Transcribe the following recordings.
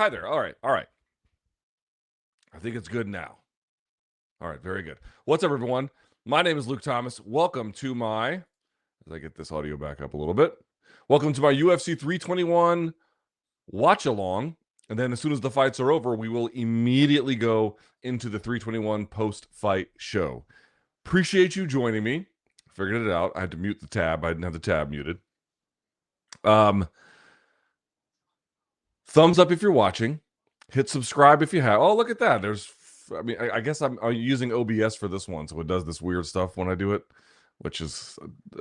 Hi there. All right. All right. I think it's good now. All right. Very good. What's up, everyone? My name is Luke Thomas. Welcome to my, as I get this audio back up a little bit, welcome to my UFC 321 watch along. And then as soon as the fights are over, we will immediately go into the 321 post-fight show. Appreciate you joining me. Figured it out. I had to mute the tab. I didn't have the tab muted. Thumbs up if you're watching. Hit subscribe if you have. Oh, look at that. I guess I'm using OBS for this one, so it does this weird stuff when I do it, which is,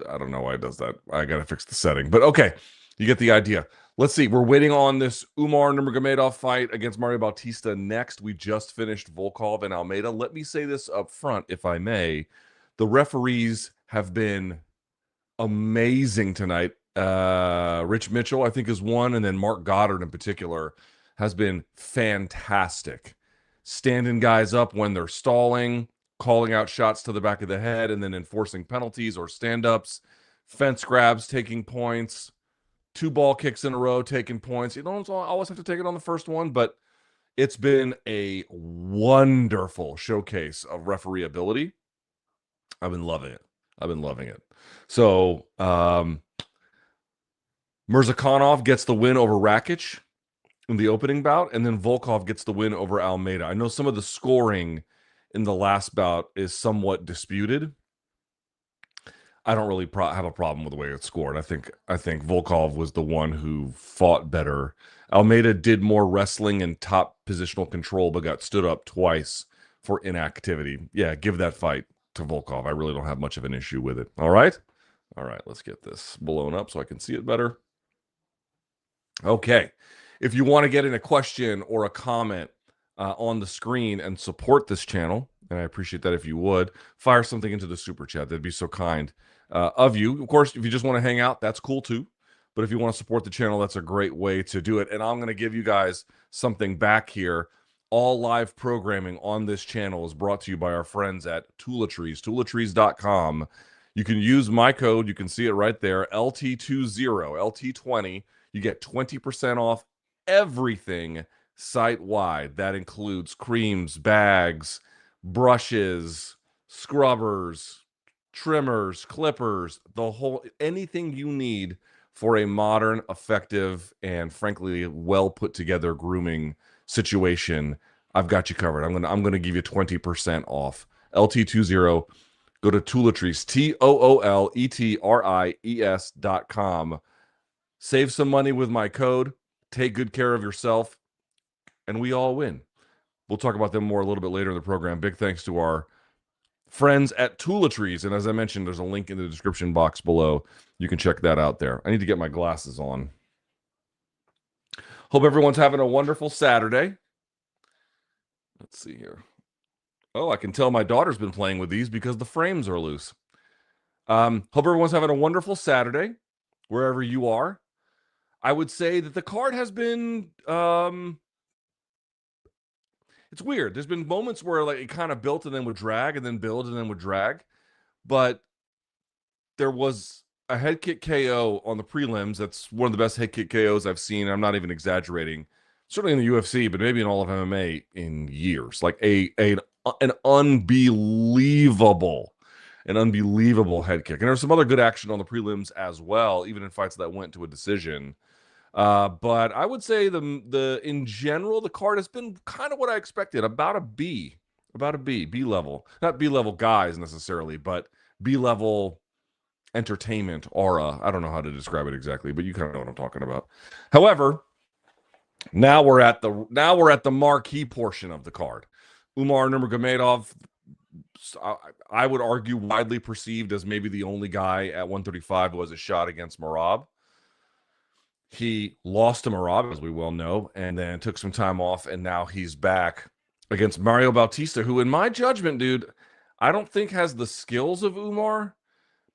I don't know why it does that. I got to fix the setting. But okay, you get the idea. Let's see. We're waiting on this Umar Nurmagomedov fight against Mario Bautista next. We just finished Volkov and Almeida. Let me say this up front, if I may. The referees have been amazing tonight. Rich Mitchell, I think, is one, and then Mark Goddard in particular has been fantastic. Standing guys up when they're stalling, calling out shots to the back of the head, and then enforcing penalties or stand-ups, fence grabs, taking points, 2 ball kicks in a row, taking points. You don't always have to take it on the first one, but it's been a wonderful showcase of referee ability. I've been loving it. So, Mirzakhanov gets the win over Rakic in the opening bout, and then Volkov gets the win over Almeida. I know some of the scoring in the last bout is somewhat disputed. I don't really have a problem with the way it's scored. I think Volkov was the one who fought better. Almeida did more wrestling and top positional control, but got stood up twice for inactivity. Yeah, give that fight to Volkov. I really don't have much of an issue with it. All right, let's get this blown up so I can see it better. Okay, if you want to get in a question or a comment on the screen and support this channel, and I appreciate that if you would, fire something into the super chat. That'd be so kind of you. Of course, if you just want to hang out, that's cool too. But if you want to support the channel, that's a great way to do it. And I'm going to give you guys something back here. All live programming on this channel is brought to you by our friends at Toiletries, toiletries.com. You can use my code. You can see it right there, LT20, LT20. You get 20% off everything site-wide. That includes creams, bags, brushes, scrubbers, trimmers, clippers, anything you need for a modern, effective, and frankly, well put together grooming situation. I've got you covered. I'm gonna give you 20% off. LT20. Go to Toiletries, TOOLETRIES.com. Save some money with my code. Take good care of yourself, and we all win. We'll talk about them more a little bit later in the program. Big thanks to our friends at Toiletries. And as I mentioned, there's a link in the description box below. You can check that out there. I need to get my glasses on. Hope everyone's having a wonderful Saturday. Let's see here. Oh, I can tell my daughter's been playing with these because the frames are loose. Hope everyone's having a wonderful Saturday, wherever you are. I would say that the card has been, it's weird. There's been moments where like it kind of built and then would drag and then build and then would drag. But there was a head kick KO on the prelims. That's one of the best head kick KOs I've seen. I'm not even exaggerating. Certainly in the UFC, but maybe in all of MMA in years. Like an unbelievable head kick. And there's some other good action on the prelims as well, even in fights that went to a decision. But I would say in general, the card has been kind of what I expected, about a B level, not B level guys necessarily, but B level entertainment aura. I don't know how to describe it exactly, but you kind of know what I'm talking about. However, now we're at the marquee portion of the card. Umar Nurmagomedov, I would argue widely perceived as maybe the only guy at 135 who has a shot against Merab. He lost to Merab, as we well know, and then took some time off, and now he's back against Mario Bautista, who, in my judgment, dude, I don't think has the skills of Umar,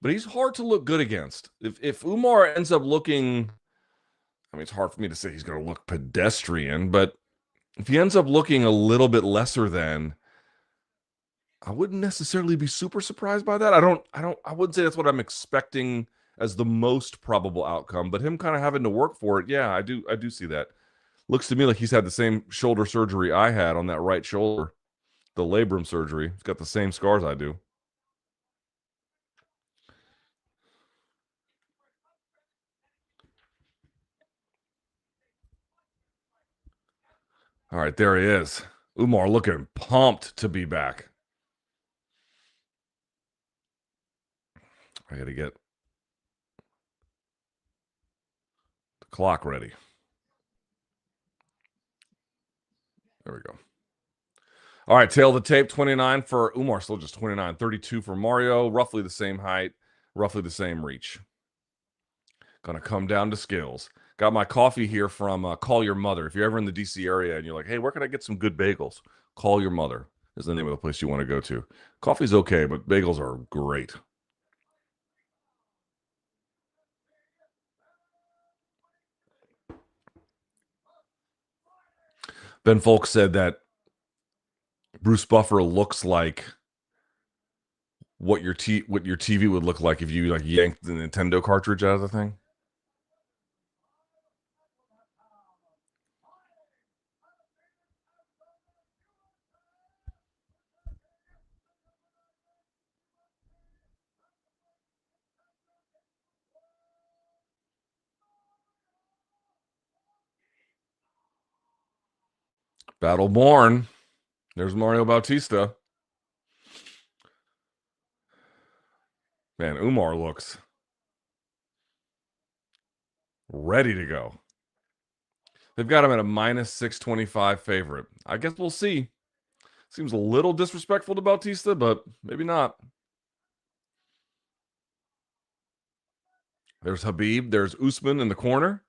but he's hard to look good against. If Umar ends up looking, I mean, it's hard for me to say he's going to look pedestrian, but if he ends up looking a little bit lesser than, I wouldn't necessarily be super surprised by that. I wouldn't say that's what I'm expecting as the most probable outcome, but him kind of having to work for it, yeah, I do see that. Looks to me like he's had the same shoulder surgery I had on that right shoulder, the labrum surgery. He's got the same scars I do. All right, there he is. Umar looking pumped to be back. I got to get the clock ready. There we go. All right, tail of the tape, 29 for Umar, still just 29. 32 for Mario, roughly the same height, roughly the same reach. Gonna come down to skills. Got my coffee here from Call Your Mother. If you're ever in the DC area and you're like, hey, where can I get some good bagels? Call Your Mother is the name of the place you want to go to. Coffee's okay, but bagels are great. Ben Folk said that Bruce Buffer looks like what your TV would look like if you like yanked the Nintendo cartridge out of the thing. Battleborn. There's Mario Bautista. Man, Umar looks ready to go. They've got him at a minus 625 favorite. I guess we'll see. Seems a little disrespectful to Bautista, but maybe not. There's Habib. There's Usman in the corner.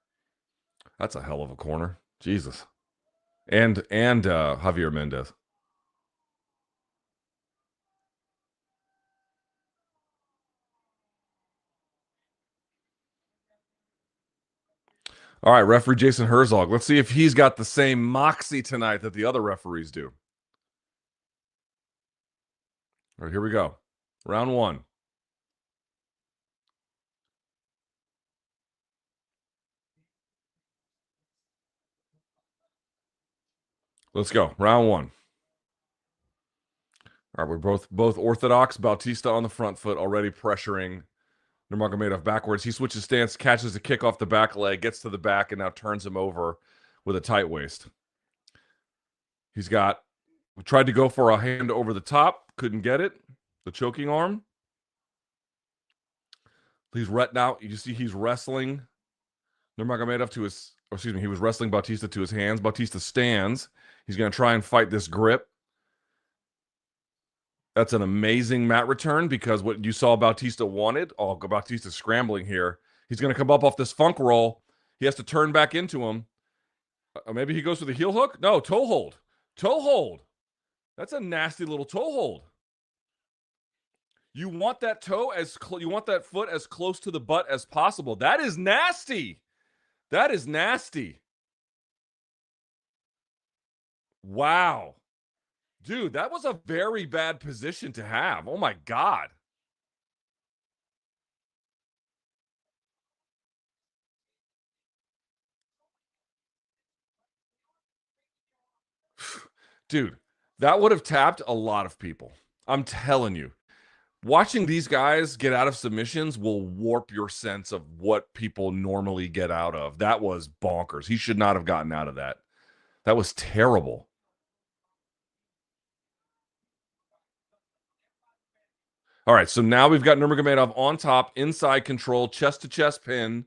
That's a hell of a corner. Jesus. And Javier Mendez. All right, referee Jason Herzog. Let's see if he's got the same moxie tonight that the other referees do. All right, here we go. Round one. Let's go. Round one. All right, we're both orthodox. Bautista on the front foot, already pressuring Nurmagomedov backwards. He switches stance, catches a kick off the back leg, gets to the back, and now turns him over with a tight waist. He's tried to go for a hand over the top, couldn't get it. The choking arm. Now you see he's wrestling Nurmagomedov to his, or excuse me, he was wrestling Bautista to his hands. Bautista stands. He's going to try and fight this grip. That's an amazing mat return because what you saw Bautista wanted, Bautista scrambling here. He's going to come up off this funk roll. He has to turn back into him. Maybe he goes for the heel hook? No, toe hold. Toe hold. That's a nasty little toe hold. You want that you want that foot as close to the butt as possible. That is nasty. That is nasty. Wow. Dude, that was a very bad position to have. Oh my God. Dude, that would have tapped a lot of people. I'm telling you. Watching these guys get out of submissions will warp your sense of what people normally get out of. That was bonkers. He should not have gotten out of that. That was terrible. All right, so now we've got Nurmagomedov on top, inside control, chest-to-chest pin.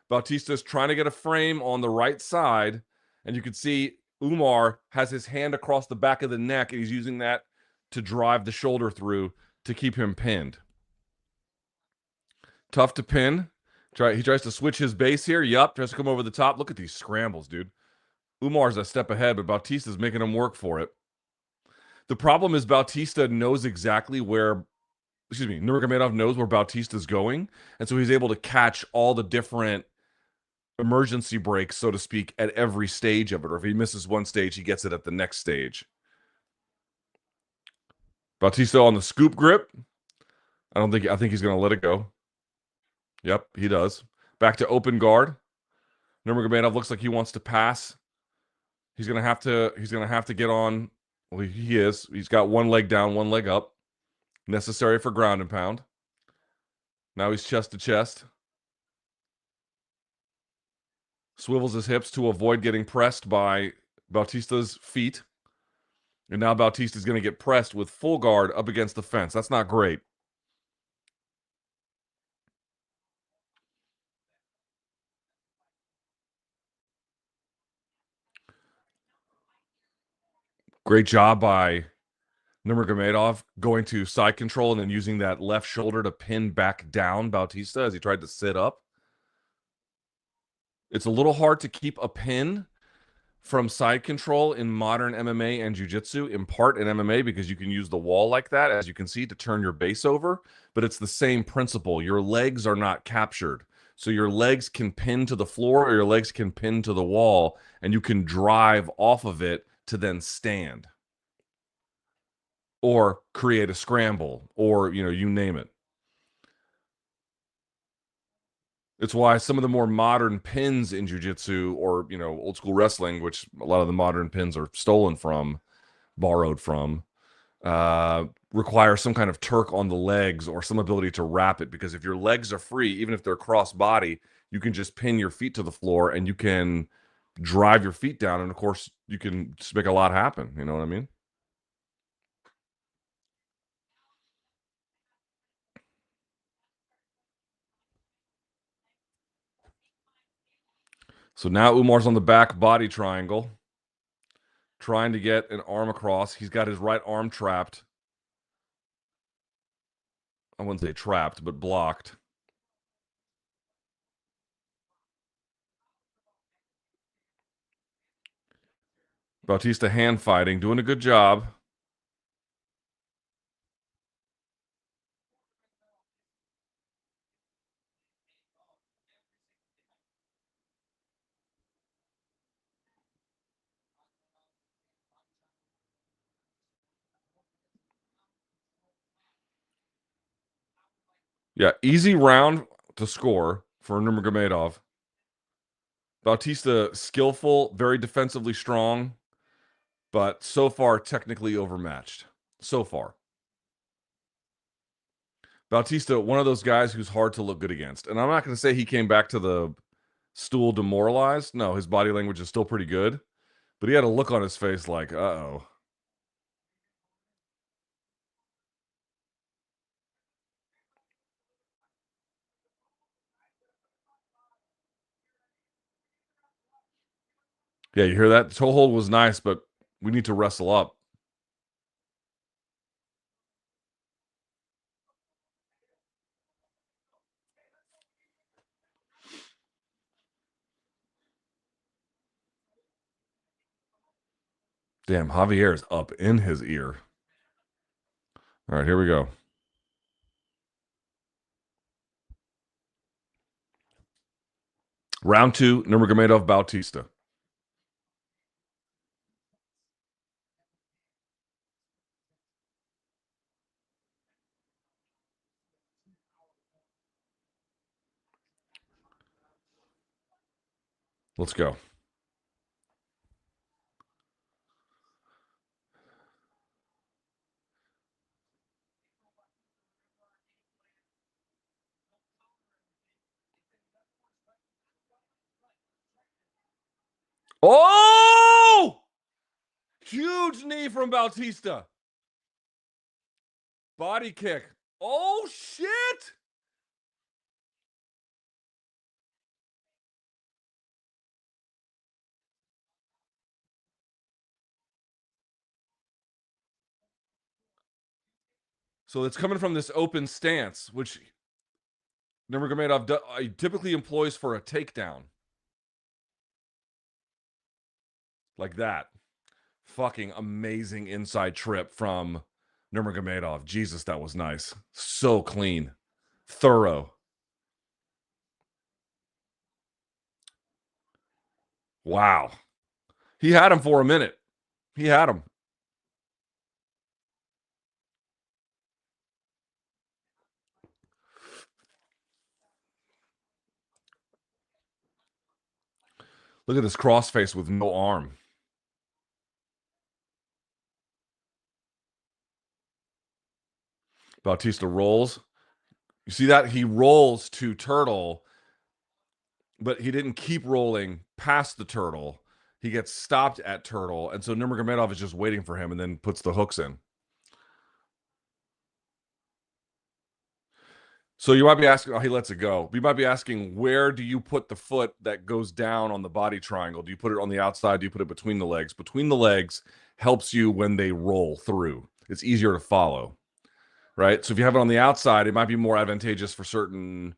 Bautista's trying to get a frame on the right side, and you can see Umar has his hand across the back of the neck, and he's using that to drive the shoulder through to keep him pinned. Tough to pin. He tries to switch his base here. Yup, tries to come over the top. Look at these scrambles, dude. Umar's a step ahead, but Bautista's making him work for it. The problem is Bautista knows exactly where, Nurmagomedov knows where Bautista's going, and so he's able to catch all the different emergency breaks, so to speak, at every stage of it. Or if he misses one stage, he gets it at the next stage. Bautista on the scoop grip. I think he's going to let it go. Yep, he does. Back to open guard. Nurmagomedov looks like he wants to pass He's gonna have to get on. Well, he is. He's got one leg down, one leg up, necessary for ground and pound. Now he's chest to chest. Swivels his hips to avoid getting pressed by Bautista's feet. And now Bautista's going to get pressed with full guard up against the fence. That's not great. Great job by Nurmagomedov going to side control and then using that left shoulder to pin back down Bautista as he tried to sit up. It's a little hard to keep a pin from side control in modern MMA and jiu-jitsu, in part in MMA, because you can use the wall like that, as you can see, to turn your base over, but it's the same principle. Your legs are not captured. So your legs can pin to the floor or your legs can pin to the wall, and you can drive off of it to then stand or create a scramble or, you name it. It's why some of the more modern pins in jiu-jitsu or, old school wrestling, which a lot of the modern pins are stolen from, borrowed from, require some kind of Turk on the legs or some ability to wrap it. Because if your legs are free, even if they're cross body, you can just pin your feet to the floor and you can drive your feet down. And of course, you can just make a lot happen. You know what I mean? So now Umar's on the back body triangle, trying to get an arm across. He's got his right arm trapped. I wouldn't say trapped, but blocked. Bautista hand fighting, doing a good job. Yeah, easy round to score for Nurmagomedov. Bautista skillful, very defensively strong, but so far technically overmatched. So far. Bautista, one of those guys who's hard to look good against. And I'm not going to say he came back to the stool demoralized. No, his body language is still pretty good. But he had a look on his face like, uh-oh. Yeah, you hear that? The toe hold was nice, but we need to wrestle up. Damn, Javier's up in his ear. All right, here we go. Round two, Nurmagomedov Bautista. Let's go. Oh! Huge knee from Bautista. Body kick. Oh, shit! So it's coming from this open stance, which Nurmagomedov typically employs for a takedown. Like that. Fucking amazing inside trip from Nurmagomedov. Jesus, that was nice. So clean. Thorough. Wow. He had him for a minute. He had him. Look at this crossface with no arm. Bautista rolls. You see that? He rolls to turtle, but he didn't keep rolling past the turtle. He gets stopped at turtle, and so Nurmagomedov is just waiting for him and then puts the hooks in. So you might be asking, oh, he lets it go. You might be asking, where do you put the foot that goes down on the body triangle? Do you put it on the outside? Do you put it between the legs? Between the legs helps you when they roll through. It's easier to follow, right? So if you have it on the outside, it might be more advantageous for certain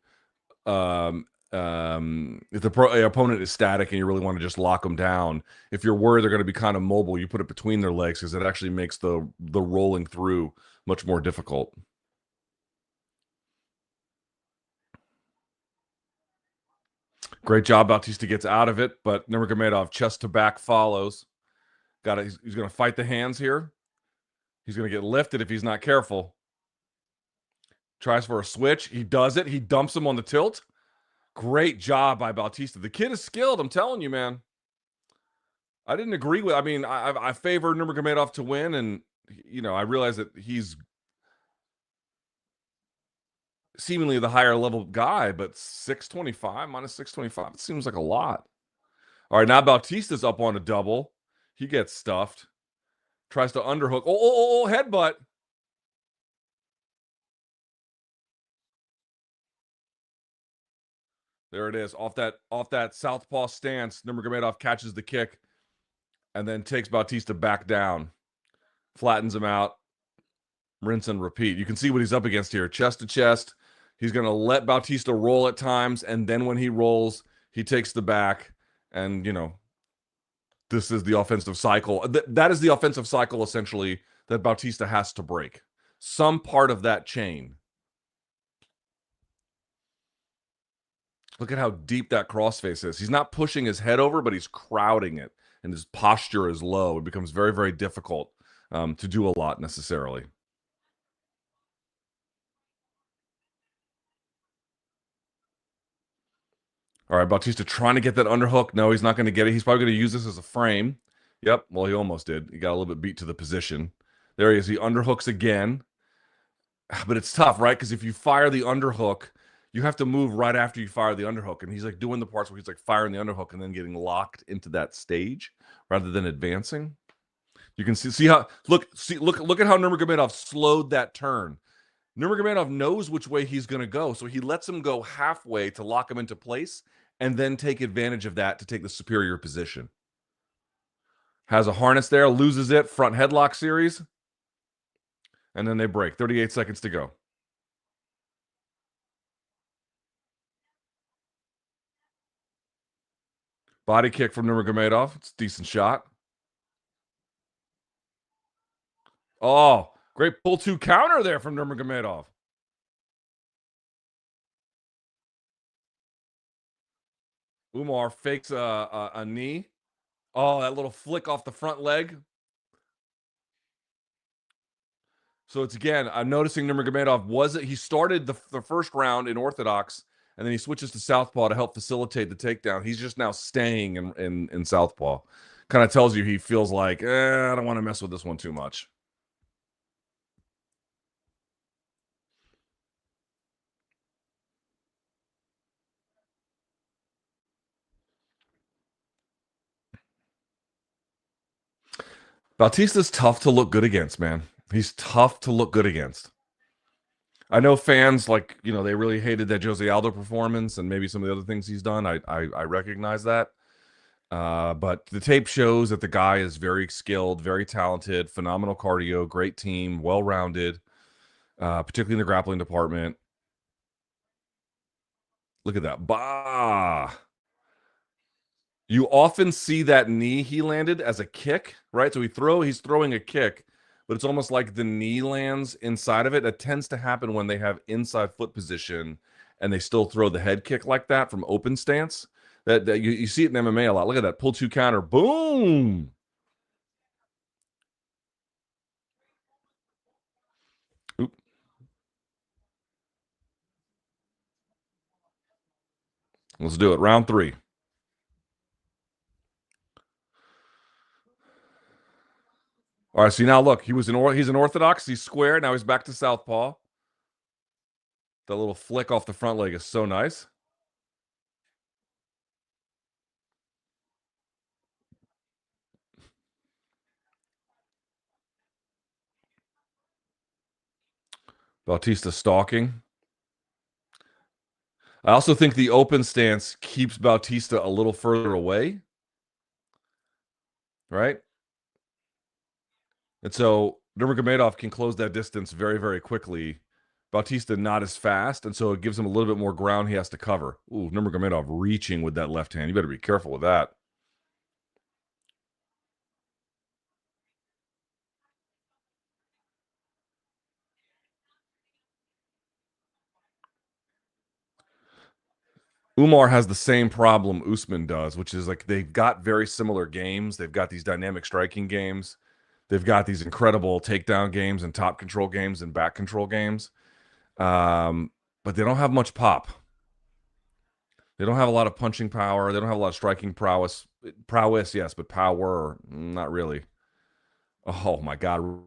if the opponent is static and you really want to just lock them down. If you're worried they're going to be kind of mobile, you put it between their legs because it actually makes the rolling through much more difficult. Great job. Bautista gets out of it, but Nurmagomedov chest to back follows. He's going to fight the hands here. He's going to get lifted if he's not careful. Tries for a switch. He does it. He dumps him on the tilt. Great job by Bautista. The kid is skilled. I'm telling you, man. I didn't agree with. I mean, I favor Nurmagomedov to win, and I realize that he's seemingly the higher level guy, but 625 minus 625, it seems like a lot. All right, now Bautista's up on a double. He gets stuffed. Tries to underhook. Oh, headbutt. There it is. Off that southpaw stance, Nurmagomedov catches the kick and then takes Bautista back down. Flattens him out. Rinse and repeat. You can see what he's up against here. Chest to chest. He's going to let Bautista roll at times, and then when he rolls, he takes the back, and, this is the offensive cycle. That is the offensive cycle, essentially, that Bautista has to break. Some part of that chain. Look at how deep that crossface is. He's not pushing his head over, but he's crowding it, and his posture is low. It becomes very, very difficult to do a lot necessarily. All right, Bautista trying to get that underhook. No, he's not going to get it. He's probably going to use this as a frame. Yep, well, he almost did. He got a little bit beat to the position. There he is. He underhooks again. But it's tough, right? Because if you fire the underhook, you have to move right after you fire the underhook. And he's like doing the parts where he's like firing the underhook and then getting locked into that stage rather than advancing. You can see how look at how Nurmagomedov slowed that turn. Nurmagomedov knows which way he's going to go, so he lets him go halfway to lock him into place and then take advantage of that to take the superior position. Has a harness there, loses it, front headlock series, and then they break. 38 seconds to go. Body kick from Nurmagomedov. It's a decent shot. Oh, great pull two counter there from Nurmagomedov. Umar fakes a knee. Oh, that little flick off the front leg. So it's again, I'm noticing Nurmagomedov he started the first round in orthodox, and then he switches to southpaw to help facilitate the takedown. He's just now staying in southpaw. Kind of tells you he feels like, I don't want to mess with this one too much. Bautista's tough to look good against, man. He's tough to look good against. I know fans they really hated that Jose Aldo performance and maybe some of the other things he's done. I recognize that. But the tape shows that the guy is very skilled, very talented, phenomenal cardio, great team, well-rounded, particularly in the grappling department. Look at that. Bah! You often see that knee he landed as a kick, right? So he's throwing a kick, but it's almost like the knee lands inside of it. That tends to happen when they have inside foot position and they still throw the head kick like that from open stance. That you see it in MMA a lot. Look at that. Pull two counter. Boom. Oop. Let's do it. Round 3. All right, see now look, he's an orthodox, he's square, now he's back to southpaw. That little flick off the front leg is so nice. Bautista stalking. I also think the open stance keeps Bautista a little further away, right? And so Nurmagomedov can close that distance very, very quickly. Bautista not as fast, and so it gives him a little bit more ground he has to cover. Ooh, Nurmagomedov reaching with that left hand. You better be careful with that. Umar has the same problem Usman does, which is like they've got very similar games. They've got these dynamic striking games. They've got these incredible takedown games and top control games and back control games. But they don't have much pop. They don't have a lot of punching power. They don't have a lot of striking prowess. Prowess, yes, but power, not really. Oh my God.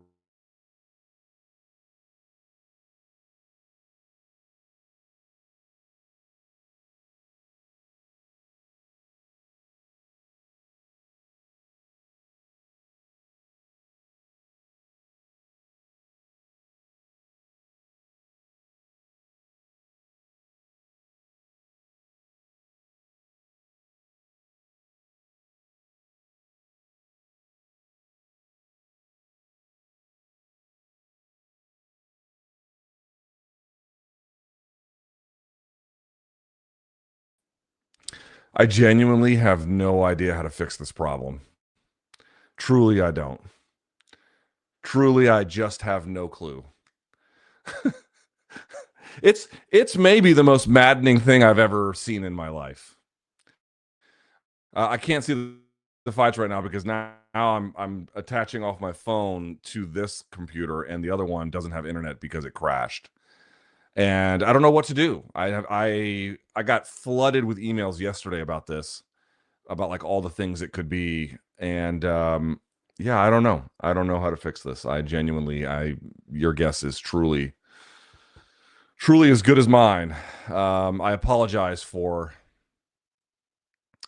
I genuinely have no idea how to fix this problem. Truly, I don't. Truly, I just have no clue. It's maybe the most maddening thing I've ever seen in my life. I can't see the fights right now because now I'm attaching off my phone to this computer, and the other one doesn't have internet because it crashed. And I don't know what to do. I got flooded with emails yesterday about this, about like all the things it could be, and yeah, I don't know. I don't know how to fix this. I genuinely, your guess is truly as good as mine. I apologize for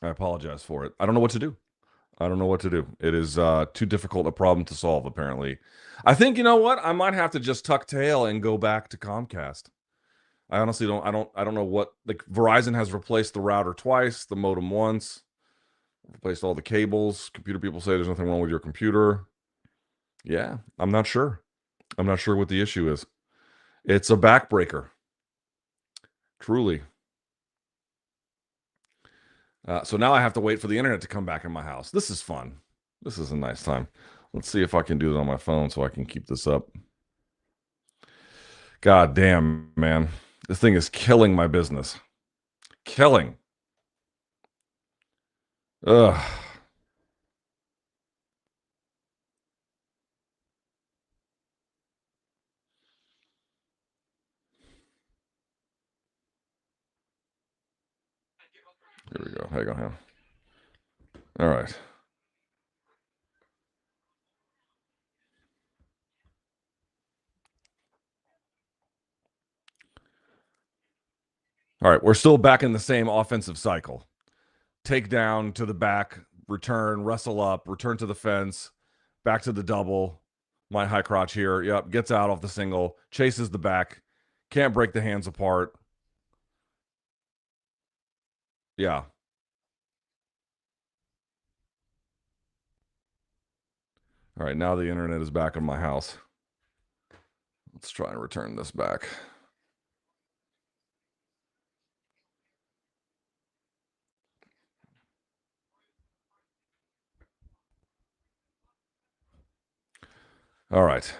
it. I don't know what to do. I don't know what to do. It is too difficult a problem to solve, apparently. I think, you know what? I might have to just tuck tail and go back to Comcast. I honestly don't. I don't know what. Like Verizon has replaced the router twice, the modem once, replaced all the cables. Computer people say there's nothing wrong with your computer. Yeah, I'm not sure. I'm not sure what the issue is. It's a backbreaker, truly. So now I have to wait for the internet to come back in my house. This is fun. This is a nice time. Let's see if I can do it on my phone so I can keep this up. God damn, man. This thing is killing my business. Killing. Ugh. Here we go. Hang on. All right. All right. We're still back in the same offensive cycle. Takedown to the back, return, wrestle up, return to the fence, back to the double. My high crotch here. Yep. Gets out off the single, chases the back, can't break the hands apart. Yeah. All right. Now the internet is back in my house. Let's try and return this back. All right.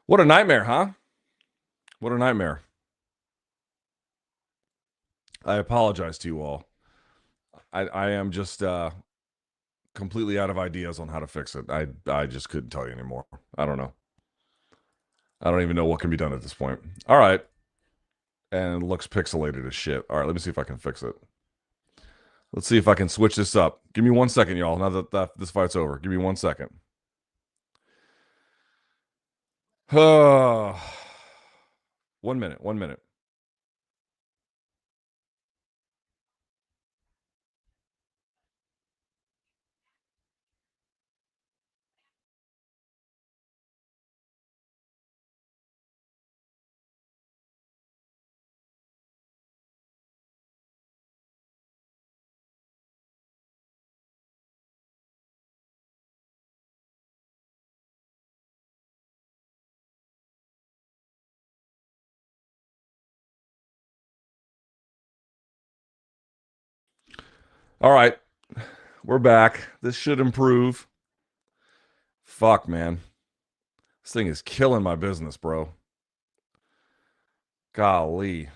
What a nightmare, huh? What a nightmare. I apologize to you all. I am just completely out of ideas on how to fix it. I just couldn't tell you anymore. I don't know. I don't even know what can be done at this point. All right. And it looks pixelated as shit. All right, let me see if I can fix it. Let's see if I can switch this up. Give me 1 second, y'all. Now that this fight's over, give me 1 second. 1 minute. 1 minute. All right. We're back. This should improve. Fuck, man. This thing is killing my business, bro. Golly.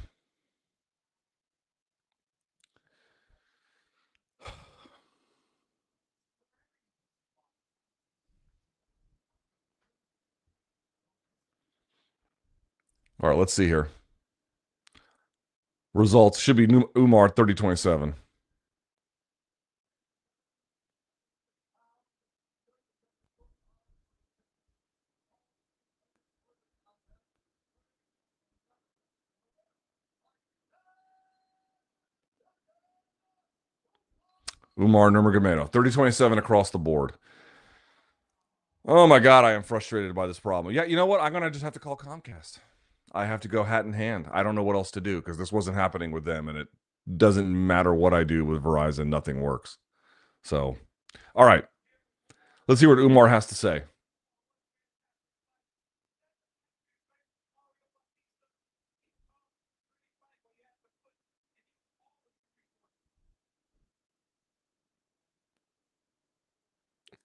All right, let's see here. Results should be Umar 30-27. Umar Nurmagomedov 30-27 across the board. Oh my God, I am frustrated by this problem. Yeah, you know what? I'm going to just have to call Comcast. I have to go hat in hand. I don't know what else to do because this wasn't happening with them, and it doesn't matter what I do with Verizon, nothing works. So, all right, let's see what Umar has to say.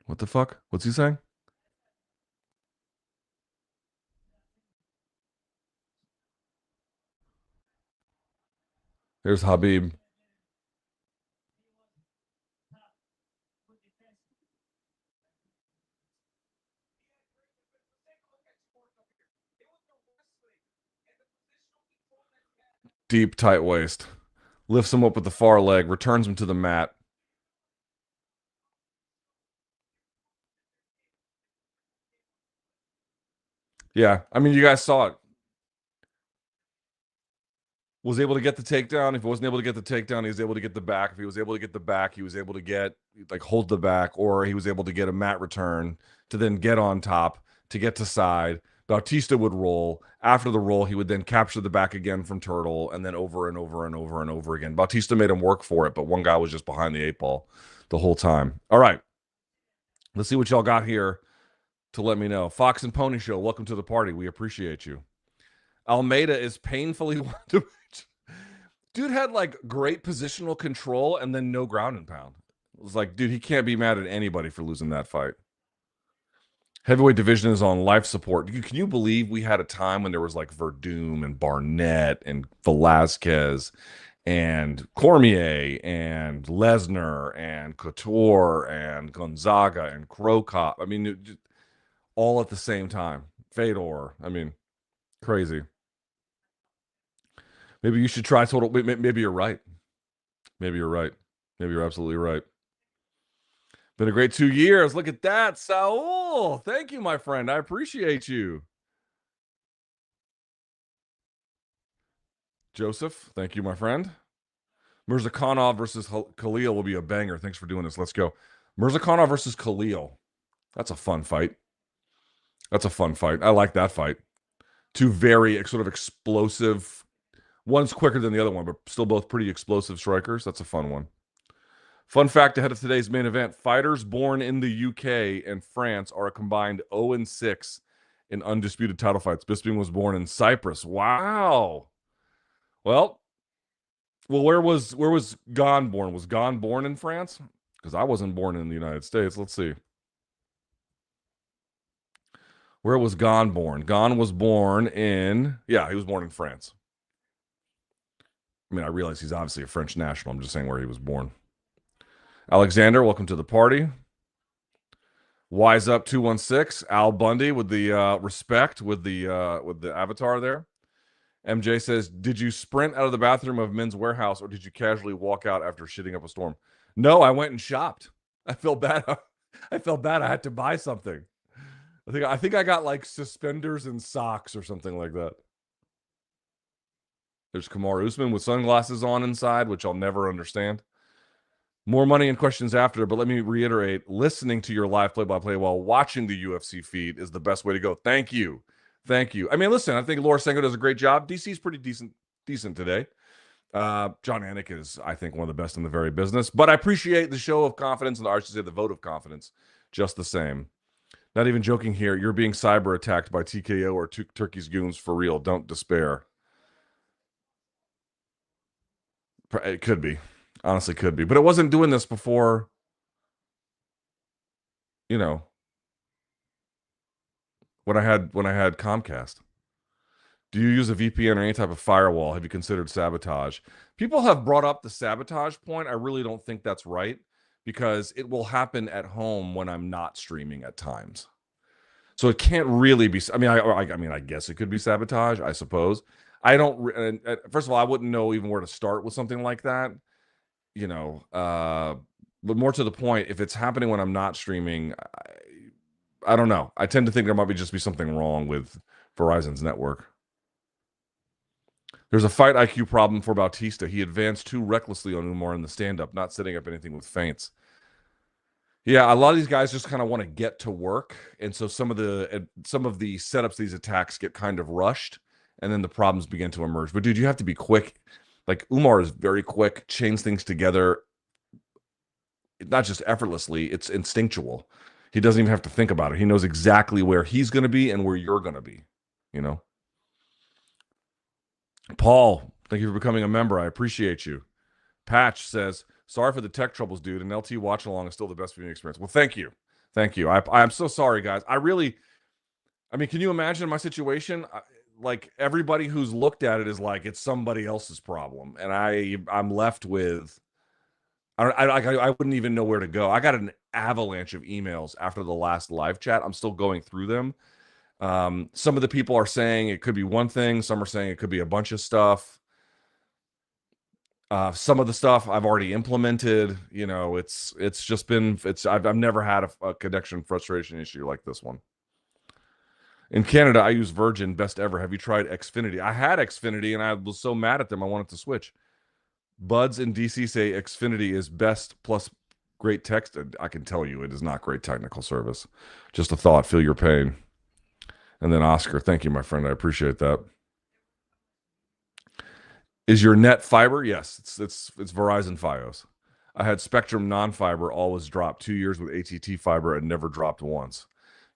What the fuck? What's he saying? Here's Habib. Deep, tight waist. Lifts him up with the far leg, returns him to the mat. Yeah, I mean, you guys saw it. Was able to get the takedown. If he wasn't able to get the takedown, he was able to get the back. If he was able to get the back, he was able to get like hold the back, or he was able to get a mat return to then get on top to get to side. Bautista would roll. After the roll, he would then capture the back again from Turtle, and then over and over and over and over again. Bautista made him work for it, but one guy was just behind the 8 ball the whole time. All right, let's see what y'all got here to let me know. Fox and Pony Show, welcome to the party. We appreciate you. Almeida is painfully dude had like great positional control and then no ground and pound. It was like, dude, he can't be mad at anybody for losing that fight. Heavyweight division is on life support. Can you believe we had a time when there was like Verdum and Barnett and Velasquez and Cormier and Lesnar and Couture and Gonzaga and Krokop? I mean, all at the same time. Fedor. I mean, crazy. Maybe you should try total. Maybe you're right. Maybe you're right. Maybe you're absolutely right. Been a great 2 years. Look at that, Saul. Thank you, my friend. I appreciate you. Joseph, thank you, my friend. Mirzakhanov versus Khalil will be a banger. Thanks for doing this. Let's go. Mirzakhanov versus Khalil. That's a fun fight. That's a fun fight. I like that fight. Two very sort of explosive. One's quicker than the other one, but still both pretty explosive strikers. That's a fun one. Fun fact ahead of today's main event: fighters born in the UK and France are a combined 0-6 in undisputed title fights. Bisping was born in Cyprus. Wow. Well, where was Gane born? Was Gane born in France? Because I wasn't born in the United States. Let's see. Where was Gane born? Gane was born in, yeah, he was born in France. I mean, I realize he's obviously a French national. I'm just saying where he was born. Alexander, welcome to the party. Wise up 216. Al Bundy with the respect with the avatar there. MJ says, "Did you sprint out of the bathroom of Men's Warehouse, or did you casually walk out after shitting up a storm?" No, I went and shopped. I felt bad. I felt bad. I had to buy something. I think I got like suspenders and socks or something like that. There's Kamaru Usman with sunglasses on inside, which I'll never understand. More money and questions after, but let me reiterate, listening to your live play-by-play while watching the UFC feed is the best way to go. Thank you. Thank you. I mean, listen, I think Laura Senko does a great job. DC's pretty decent today. John Anik is, I think, one of the best in the very business, but I appreciate the show of confidence, and I should say the vote of confidence just the same. Not even joking here. You're being cyber attacked by TKO or Turkey's goons for real. Don't despair. It could be. Honestly, could be. But it wasn't doing this before, you know, when I had Comcast. Do you use a VPN or any type of firewall? Have you considered sabotage? People have brought up the sabotage point. I really don't think that's right because it will happen at home when I'm not streaming at times. So it can't really be. I mean, I guess it could be sabotage. I suppose. I don't. First of all, I wouldn't know even where to start with something like that. But more to the point, if it's happening when I'm not streaming, I don't know. I tend to think there might just be something wrong with Verizon's network. There's a fight IQ problem for Bautista. He advanced too recklessly on Umar in the stand-up, not setting up anything with feints. Yeah, a lot of these guys just kind of want to get to work, and so some of the setups, these attacks get kind of rushed, and then the problems begin to emerge. But dude, you have to be quick. Like Umar is very quick, chains things together, not just effortlessly, it's instinctual. He doesn't even have to think about it. He knows exactly where he's going to be and where you're going to be, you know? Paul, thank you for becoming a member. I appreciate you. Patch says, sorry for the tech troubles, dude. And LT watch along is still the best viewing experience. Well, thank you. Thank you. I'm so sorry, guys. I mean, can you imagine my situation? Like everybody who's looked at it is like, it's somebody else's problem. And I'm left with, I wouldn't even know where to go. I got an avalanche of emails after the last live chat. I'm still going through them. Some of the people are saying it could be one thing. Some are saying it could be a bunch of stuff. Some of the stuff I've already implemented. It's just been. I've never had a connection frustration issue like this one. In Canada, I use Virgin, best ever. Have you tried Xfinity? I had Xfinity, and I was so mad at them, I wanted to switch. Buds in DC say Xfinity is best plus great text. I can tell you it is not great technical service. Just a thought. Feel your pain. And then Oscar, thank you, my friend. I appreciate that. Is your net fiber? Yes, it's Verizon Fios. I had Spectrum non-fiber, always dropped. 2 years with AT&T fiber and never dropped once.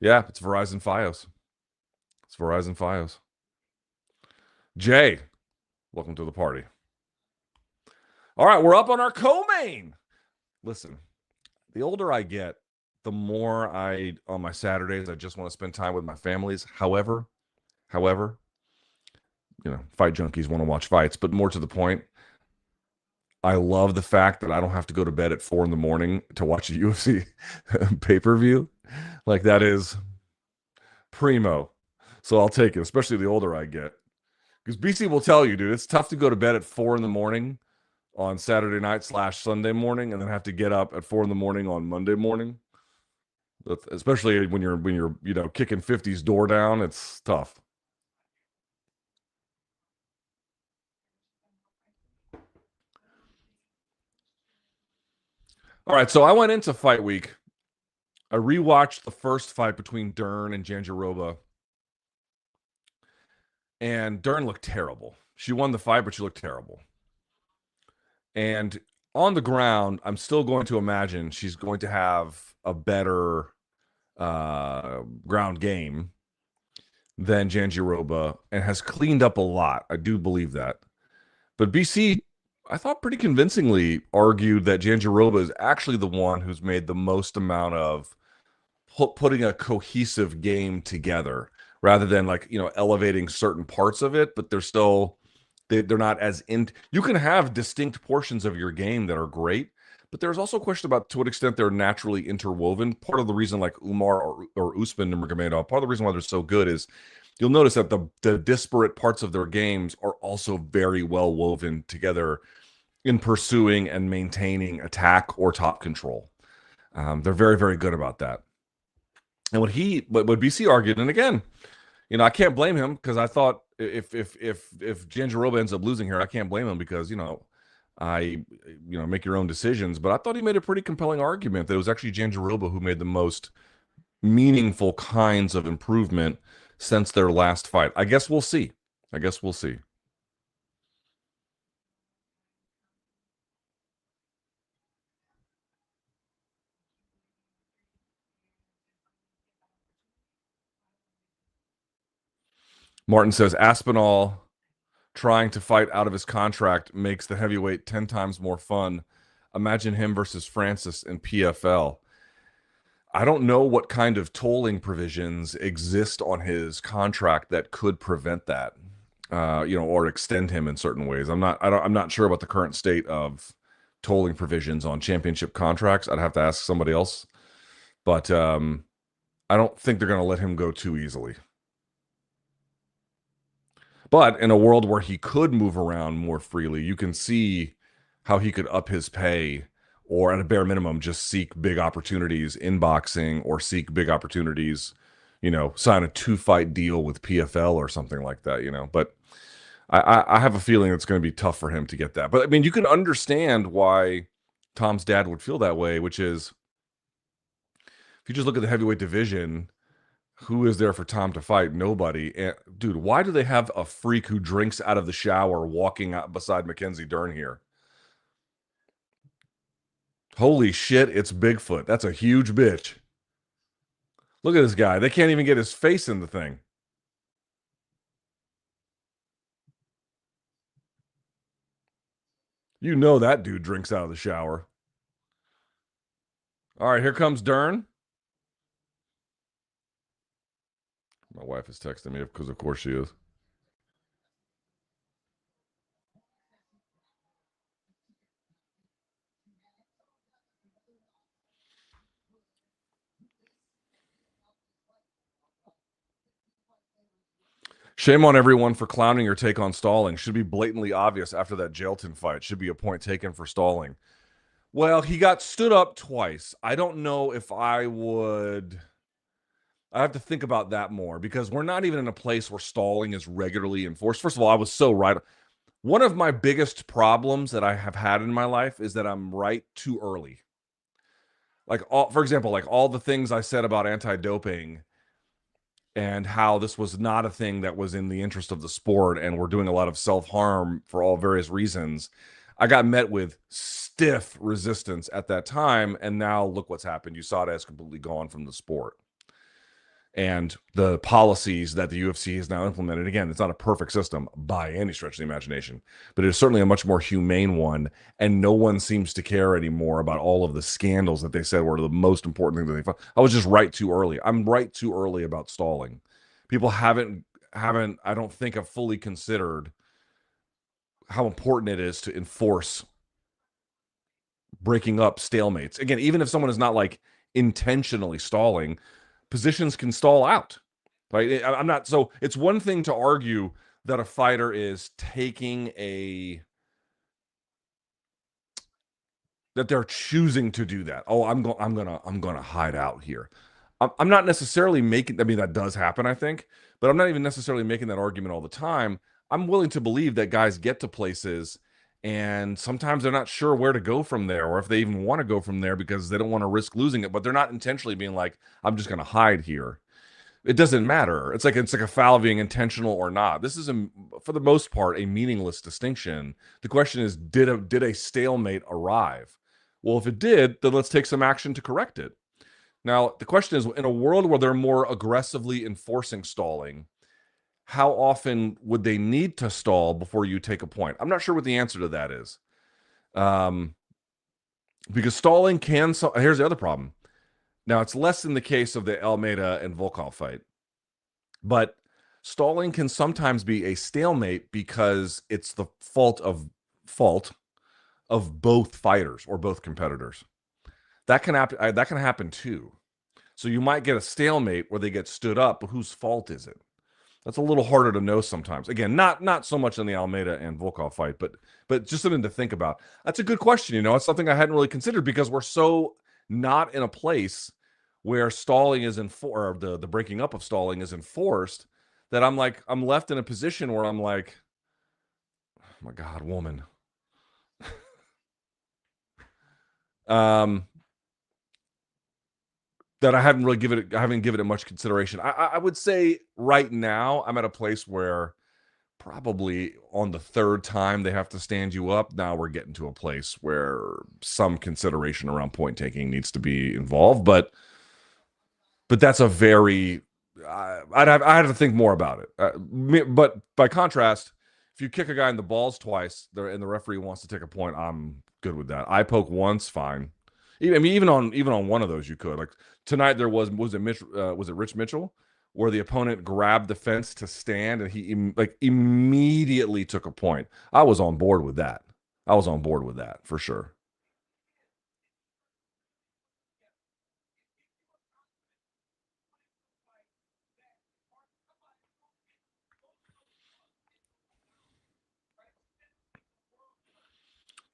Yeah, it's Verizon Fios. It's Verizon Fios. Jay, welcome to the party. All right, we're up on our co-main. Listen, the older I get, the more on my Saturdays, I just want to spend time with my families. However, fight junkies want to watch fights, but more to the point, I love the fact that I don't have to go to bed at 4 a.m. to watch a UFC pay-per-view. Like that is primo. So I'll take it, especially the older I get. Because BC will tell you, dude, it's tough to go to bed at 4 a.m. on Saturday night / Sunday morning, and then have to get up at 4 a.m. on Monday morning. Especially when you're kicking 50's door down, it's tough. All right, so I went into fight week. I rewatched the first fight between Dern and Jandiroba, and Dern looked terrible. She won the fight, but she looked terrible. And on the ground, I'm still going to imagine she's going to have a better ground game than Jandiroba and has cleaned up a lot. I do believe that. But BC, I thought pretty convincingly argued that Jandiroba is actually the one who's made the most amount of putting a cohesive game together rather than elevating certain parts of it, but they're not as you can have distinct portions of your game that are great, but there's also a question about to what extent they're naturally interwoven. Part of the reason like Umar or Usman Nurmagomedov, part of the reason why they're so good is you'll notice that the disparate parts of their games are also very well woven together in pursuing and maintaining attack or top control. They're very, very good about that. And what BC argued, and again, I can't blame him, because I thought if Jandiroba ends up losing here, I can't blame him, because I make your own decisions. But I thought he made a pretty compelling argument that it was actually Jandiroba who made the most meaningful kinds of improvement since their last fight. I guess we'll see. Martin says Aspinall trying to fight out of his contract makes the heavyweight 10 times more fun. Imagine him versus Francis in PFL. I don't know what kind of tolling provisions exist on his contract that could prevent that, or extend him in certain ways. I'm not sure about the current state of tolling provisions on championship contracts. I'd have to ask somebody else, but I don't think they're going to let him go too easily. But in a world where he could move around more freely, you can see how he could up his pay, or at a bare minimum, just seek big opportunities in boxing, or seek big opportunities, sign a 2-fight deal with PFL or something like that, But I have a feeling it's going to be tough for him to get that. But I mean, you can understand why Tom's dad would feel that way, which is, if you just look at the heavyweight division, who is there for Tom to fight? Nobody. And dude, why do they have a freak who drinks out of the shower walking out beside Mackenzie Dern here? Holy shit, it's Bigfoot. That's a huge bitch. Look at this guy. They can't even get his face in the thing. You know that dude drinks out of the shower. All right, here comes Dern. My wife is texting me, because of course she is. Shame on everyone for clowning your take on stalling. Should be blatantly obvious after that Jailton fight. Should be a point taken for stalling. Well, he got stood up twice. I don't know if I would. I have to think about that more, because we're not even in a place where stalling is regularly enforced. First of all, I was so right. One of my biggest problems that I have had in my life is that I'm right too early. For example, like all the things I said about anti-doping, and how this was not a thing that was in the interest of the sport, and we're doing a lot of self-harm for all various reasons. I got met with stiff resistance at that time, and now look what's happened. USADA has completely gone from the sport. And the policies that the UFC has now implemented, again, it's not a perfect system by any stretch of the imagination, but it is certainly a much more humane one. And no one seems to care anymore about all of the scandals that they said were the most important thing that they found. I was just right too early. I'm right too early about stalling. People haven't, I don't think, have fully considered how important it is to enforce breaking up stalemates. Again, even if someone is not like intentionally stalling, positions can stall out. Right? I'm not. So it's one thing to argue that a fighter is that they're choosing to do that. Oh, I'm gonna hide out here. I'm not necessarily making. I mean, that does happen, I think, but I'm not even necessarily making that argument all the time. I'm willing to believe that guys get to places, and sometimes they're not sure where to go from there, or if they even want to go from there, because they don't want to risk losing it. But they're not intentionally being like, I'm just going to hide here. It doesn't matter. It's like a foul being intentional or not. This is, for the most part, a meaningless distinction. The question is, did a stalemate arrive? Well, if it did, then let's take some action to correct it. Now, the question is, in a world where they're more aggressively enforcing stalling, how often would they need to stall before you take a point? I'm not sure what the answer to that is. Because stalling can. Here's the other problem. Now, it's less in the case of the Almeida and Volkov fight, but stalling can sometimes be a stalemate because it's the fault of both fighters or both competitors. That can happen. That can happen too. So you might get a stalemate where they get stood up, but whose fault is it? That's a little harder to know sometimes. Again, not so much in the Almeida and Volkov fight, but just something to think about. That's a good question. It's something I hadn't really considered, because we're so not in a place where stalling is or the breaking up of stalling is enforced, that I'm left in a position where I'm like, oh my God, woman. That I haven't given it much consideration. I would say right now I'm at a place where probably on the third time they have to stand you up. Now we're getting to a place where some consideration around point taking needs to be involved, but that's a very I'd have to think more about it. But by contrast, if you kick a guy in the balls twice and the referee wants to take a point, I'm good with that. Eye poke once, fine. I mean, even on one of those, you could. Like tonight, there was it Rich Mitchell, where the opponent grabbed the fence to stand, and he immediately took a point. I was on board with that. I was on board with that for sure.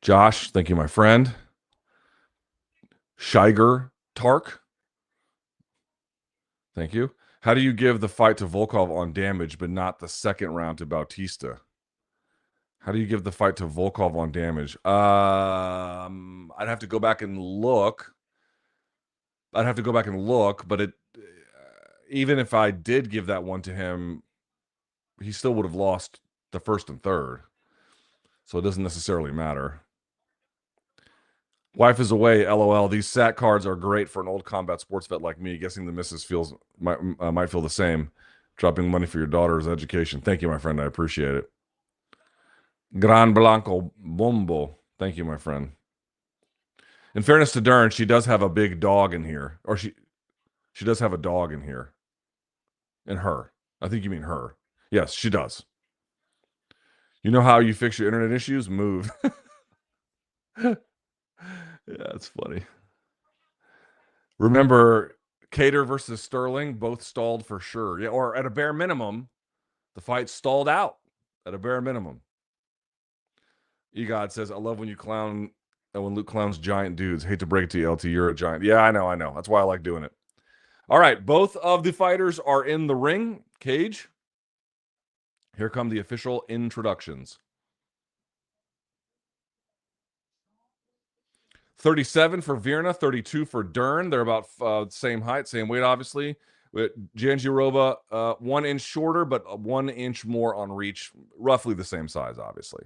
Josh, thank you, my friend. Shiger Tark, thank you. How do you give the fight to Volkov on damage, but not the second round to Bautista? How do you give the fight to Volkov on damage? I'd have to go back and look. But even if I did give that one to him, he still would have lost the first and third. So it doesn't necessarily matter. Wife is away. LOL. These SAT cards are great for an old combat sports vet like me. Guessing the missus might feel the same. Dropping money for your daughter's education. Thank you, my friend. I appreciate it. Gran Blanco Bombo. Thank you, my friend. In fairness to Dern, she does have a big dog in here, or she does have a dog in here. In her, I think you mean her. Yes, she does. You know how you fix your internet issues? Move. Yeah, it's funny. Remember, Cater versus Sterling, both stalled for sure. Yeah, or at a bare minimum, the fight stalled out. At a bare minimum. Egod says, I love when you clown when Luke clowns giant dudes. Hate to break it to you, LT. You're a giant. Yeah, I know. That's why I like doing it. All right, both of the fighters are in the ring. Cage. Here come the official introductions. 37 for Virna, 32 for Dern. They're about same height, same weight, obviously. With Jandiroba, 1 inch shorter, but 1 inch more on reach. Roughly the same size, obviously.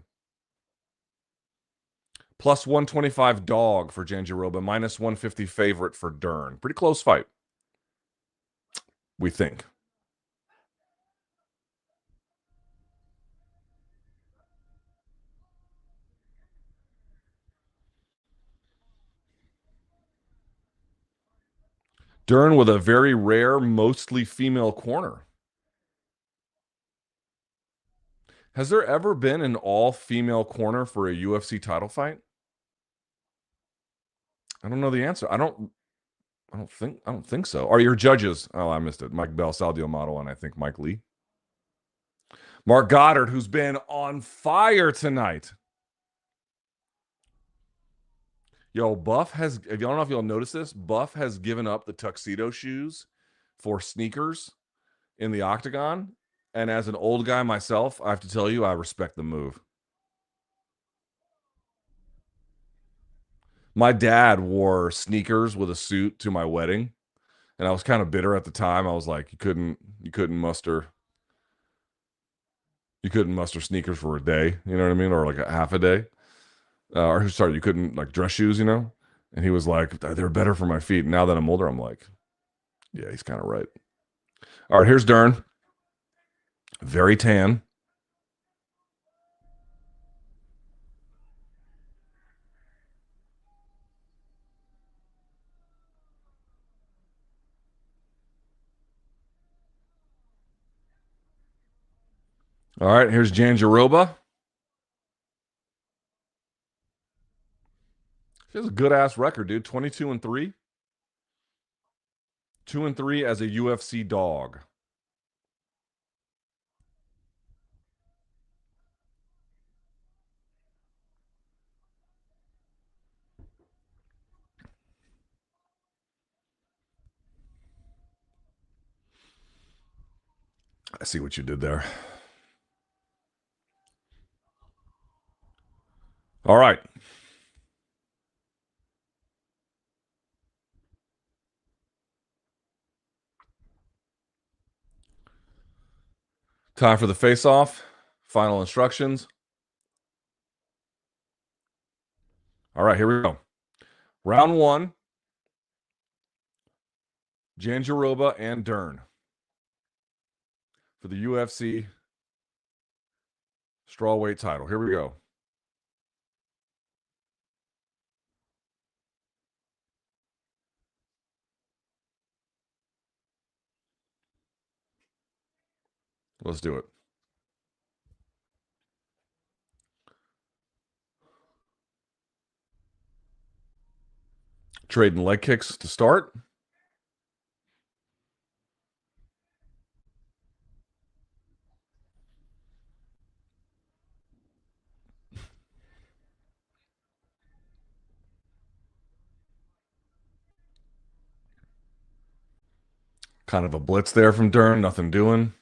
Plus 125 dog for Jandiroba, minus 150 favorite for Dern. Pretty close fight, we think. Dern with a very rare, mostly female corner. Has there ever been an all-female corner for a UFC title fight? I don't know the answer. I don't think so. Are your judges? Oh, I missed it. Mike Bell, Sal Model, and I think Mike Lee. Mark Goddard, who's been on fire tonight. Yo, Buff has, I don't know if you'll notice this, Buff has given up the tuxedo shoes for sneakers in the octagon. And as an old guy myself, I have to tell you, I respect the move. My dad wore sneakers with a suit to my wedding, and I was kind of bitter at the time. I was like, you couldn't muster sneakers for a day, you know what I mean, or like a half a day. Or sorry, you couldn't like dress shoes, you know. And he was like, they're better for my feet. Now that I'm older, I'm like, yeah, he's kind of right. All right, here's Dern. Very tan. All right, here's Jandiroba. She has a good ass record, dude. 22 and 3. 2 and 3 as a UFC dog. I see what you did there. All right. Time for the face-off. Final instructions. All right, here we go. Round one, Jandiroba and Dern for the UFC strawweight title. Here we go. Let's do it. Trading leg kicks to start. Kind of a blitz there from Dern. Nothing doing.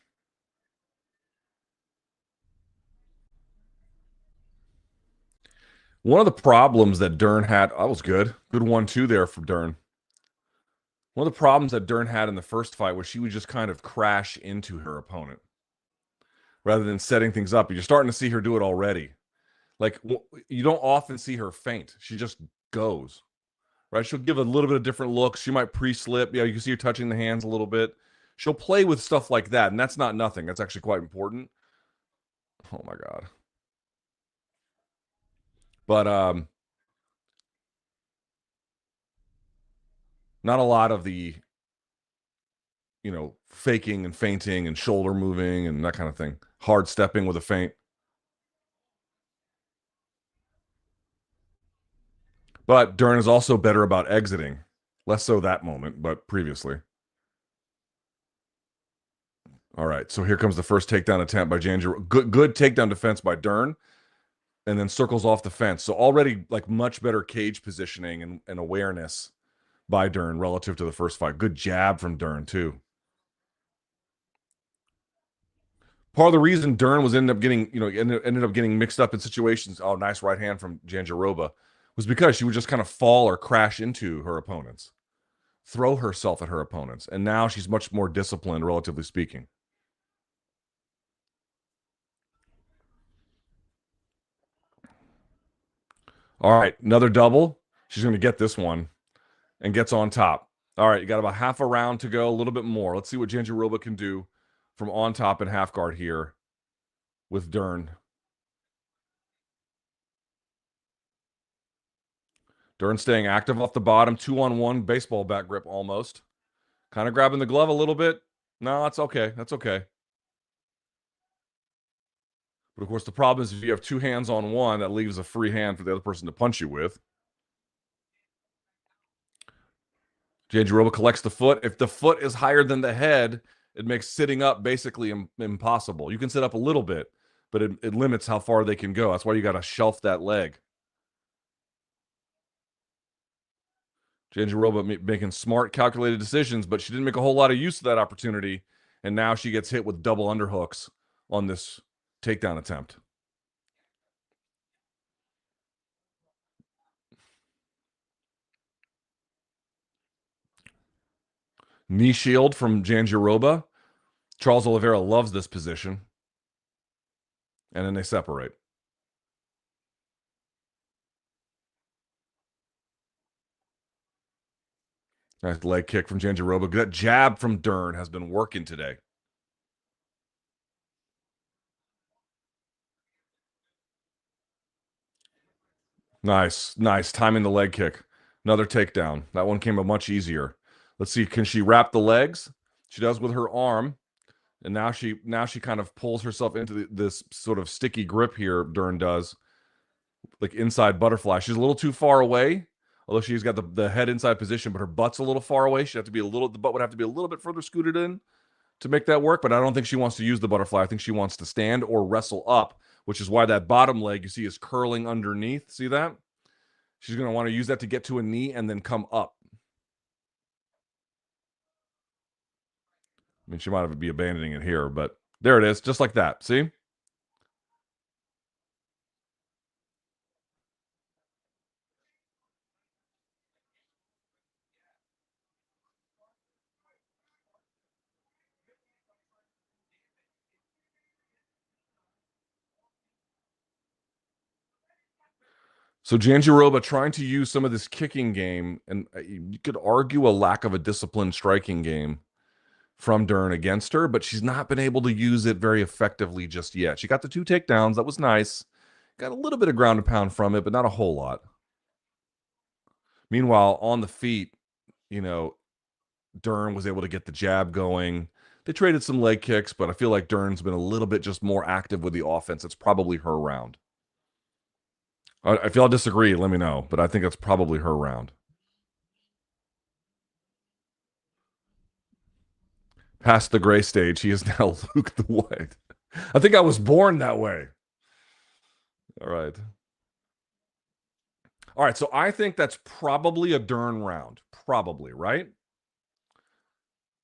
One of the problems that Dern had, that was good. Good 1-2 there from Dern. One of the problems that Dern had in the first fight was she would just kind of crash into her opponent rather than setting things up. You're starting to see her do it already. Like, you don't often see her feint. She just goes, right? She'll give a little bit of different looks. She might pre-slip. Yeah, you can see her touching the hands a little bit. She'll play with stuff like that, and that's not nothing. That's actually quite important. Oh, my God. But not a lot of the, faking and feinting and shoulder moving and that kind of thing. Hard stepping with a feint. But Dern is also better about exiting. Less so that moment, but previously. All right, so here comes the first takedown attempt by Jandiroba. Good takedown defense by Dern, and then circles off the fence. So already like much better cage positioning and awareness by Dern relative to the first fight. Good jab from Dern too. Part of the reason Dern was ended up getting, ended up getting mixed up in situations. Oh, nice right hand from Jandiroba, was because she would just kind of fall or crash into her opponents, throw herself at her opponents, and now she's much more disciplined, relatively speaking. All right, another double. She's going to get this one and gets on top. All right, you got about half a round to go, a little bit more. Let's see what Jandiroba can do from on top and half guard here with Dern. Dern staying active off the bottom, 2-on-1 baseball bat grip almost. Kind of grabbing the glove a little bit. No, that's okay. That's okay. But of course, the problem is if you have two hands on one, that leaves a free hand for the other person to punch you with. Jandiroba collects the foot. If the foot is higher than the head, it makes sitting up basically impossible. You can sit up a little bit, but it limits how far they can go. That's why you got to shelf that leg. Jandiroba making smart, calculated decisions, but she didn't make a whole lot of use of that opportunity, and now she gets hit with double underhooks on this takedown attempt. Knee shield from Jandiroba. Charles Oliveira loves this position. And then they separate. Nice leg kick from Jandiroba. That jab from Dern has been working today. Nice, nice. Timing the leg kick. Another takedown. That one came a much easier. Let's see. Can she wrap the legs? She does with her arm. And now she kind of pulls herself into this sort of sticky grip here. Dern does, like inside butterfly. She's a little too far away, although she's got the head inside position, but her butt's a little far away. She'd have to be the butt would have to be a little bit further scooted in to make that work. But I don't think she wants to use the butterfly. I think she wants to stand or wrestle up, which is why that bottom leg you see is curling underneath. See that? She's going to want to use that to get to a knee and then come up. I mean, she might be abandoning it here, but there it is, just like that. See? So Jandiroba trying to use some of this kicking game, and you could argue a lack of a disciplined striking game from Dern against her, but she's not been able to use it very effectively just yet. She got the 2 takedowns. That was nice. Got a little bit of ground and pound from it, but not a whole lot. Meanwhile, on the feet, you know, Dern was able to get the jab going. They traded some leg kicks, but I feel like Dern's been a little bit just more active with the offense. It's probably her round. If y'all disagree, let me know, but I think that's probably her round. Past the gray stage, he is now Luke the White. I think I was born that way. All right. All right, so I think that's probably a Dern round. Probably, right?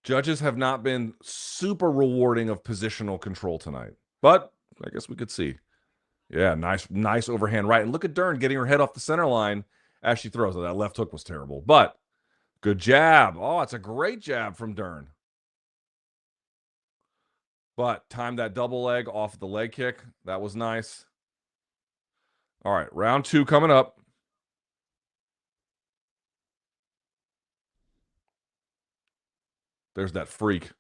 Judges have not been super rewarding of positional control tonight, but I guess we could see. Yeah, nice overhand right. And look at Dern getting her head off the center line as she throws it. That left hook was terrible, but good jab. Oh, it's a great jab from Dern. But time that double leg off the leg kick. That was nice. All right, round 2 coming up. There's that freak.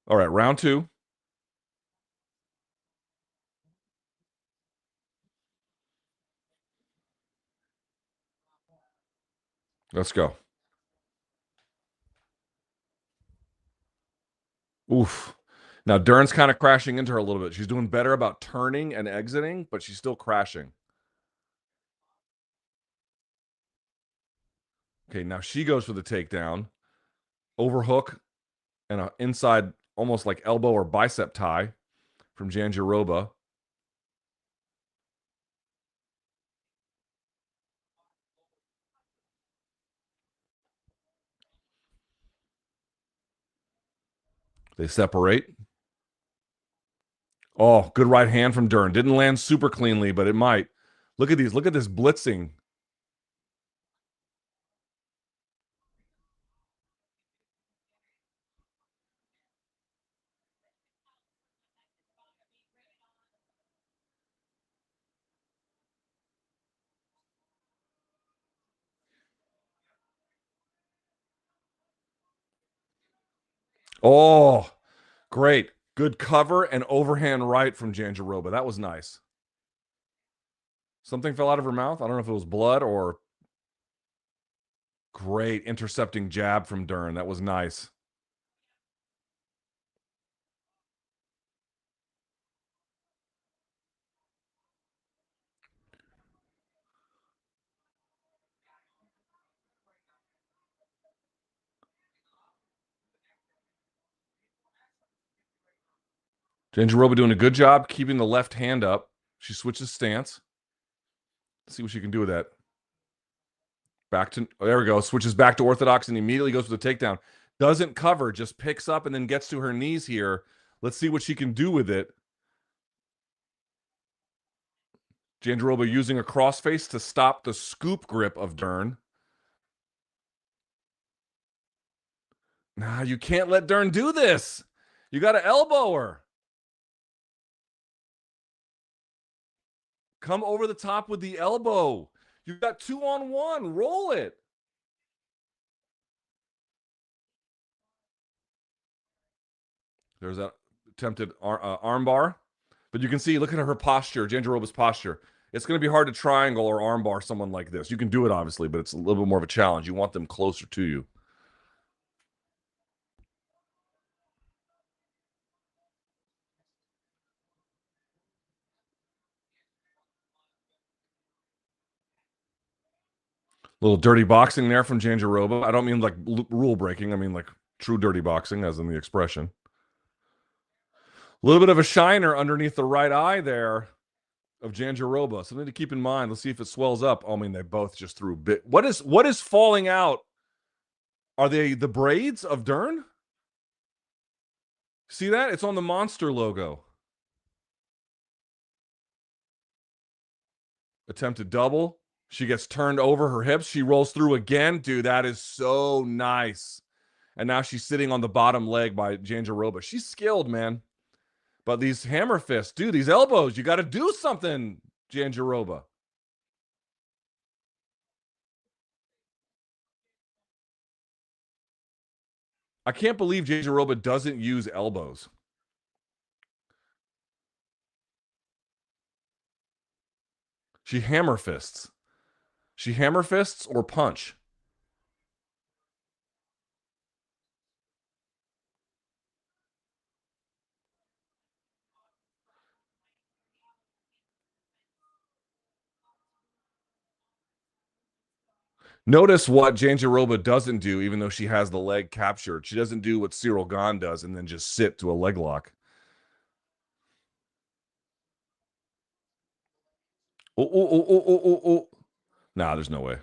All right, round 2. Let's go. Oof. Now Dern's kind of crashing into her a little bit. She's doing better about turning and exiting, but she's still crashing. Okay, now she goes for the takedown. Overhook and an inside almost like elbow or bicep tie from Jandiroba. They separate. Oh, good right hand from Dern. Didn't land super cleanly, but it might. Look at these. Look at this blitzing. Oh, great. Good cover and overhand right from Jandiroba. That was nice. Something fell out of her mouth. I don't know if it was blood or great intercepting jab from Dern. That was nice. Jandiroba doing a good job keeping the left hand up. She switches stance. Let's see what she can do with that. Back to, oh, there we go. Switches back to orthodox and immediately goes for the takedown. Doesn't cover, just picks up and then gets to her knees here. Let's see what she can do with it. Jandiroba using a crossface to stop the scoop grip of Dern. Nah, you can't let Dern do this. You got to elbow her. Come over the top with the elbow. You got 2-on-1. Roll it. There's that attempted armbar. But you can see, look at her posture, Jandiroba's posture. It's going to be hard to triangle or armbar someone like this. You can do it, obviously, but it's a little bit more of a challenge. You want them closer to you. Little dirty boxing there from Jandiroba. I don't mean like rule breaking. I mean like true dirty boxing, as in the expression. A little bit of a shiner underneath the right eye there of Jandiroba. Something to keep in mind. Let's see if it swells up. Oh, I mean, they both just threw bit. What is falling out Are they the braids of Dern? See that? It's on the Monster logo. Attempted double. She gets turned over her hips. She rolls through again. Dude, that is so nice. And now she's sitting on the bottom leg by Jandiroba. She's skilled, man. But these hammer fists, dude, these elbows, you got to do something, Jandiroba. I can't believe Jandiroba doesn't use elbows. She hammer fists. She hammer fists or punch. Notice what Jandiroba doesn't do, even though she has the leg captured. She doesn't do what Ciryl Gane does and then just sit to a leg lock. Oh, oh, oh, oh, oh, oh, oh. Nah, there's no way.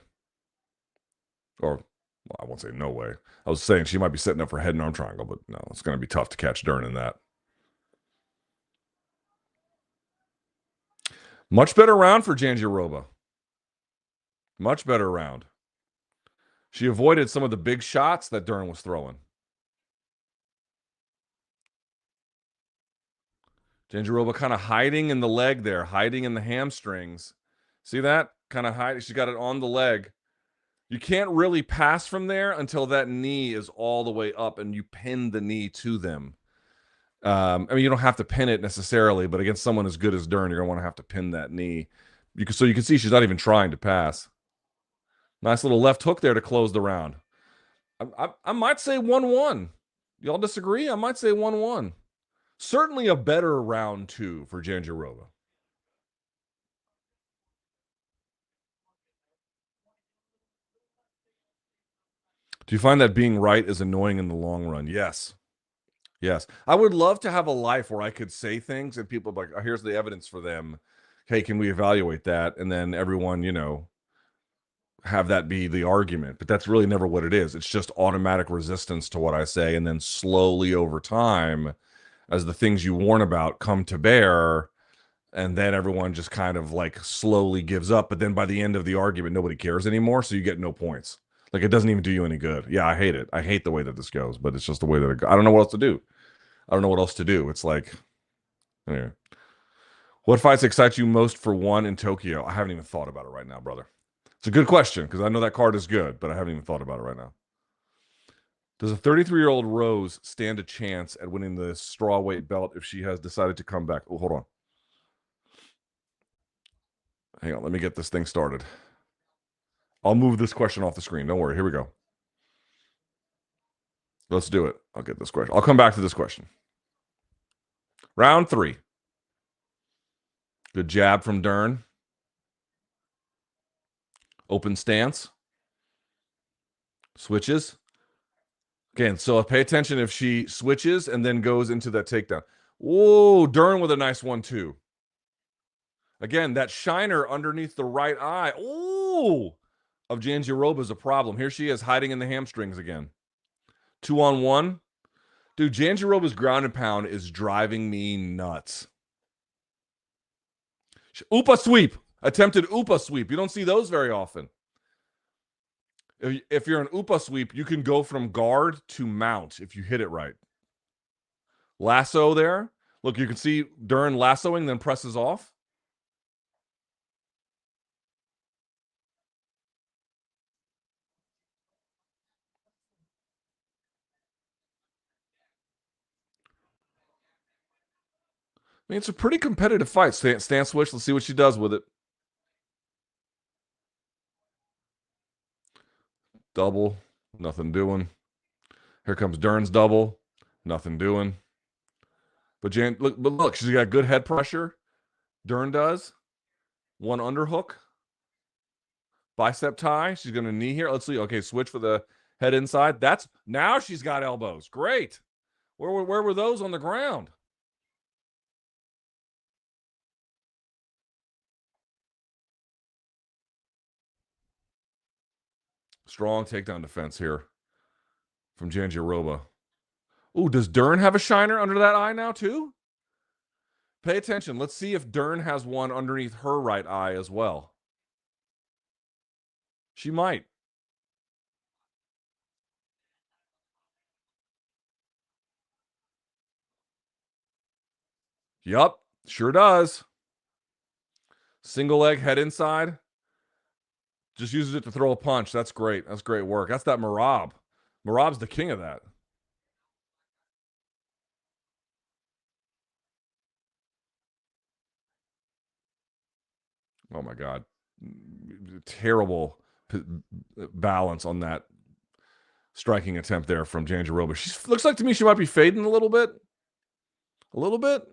Or, well, I won't say no way. I was saying she might be setting up for head and arm triangle, but no, it's going to be tough to catch Dern in that. Much better round for Jandiroba. Much better round. She avoided some of the big shots that Dern was throwing. Jandiroba kind of hiding in the leg there, hiding in the hamstrings. See that? Kind of hiding. She's got it on the leg. You can't really pass from there until that knee is all the way up and you pin the knee to them. I mean, you don't have to pin it necessarily, but against someone as good as Dern, you're going to want to have to pin that knee. So you can see she's not even trying to pass. Nice little left hook there to close the round. I might say 1-1. Y'all disagree? I might say 1-1. Certainly a better round two for Jandiroba. Do you find that being right is annoying in the long run? Yes. Yes. I would love to have a life where I could say things and people are like, oh, here's the evidence for them. Hey, can we evaluate that? And then everyone, have that be the argument. But that's really never what it is. It's just automatic resistance to what I say. And then slowly over time, as the things you warn about come to bear, and then everyone just kind of like slowly gives up. But then by the end of the argument, nobody cares anymore. So you get no points. Like it doesn't even do you any good. Yeah, I hate it. I hate the way that this goes, but it's just the way that it goes. I don't know what else to do. I don't know what else to do. It's like, anyway. What fights excite you most for one in Tokyo? I haven't even thought about it right now, brother. It's a good question because I know that card is good, but I haven't even thought about it right now. Does a 33-year-old Rose stand a chance at winning the strawweight belt if she has decided to come back? Oh, hold on. Hang on. Let me get this thing started. I'll move this question off the screen. Don't worry. Here we go. Let's do it. I'll get this question. I'll come back to this question. Round 3. Good jab from Dern. Open stance. Switches. Again, so pay attention if she switches and then goes into that takedown. Whoa, Dern with a nice one, too. Again, that shiner underneath the right eye. Oh, of Jandiroba is a problem. Here she is hiding in the hamstrings again. 2-on-1. Dude, Jandiroba's ground and pound is driving me nuts. Upa sweep. Attempted Upa sweep. You don't see those very often. If you're an Upa sweep, you can go from guard to mount if you hit it right. Lasso there. Look, you can see Dern lassoing, then presses off. I mean, it's a pretty competitive fight. Stance switch. Let's see what she does with it. Double. Nothing doing. Here comes Dern's double. Nothing doing. But look, she's got good head pressure. Dern does. One underhook. Bicep tie. She's going to knee here. Let's see. Okay, switch for the head inside. Now she's got elbows. Great. Where were those on the ground? Strong takedown defense here. from Jandiroba. Ooh, does Dern have a shiner under that eye now too? Pay attention. Let's see if Dern has one underneath her right eye as well. She might. Yup, sure does. Single leg, head inside. Just uses it to throw a punch. That's great. That's great work. That's that Merab. Merab's the king of that. Oh my God. Terrible balance on that striking attempt there from Jandiroba. She looks like to me she might be fading a little bit. A little bit.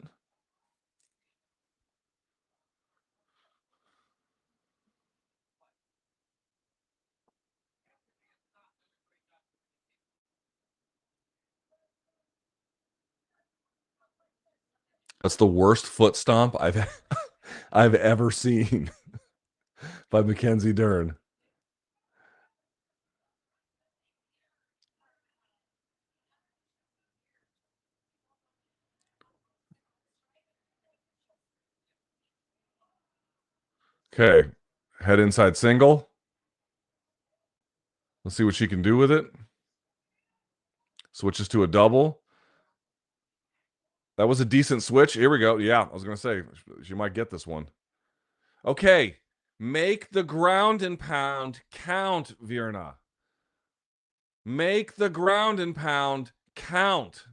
That's the worst foot stomp I've ever seen by Mackenzie Dern. Okay. Head inside single. Let's see what she can do with it. Switches to a double. That was a decent switch. Here we go. Yeah, I was going to say, she might get this one. Okay. Make the ground and pound count, Virna. Make the ground and pound count.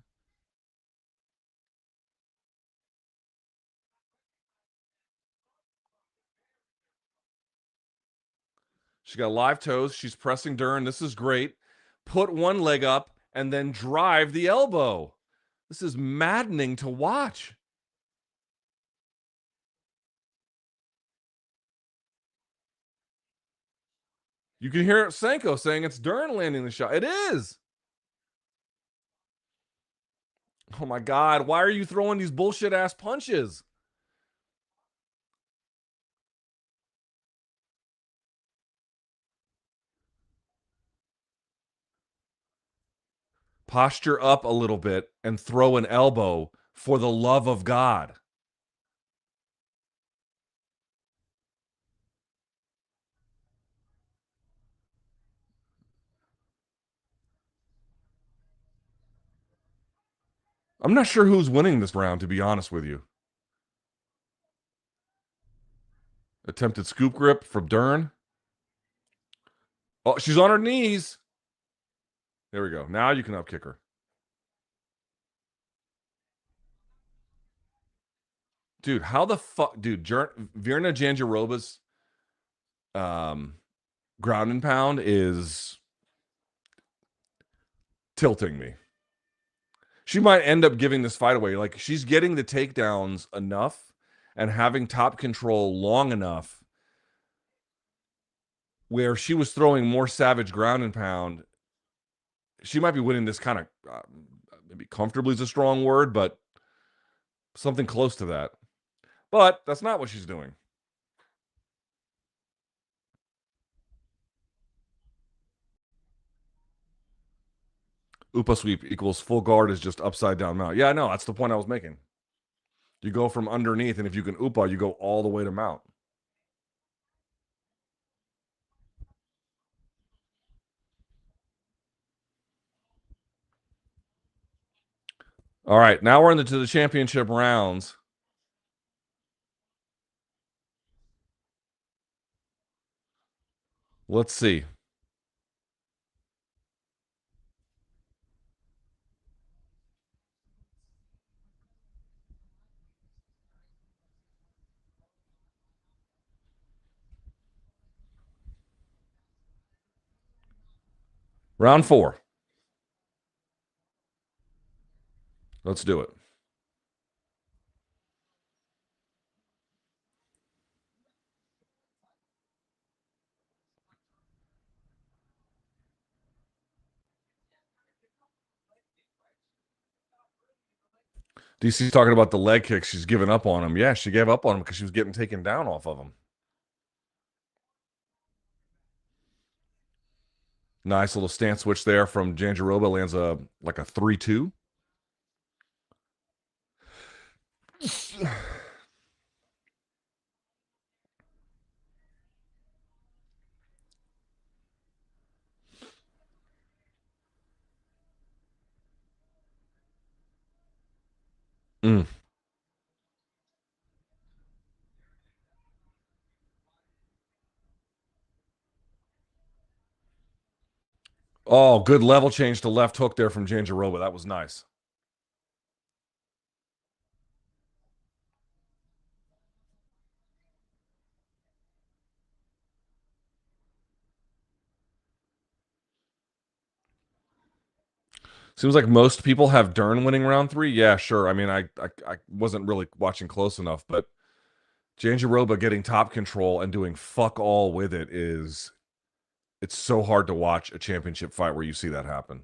She got live toes. She's pressing Dern. This is great. Put one leg up and then drive the elbow. This is maddening to watch. You can hear Sanko saying it's Dern landing the shot. It is. Oh my God. Why are you throwing these bullshit ass punches? Posture up a little bit and throw an elbow for the love of God. I'm not sure who's winning this round, to be honest with you. Attempted scoop grip from Dern. Oh, she's on her knees. There we go. Now you can up kick her. Dude, how the fuck, dude? Virna Jandiroba's ground and pound is tilting me. She might end up giving this fight away. Like, she's getting the takedowns enough and having top control long enough where she was throwing more savage ground and pound. She might be winning this kind of maybe comfortably is a strong word, but something close to that. But that's not what she's doing. Upa sweep equals full guard is just upside down mount. Yeah, no, that's the point I was making. You go from underneath, and if you can upa, you go all the way to mount. All right, now we're into the championship rounds. Let's see. Round 4. Let's do it. DC's talking about the leg kicks. She's given up on him. Yeah, she gave up on him because she was getting taken down off of him. Nice little stance switch there from Jandiroba. Lands like a 3-2. Mm. Oh, good level change to left hook there from Jandiroba. That was nice. Seems like most people have Dern winning round 3. Yeah, sure. I mean, I wasn't really watching close enough, but Jandiroba getting top control and doing fuck all with it is it's so hard to watch a championship fight where you see that happen.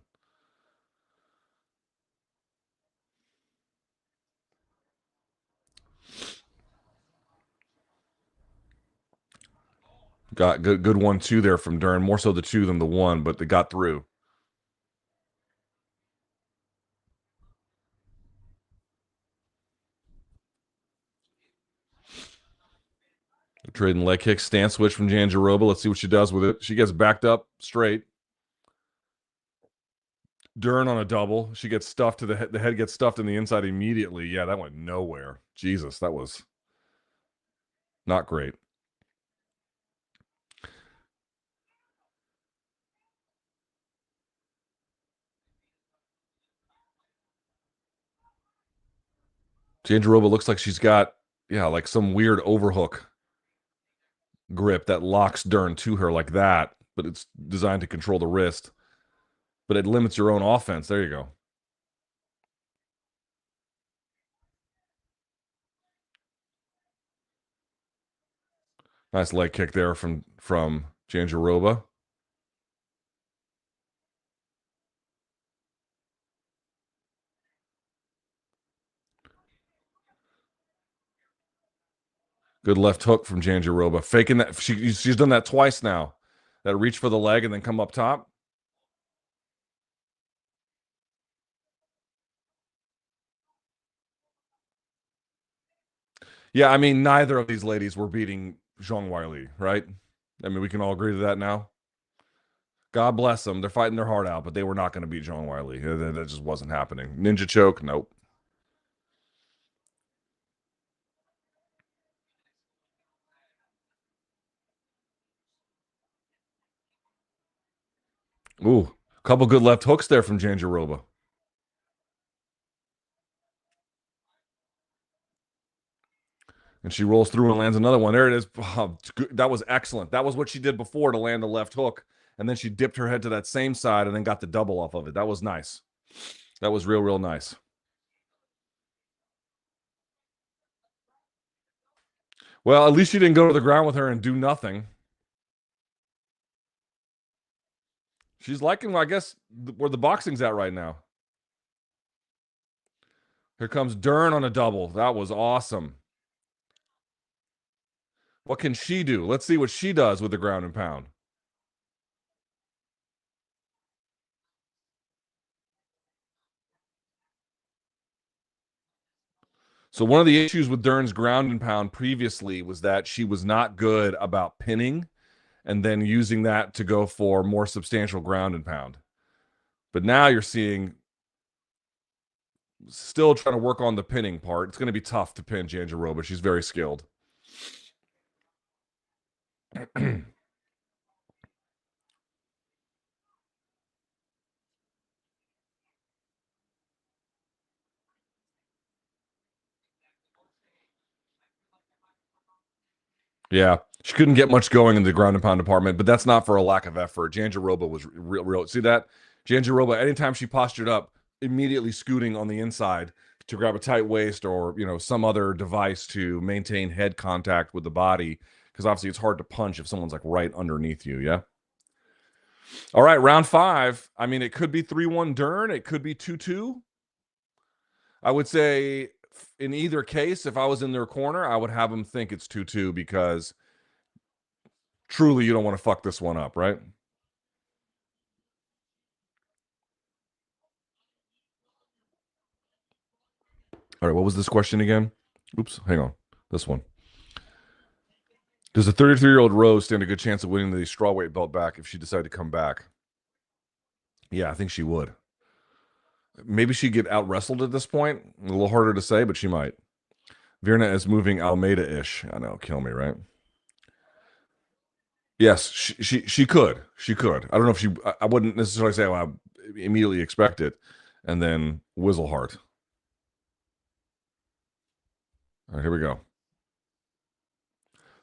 Got good 1-2 there from Dern, more so the 2 than the 1, but they got through. Trading leg kick, stance switch from Jandiroba. Let's see what she does with it. She gets backed up straight. Dern on a double. She gets stuffed to the head. The head gets stuffed in the inside immediately. Yeah, that went nowhere. Jesus, that was not great. Jandiroba looks like she's got, yeah, like some weird overhook grip that locks Dern to her like that, but it's designed to control the wrist. But it limits your own offense. There you go. Nice leg kick there from Jandiroba. Good left hook from Jandiroba. Faking that. She's done that twice now. That reach for the leg and then come up top. Yeah, I mean, neither of these ladies were beating Zhang Weili, right? I mean, we can all agree to that now. God bless them. They're fighting their heart out, but they were not going to beat Zhang Weili. That just wasn't happening. Ninja choke, nope. Ooh, couple good left hooks there from Jandiroba. And she rolls through and lands another one. There it is. Oh, that was excellent. That was what she did before to land the left hook. And then she dipped her head to that same side and then got the double off of it. That was nice. That was real nice. Well, at least you didn't go to the ground with her and do nothing. She's liking, I guess, where the boxing's at right now. Here comes Dern on a double. That was awesome. What can she do? Let's see what she does with the ground and pound. So one of the issues with Dern's ground and pound previously was that she was not good about pinning and then using that to go for more substantial ground and pound. But now you're seeing still trying to work on the pinning part. It's going to be tough to pin Jandiroba. She's very skilled. Yeah, she couldn't get much going in the ground and pound department, but that's not for a lack of effort. Jandiroba was real. See that? Jandiroba, anytime she postured up, immediately scooting on the inside to grab a tight waist or some other device to maintain head contact with the body, because obviously it's hard to punch if someone's like right underneath you. Yeah. All right, round 5. I mean, it could be 3-1 Dern. It could be 2-2. I would say in either case, if I was in their corner, I would have them think it's 2-2 because truly you don't want to fuck this one up, right? All right, what was this question again? Oops, hang on. This one. Does the 33-year-old Rose stand a good chance of winning the strawweight belt back if she decided to come back? Yeah, I think she would. Maybe she'd get out wrestled at this point. A little harder to say, but she might. Virna is moving Almeida-ish. I know, kill me, right? Yes, she could. She could. I don't know if she. I wouldn't necessarily say, "Well, I immediately expect it," and then Whizzleheart. All right, here we go.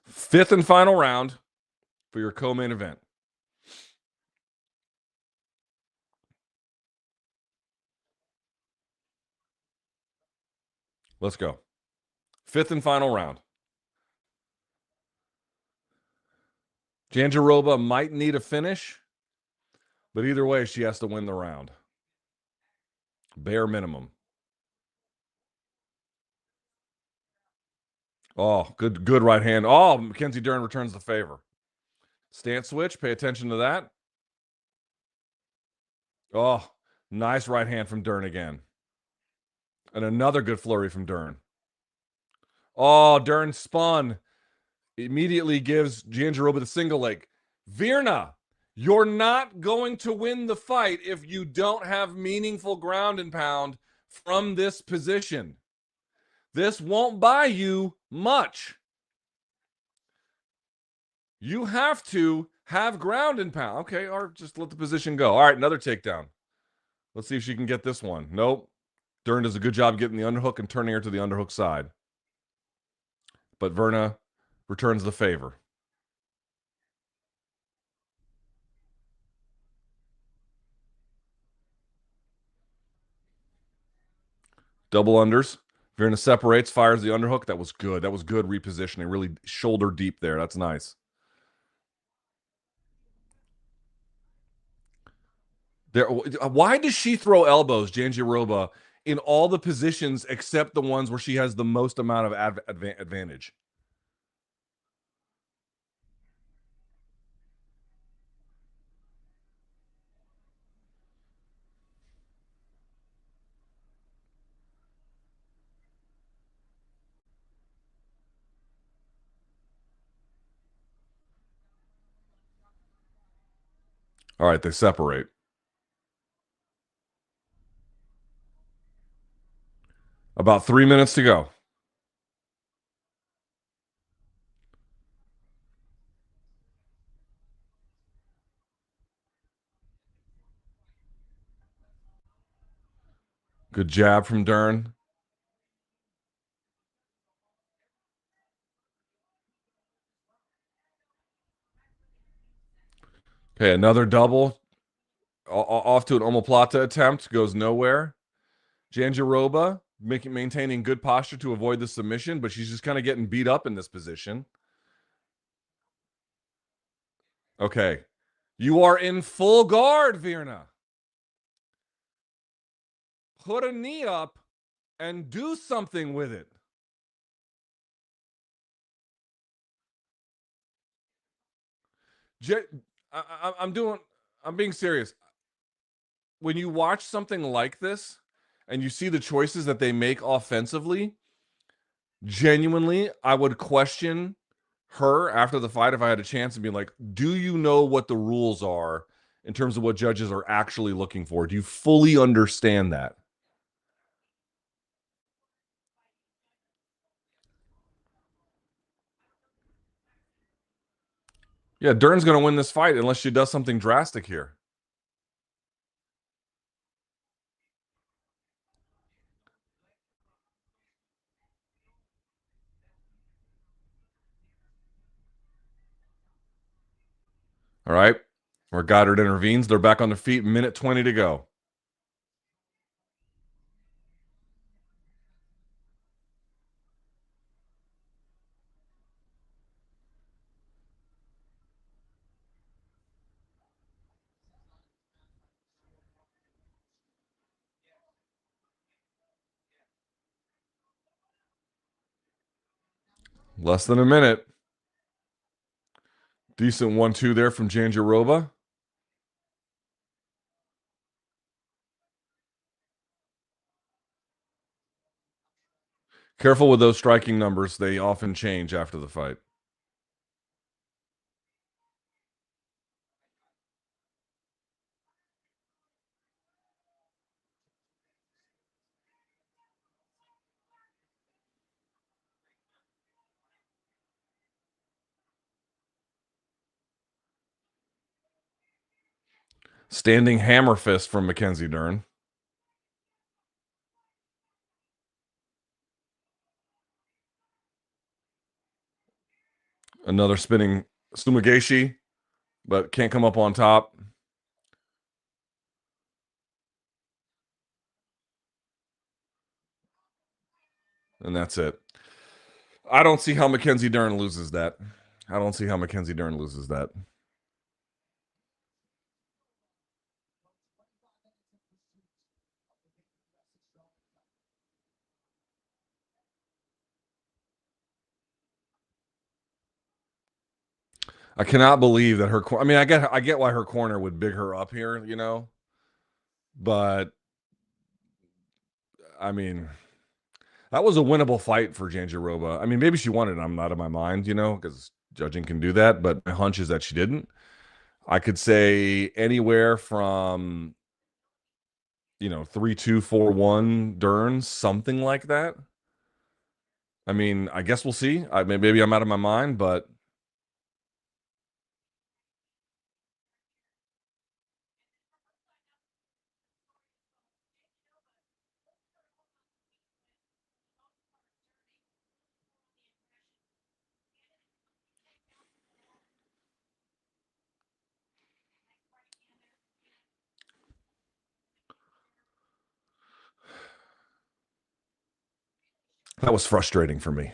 Fifth and final round for your co-main event. Let's go. Fifth and final round. Jandiroba might need a finish, but either way, she has to win the round. Bare minimum. Oh, good right hand. Oh, Mackenzie Dern returns the favor. Stance switch. Pay attention to that. Oh, nice right hand from Dern again. And another good flurry from Dern. Oh, Dern spun. Immediately gives Jandiroba the single leg. Virna, you're not going to win the fight if you don't have meaningful ground and pound from this position. This won't buy you much. You have to have ground and pound. Okay, or just let the position go. All right, another takedown. Let's see if she can get this one. Nope. Dern does a good job getting the underhook and turning her to the underhook side. But Virna returns the favor. Double unders. Virna separates, fires the underhook. That was good. That was good repositioning. Really shoulder deep there. That's nice. There. Why does she throw elbows, Jandiroba, in all the positions except the ones where she has the most amount of advantage? All right, they separate. About 3 minutes to go. Good jab from Dern. Okay, another double. Off to an omoplata attempt. Goes nowhere. Jandiroba maintaining good posture to avoid the submission, but she's just kind of getting beat up in this position. Okay. You are in full guard, Virna. Put a knee up and do something with it. I'm being serious. When you watch something like this and you see the choices that they make offensively, genuinely, I would question her after the fight if I had a chance and be like, do you know what the rules are in terms of what judges are actually looking for? Do you fully understand that? Yeah, Dern's going to win this fight unless she does something drastic here. All right. Where Goddard intervenes. They're back on their feet. Minute 20 to go. Less than a minute. Decent 1-2 there from Jandiroba. Careful with those striking numbers. They often change after the fight. Standing hammer fist from Mackenzie Dern. Another spinning Sumigashi, but can't come up on top. And that's it. I don't see how Mackenzie Dern loses that. I don't see how Mackenzie Dern loses that. I cannot believe that her. I mean, I get why her corner would big her up here, but I mean, that was a winnable fight for Jandiroba. I mean, maybe she won it. I'm not in my mind, because judging can do that. But my hunch is that she didn't. I could say anywhere from 3-2, 4-1 Dern, something like that. I mean, I guess we'll see. Maybe I'm out of my mind, but that was frustrating for me.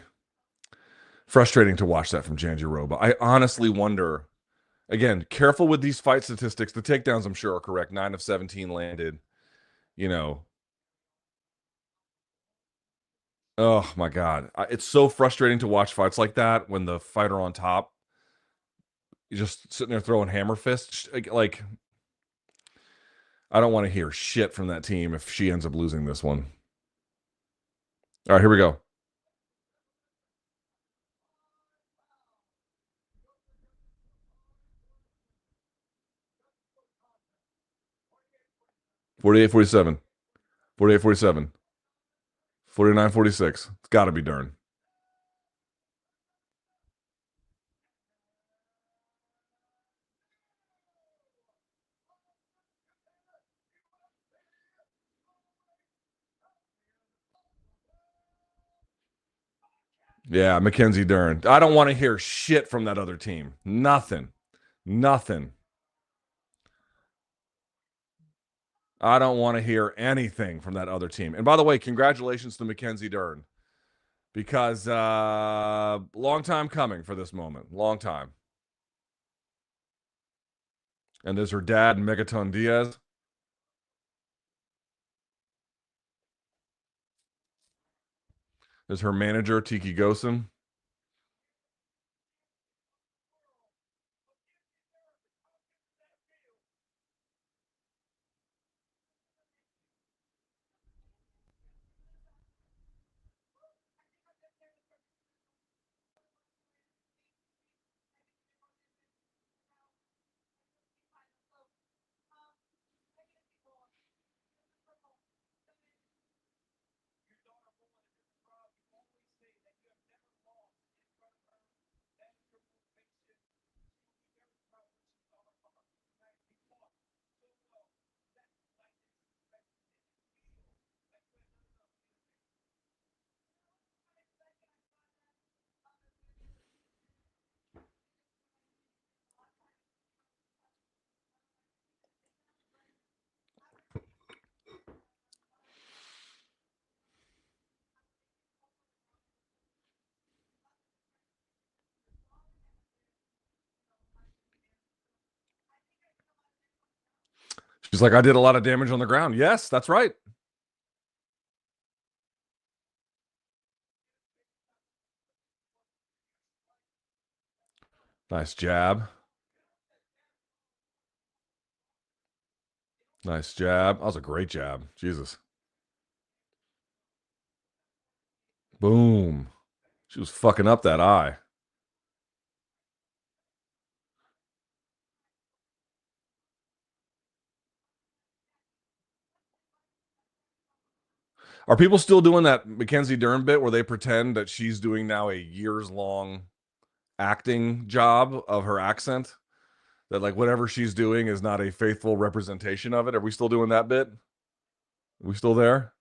Frustrating to watch that from Jandiroba. I honestly wonder. Again, careful with these fight statistics. The takedowns, I'm sure, are correct. 9 of 17 landed. You know, oh my God. It's so frustrating to watch fights like that when the fighter on top is just sitting there throwing hammer fists. Like, I don't want to hear shit from that team if she ends up losing this one. All right, here we go. Forty-eight, 47. 48, 47. 49, 46. It's got to be Dern. Yeah, Mackenzie Dern. I don't want to hear shit from that other team. Nothing. Nothing. I don't want to hear anything from that other team. And by the way, congratulations to Mackenzie Dern because long time coming for this moment. Long time. And there's her dad, Megaton Diaz. There's her manager, Tiki Gosen. She's like, I did a lot of damage on the ground. Yes, that's right. Nice jab. Nice jab. That was a great jab. Jesus. Boom. She was fucking up that eye. Are people still doing that Mackenzie Dern bit where they pretend that she's doing now a years-long acting job of her accent? That like whatever she's doing is not a faithful representation of it? Are we still doing that bit? Are we still there?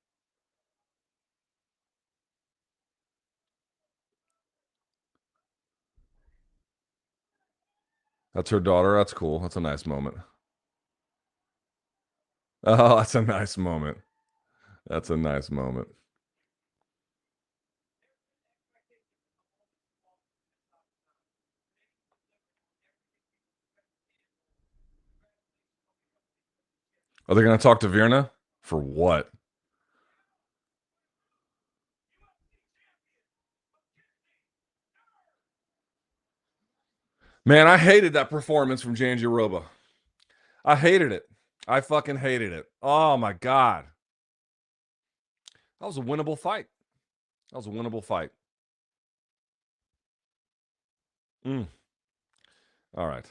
That's her daughter. That's cool. That's a nice moment. Oh, that's a nice moment. That's a nice moment. Are they going to talk to Virna? For what? Man, I hated that performance from Jandiroba. I hated it. I fucking hated it. Oh my God. That was a winnable fight. That was a winnable fight. Mm. All right.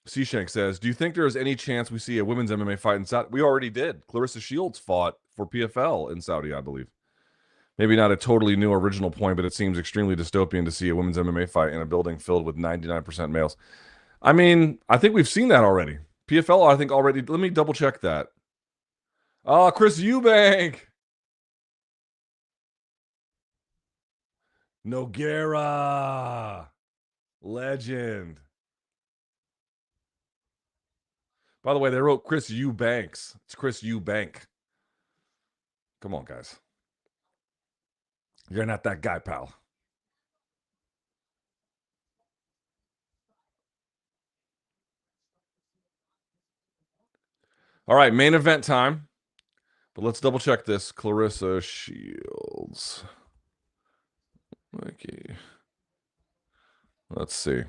Seashank says, do you think there is any chance we see a women's MMA fight in Saudi? We already did. Clarissa Shields fought for PFL in Saudi, I believe. Maybe not a totally new original point, but it seems extremely dystopian to see a women's MMA fight in a building filled with 99% males. I mean, I think we've seen that already. PFL, I think already. Let me double check that. Oh, Chris Eubank. Noguera. Legend. By the way, they wrote Chris Eubanks. It's Chris Eubank. Come on, guys. You're not that guy, pal. All right, main event time. But let's double check this. Clarissa Shields. Okay. Let's see.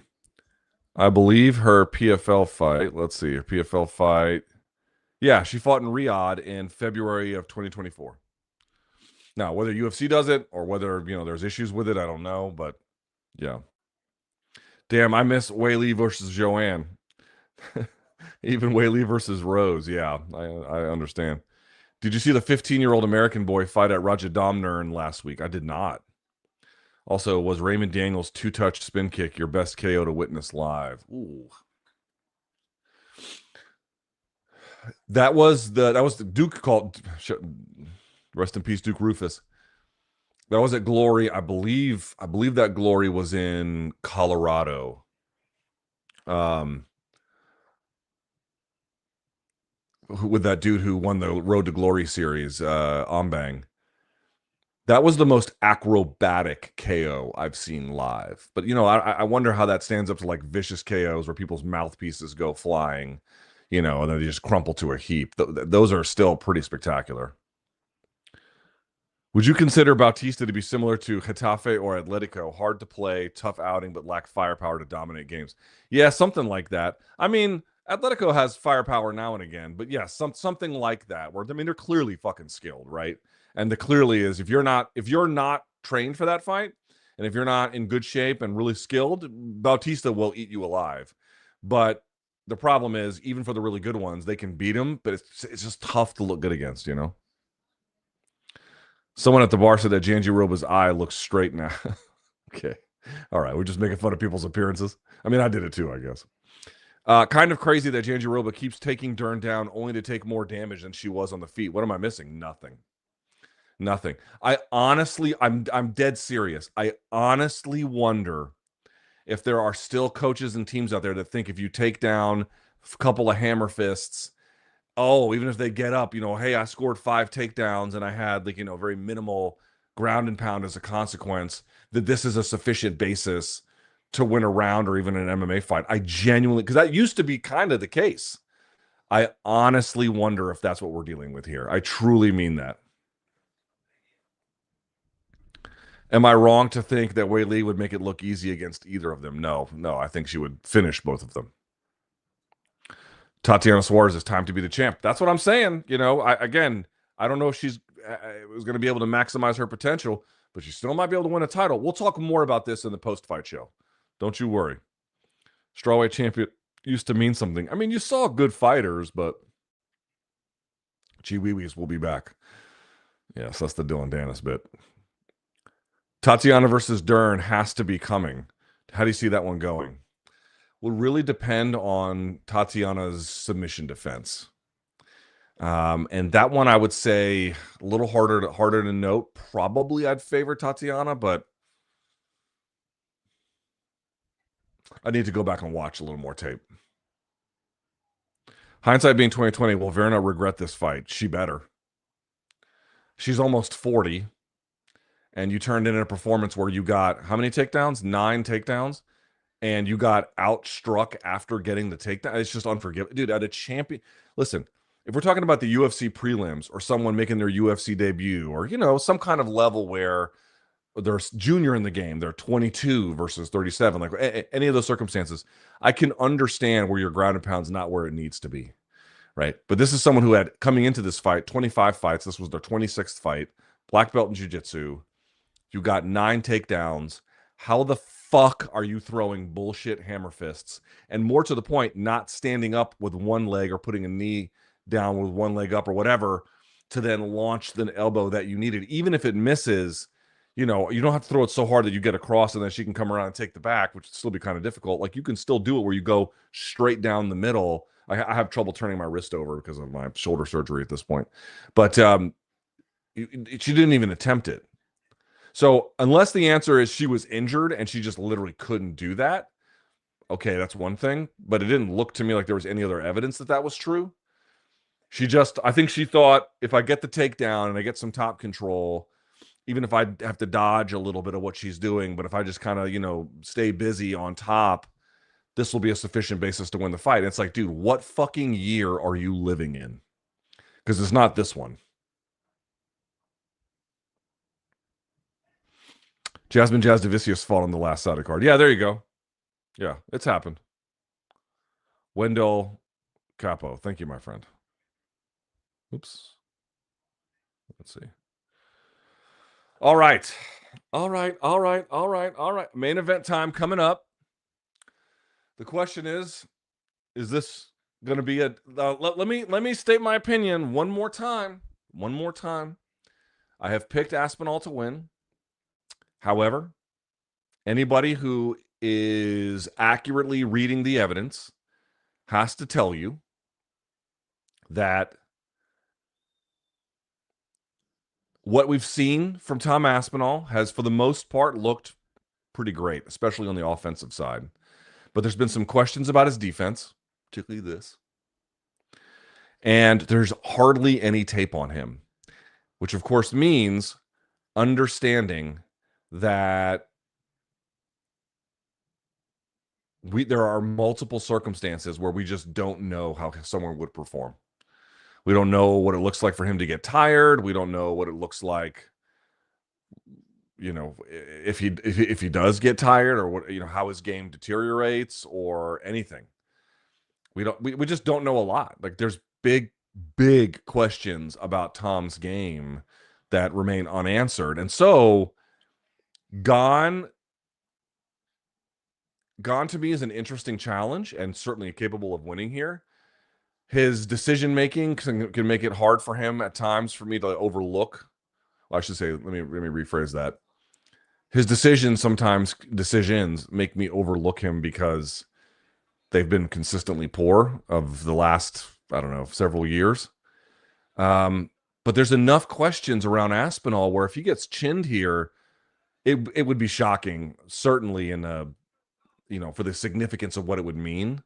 I believe her PFL fight. Let's see. Her PFL fight. Yeah, she fought in Riyadh in February of 2024. Now, whether UFC does it or whether, there's issues with it, I don't know. But yeah. Damn, I miss Weili versus Joanne. Even Weili versus Rose. Yeah, I understand. Did you see the 15-year-old American boy fight at Dern last week? I did not. Also, was Raymond Daniels' two-touch spin kick your best KO to witness live? Ooh. That was the Duke called. Rest in peace, Duke Rufus. That was at Glory. I believe that Glory was in Colorado. With that dude who won the Road to Glory series, Ombang. That was the most acrobatic KO I've seen live. But I wonder how that stands up to like vicious KOs where people's mouthpieces go flying, and then they just crumple to a heap. Those are still pretty spectacular. Would you consider Bautista to be similar to Getafe or Atletico? Hard to play, tough outing, but lack firepower to dominate games. Yeah, something like that. I mean, Atletico has firepower now and again, but yeah, something like that. Where they're clearly fucking skilled, right? And the clearly is if you're not trained for that fight, and if you're not in good shape and really skilled, Bautista will eat you alive. But the problem is, even for the really good ones, they can beat him, but it's just tough to look good against, Someone at the bar said that Jandiroba's eye looks straight now. Okay. All right. We're just making fun of people's appearances. I mean, I did it too, I guess. Kind of crazy that Jandiroba keeps taking Dern down only to take more damage than she was on the feet. What am I missing? Nothing. Nothing. I'm dead serious. I honestly wonder if there are still coaches and teams out there that think if you take down a couple of hammer fists, even if they get up, hey, I scored 5 takedowns and I had very minimal ground and pound as a consequence, that this is a sufficient basis to win a round or even an MMA fight. I genuinely, because that used to be kind of the case. I honestly wonder if that's what we're dealing with here. I truly mean that. Am I wrong to think that Wei Li would make it look easy against either of them? No, I think she would finish both of them. Tatiana Suarez, it's time to be the champ. That's what I'm saying. I don't know if she's was going to be able to maximize her potential, but she still might be able to win a title. We'll talk more about this in the post-fight show. Don't you worry. Strawweight champion used to mean something. I mean, you saw good fighters, but Chiwiwis will be back. Yes, that's the Dylan Dennis bit. Tatiana versus Dern has to be coming. How do you see that one going? Will really depend on Tatiana's submission defense. And that one, I would say, a little harder to note. Probably I'd favor Tatiana, but I need to go back and watch a little more tape. Hindsight being 2020, will Virna regret this fight? She better. She's almost 40, and you turned in a performance where you got how many takedowns? 9 takedowns, and you got outstruck after getting the takedown. It's just unforgivable. Dude, at a champion, listen, if we're talking about the UFC prelims or someone making their UFC debut or, some kind of level where there's junior in the game, they're 22 versus 37, like any of those circumstances, I can understand where your ground and pound's not where it needs to be, right? But this is someone who had, coming into this fight, 25 fights. This was their 26th fight, black belt in jiu-jitsu. You got 9 takedowns. How the fuck are you throwing bullshit hammer fists? And more to the point, not standing up with one leg or putting a knee down with one leg up or whatever to then launch the elbow that you needed. Even if it misses, you don't have to throw it so hard that you get across and then she can come around and take the back, which would still be kind of difficult. Like, you can still do it where you go straight down the middle. I have trouble turning my wrist over because of my shoulder surgery at this point. But she didn't even attempt it. So unless the answer is she was injured and she just literally couldn't do that, okay, that's one thing. But it didn't look to me like there was any other evidence that was true. I think she thought, if I get the takedown and I get some top control, even if I have to dodge a little bit of what she's doing, but if I just kind of, stay busy on top, this will be a sufficient basis to win the fight. And it's like, dude, what fucking year are you living in? Because it's not this one. Jasmine Jasdavicius fought on the last side of the card. Yeah, there you go. Yeah, it's happened. Wendell Capo. Thank you, my friend. Oops. Let's see. All right. Main event time coming up. The question is this going to be let me state my opinion one more time. I have picked Aspinall to win. However, anybody who is accurately reading the evidence has to tell you that what we've seen from Tom Aspinall has, for the most part, looked pretty great, especially on the offensive side. But there's been some questions about his defense, particularly this. And there's hardly any tape on him, which of course means understanding that there are multiple circumstances where we just don't know how someone would perform. We don't know what it looks like for him to get tired. We don't know what it looks like, if he does get tired, or what, how his game deteriorates or anything. We just don't know a lot. Like, there's big questions about Tom's game that remain unanswered. And so Gane to me is an interesting challenge and certainly capable of winning here. His decision making can make it hard for him at times for me to overlook. Well, I should say, let me rephrase that. His decisions make me overlook him because they've been consistently poor of the last, I don't know, several years. But there's enough questions around Aspinall where if he gets chinned here, it would be shocking, certainly in a, for the significance of what it would mean,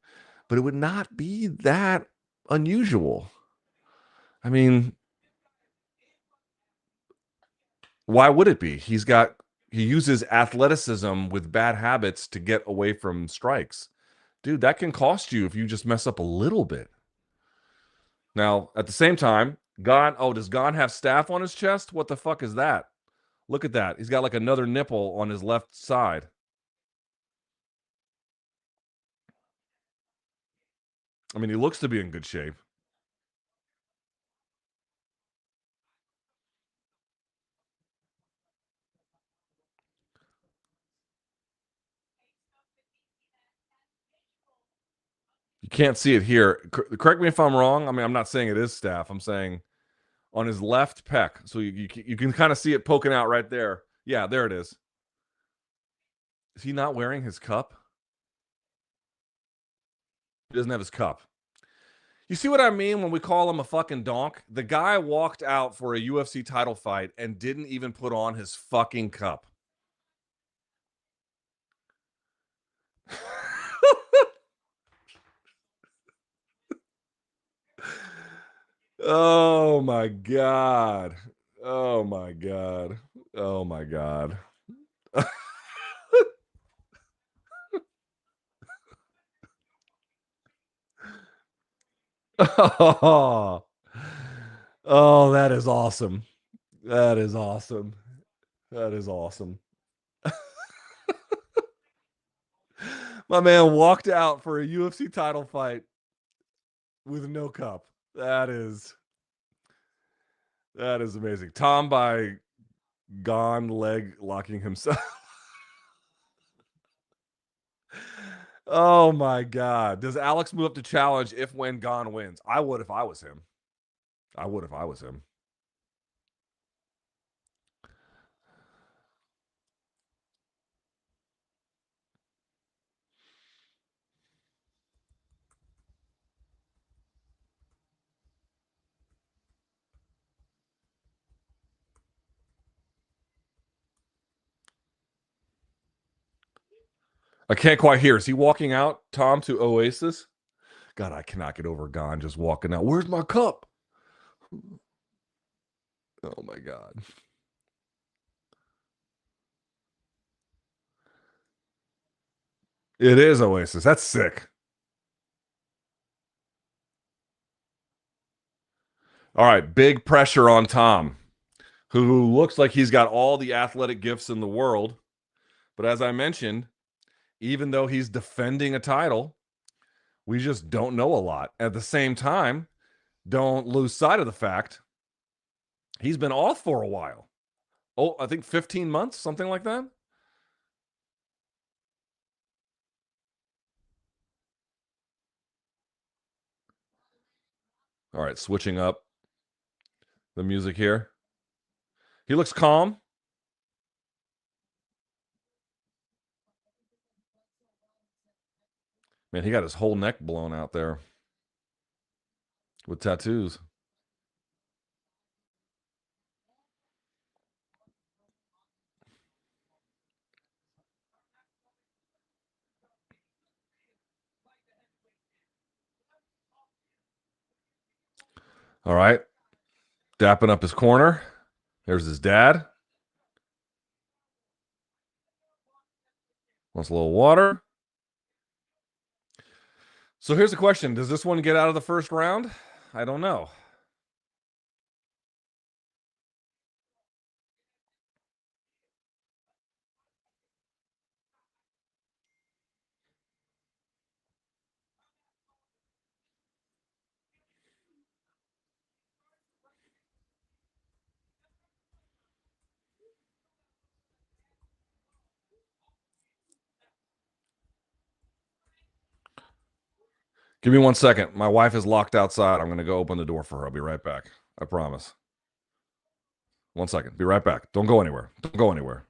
but it would not be that unusual. I mean, why would it be? He uses athleticism with bad habits to get away from strikes. Dude, that can cost you if you just mess up a little bit. Now, at the same time, does Gane have staph on his chest? What the fuck is that? Look at that. He's got like another nipple on his left side. I mean, he looks to be in good shape. You can't see it here. Correct me if I'm wrong. I mean, I'm not saying it is staph. I'm saying on his left pec. So you can kind of see it poking out right there. Yeah, there it is. Is he not wearing his cup? He doesn't have his cup. You see what I mean when we call him a fucking donk? The guy walked out for a UFC title fight and didn't even put on his fucking cup. Oh my god. Oh my god. Oh my god. Oh, oh, that is awesome. That is awesome. That is awesome. My man walked out for a UFC title fight with no cup. That is amazing. Tom by Gone leg locking himself. Oh my god. Does Alex move up to challenge if when Gone wins? I would if I was him. I would if I was him. I can't quite hear. Is he walking out, Tom, to Oasis? God, I cannot get over Gone just walking out. Where's my cup? Oh my god. It is Oasis. That's sick. All right, big pressure on Tom, who looks like he's got all the athletic gifts in the world. But as I mentioned, even though he's defending a title, we just don't know a lot. At the same time, don't lose sight of the fact he's been off for a while. Oh, I think 15 months, something like that. All right, switching up the music here. He looks calm. Man, he got his whole neck blown out there with tattoos. All right, dapping up his corner. There's his dad. Wants a little water. So here's the question. Does this one get out of the first round? I don't know. Give me 1 second. My wife is locked outside. I'm going to go open the door for her. I'll be right back. I promise. 1 second. Be right back. Don't go anywhere. Don't go anywhere.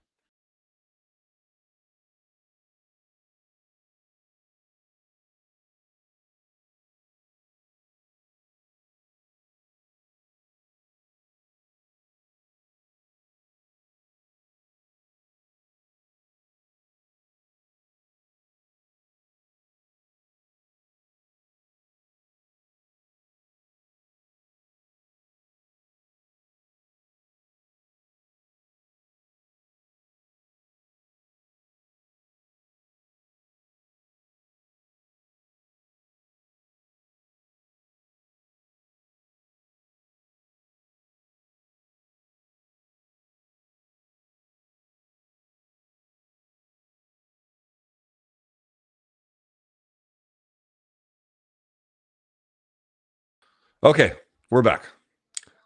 Okay, we're back.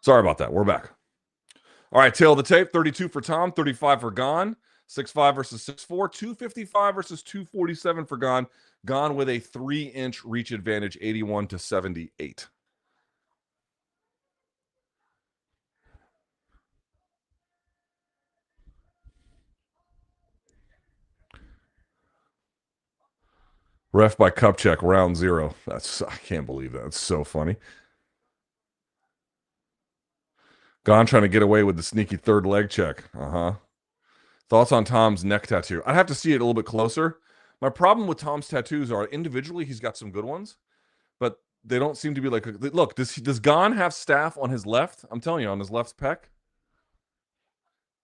Sorry about that. We're back. All right, tail of the tape 32 for Tom, 35 for Gone. 6'5" versus 6'4", 255 versus 247 for Gane. Gane with a 3-inch reach advantage, 81-78. Ref by Kupchak, round 0. I can't believe that. It's so funny. Gane trying to get away with the sneaky third leg check. Thoughts on Tom's neck tattoo? I'd have to see it a little bit closer. My problem with Tom's tattoos are individually he's got some good ones, but they don't seem to be like. Look, does Gane have staph on his left? I'm telling you, on his left pec.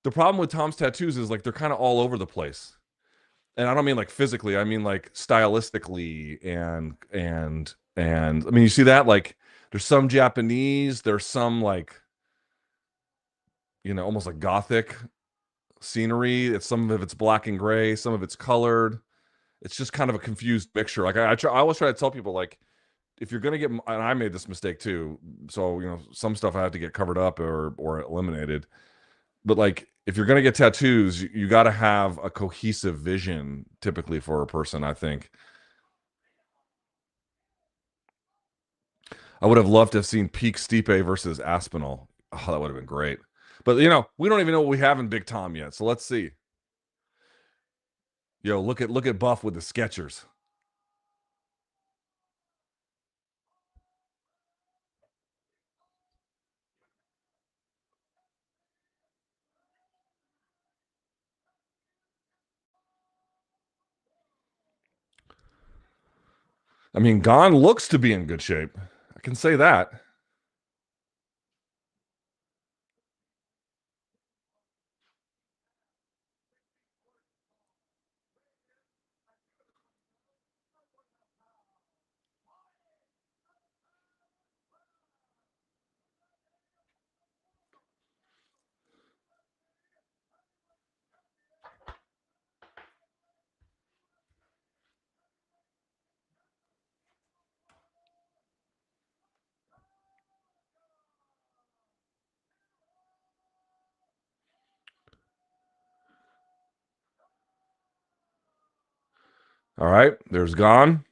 The problem with Tom's tattoos is like they're kind of all over the place, and I don't mean like physically. I mean like stylistically and. I mean, you see that like there's some Japanese, there's some like almost like gothic scenery. It's some of it's black and gray, some of it's colored. It's just kind of a confused picture. Like I always try to tell people like if you're gonna get, and I made this mistake too. So some stuff I have to get covered up or eliminated. But like if you're gonna get tattoos, you got to have a cohesive vision typically for a person. I think I would have loved to have seen Peak Stipe versus Aspinall. Oh, that would have been great. But we don't even know what we have in Big Tom yet. So let's see. Yo, look at Buff with the Skechers. I mean, Gane looks to be in good shape. I can say that. All right, there's Gane.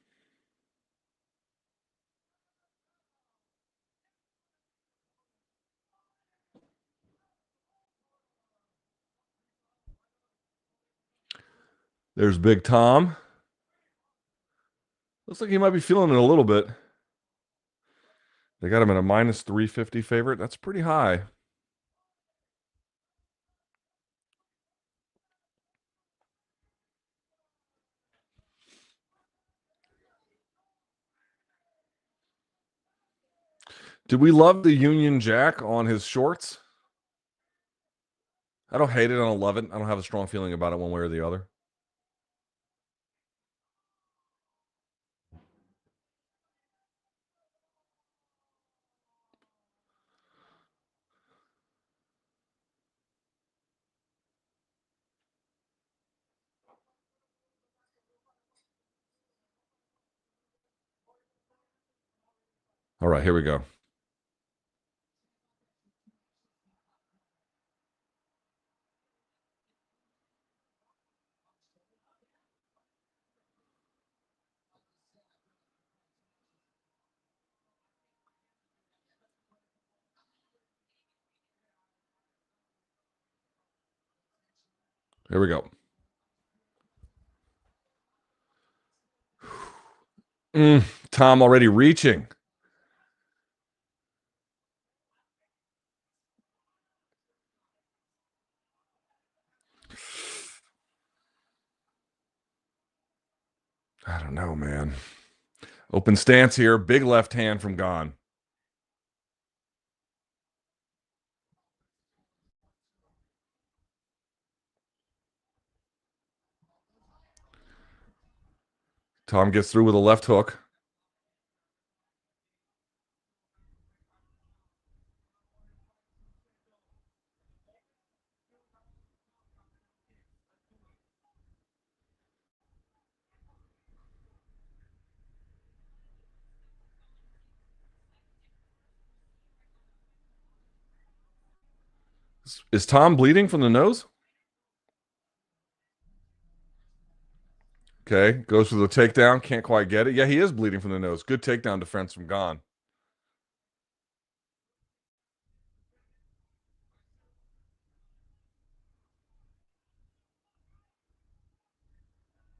There's Big Tom. Looks like he might be feeling it a little bit. They got him at a minus 350 favorite. That's pretty high. Did we love the Union Jack on his shorts? I don't hate it. I don't love it. I don't have a strong feeling about it one way or the other. All right, here we go. Here we go. Tom already reaching. I don't know, man. Open stance here. Big left hand from Gane. Tom gets through with a left hook. Is Tom bleeding from the nose? Okay, goes for the takedown. Can't quite get it. Yeah, he is bleeding from the nose. Good takedown defense from Gane.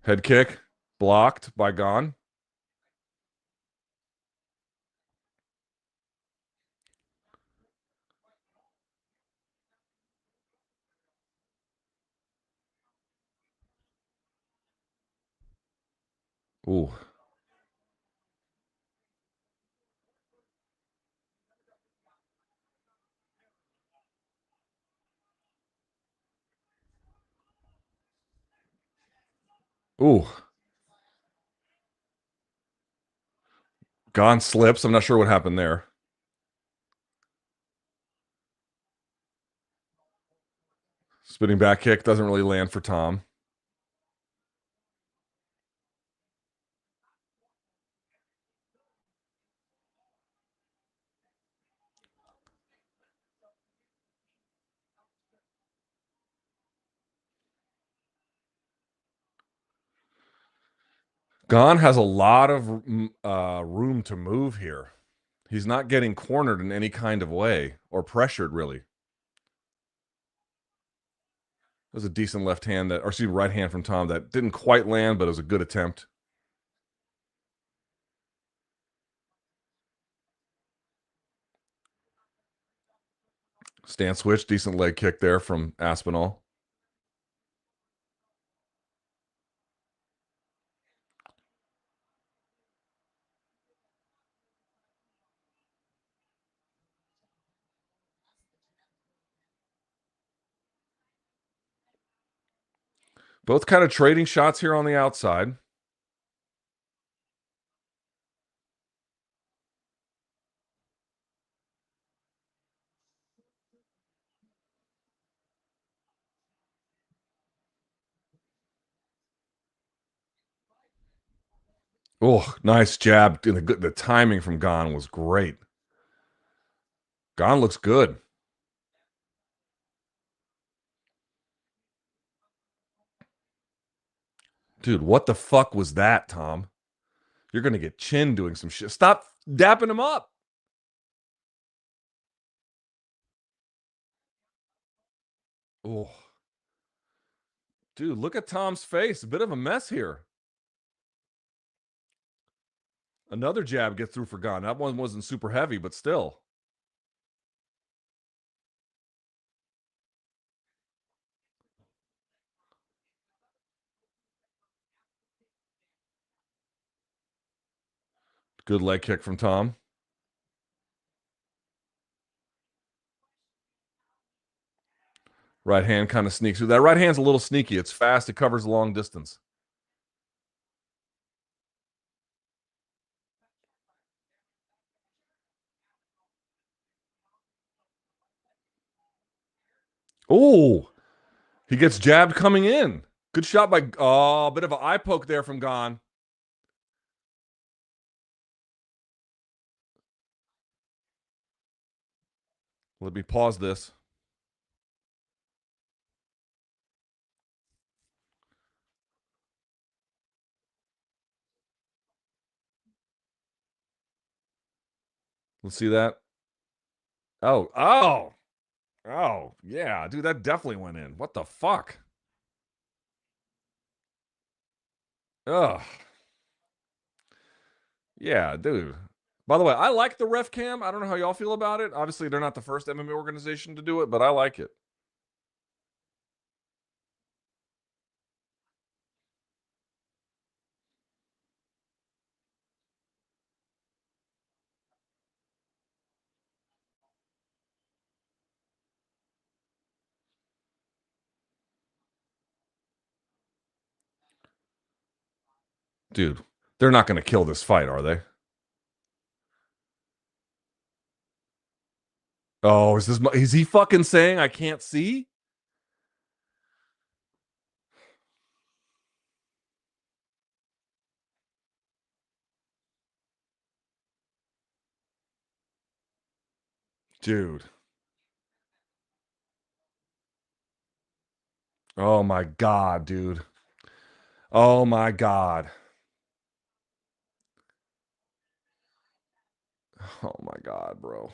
Head kick blocked by Gane. Ooh. Ooh. Gane slips. I'm not sure what happened there. Spinning back kick doesn't really land for Tom. Gane has a lot of room to move here. He's not getting cornered in any kind of way or pressured, really. It was a decent left hand that, or excuse me, right hand from Tom that didn't quite land, but it was a good attempt. Stand switch, decent leg kick there from Aspinall. Both kind of trading shots here on the outside. Oh, nice jab. The timing from Gane was great. Gane looks good. Dude, what the fuck was that, Tom? You're going to get Chin doing some shit. Stop dapping him up. Oh, dude, look at Tom's face. A bit of a mess here. Another jab gets through for Gane. That one wasn't super heavy, but still. Good leg kick from Tom. Right hand kind of sneaks through. That right hand's a little sneaky. It's fast. It covers a long distance. Oh, he gets jabbed coming in. Good shot by, oh, a bit of an eye poke there from Gane. Let me pause this. Let's see that. Oh, oh, oh, yeah, dude, that definitely went in. What the fuck? Ugh. Yeah, dude. By the way, I like the ref cam. I don't know how y'all feel about it. Obviously, they're not the first MMA organization to do it, but I like it. Dude, they're not going to kill this fight, are they? Oh, is he fucking saying I can't see? Dude. Oh my god, dude. Oh my God. Oh my God, bro.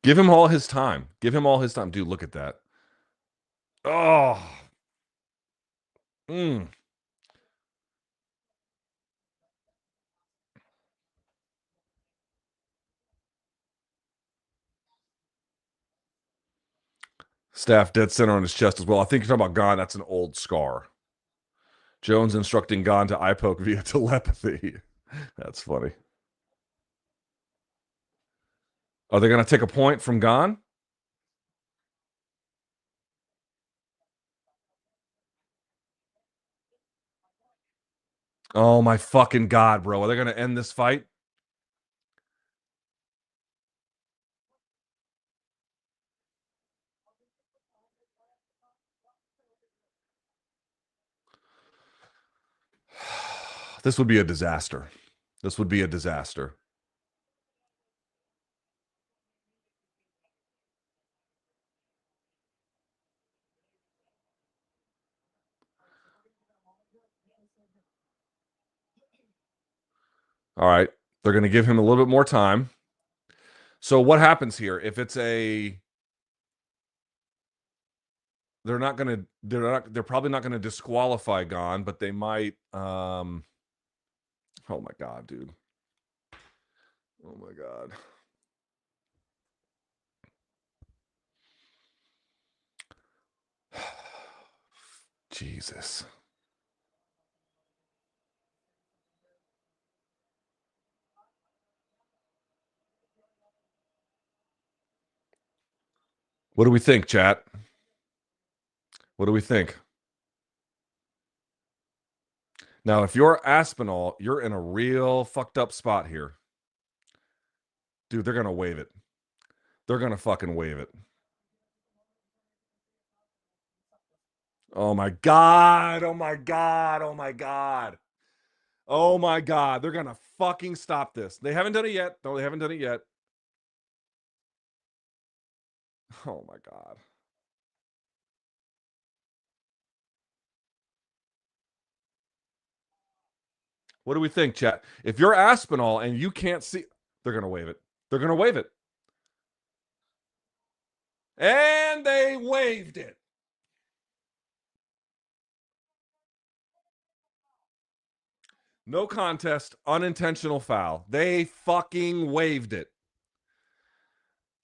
Give him all his time. Give him all his time. Dude, look at that. Oh. Mm. Staff dead center on his chest as well. I think you're talking about Gane. That's an old scar. Jones instructing Gane to eye poke via telepathy. That's funny. Are they going to take a point from Gane? Oh my fucking God, bro. Are they going to end this fight? This would be a disaster. This would be a disaster. All right. They're going to give him a little bit more time. So what happens here? If it's a they're probably not going to disqualify Gane, but they might oh my God, dude. Oh my God. Jesus. What do we think, chat? What do we think? Now, if you're Aspinall, you're in a real fucked up spot here. Dude, they're going to wave it. They're going to fucking wave it. Oh my God. Oh my God. Oh my God. Oh my God. They're going to fucking stop this. They haven't done it yet. No, they haven't done it yet. Oh my God. What do we think, chat? If you're Aspinall and you can't see, they're going to wave it. They're going to wave it. And they waved it. No contest, unintentional foul. They fucking waved it.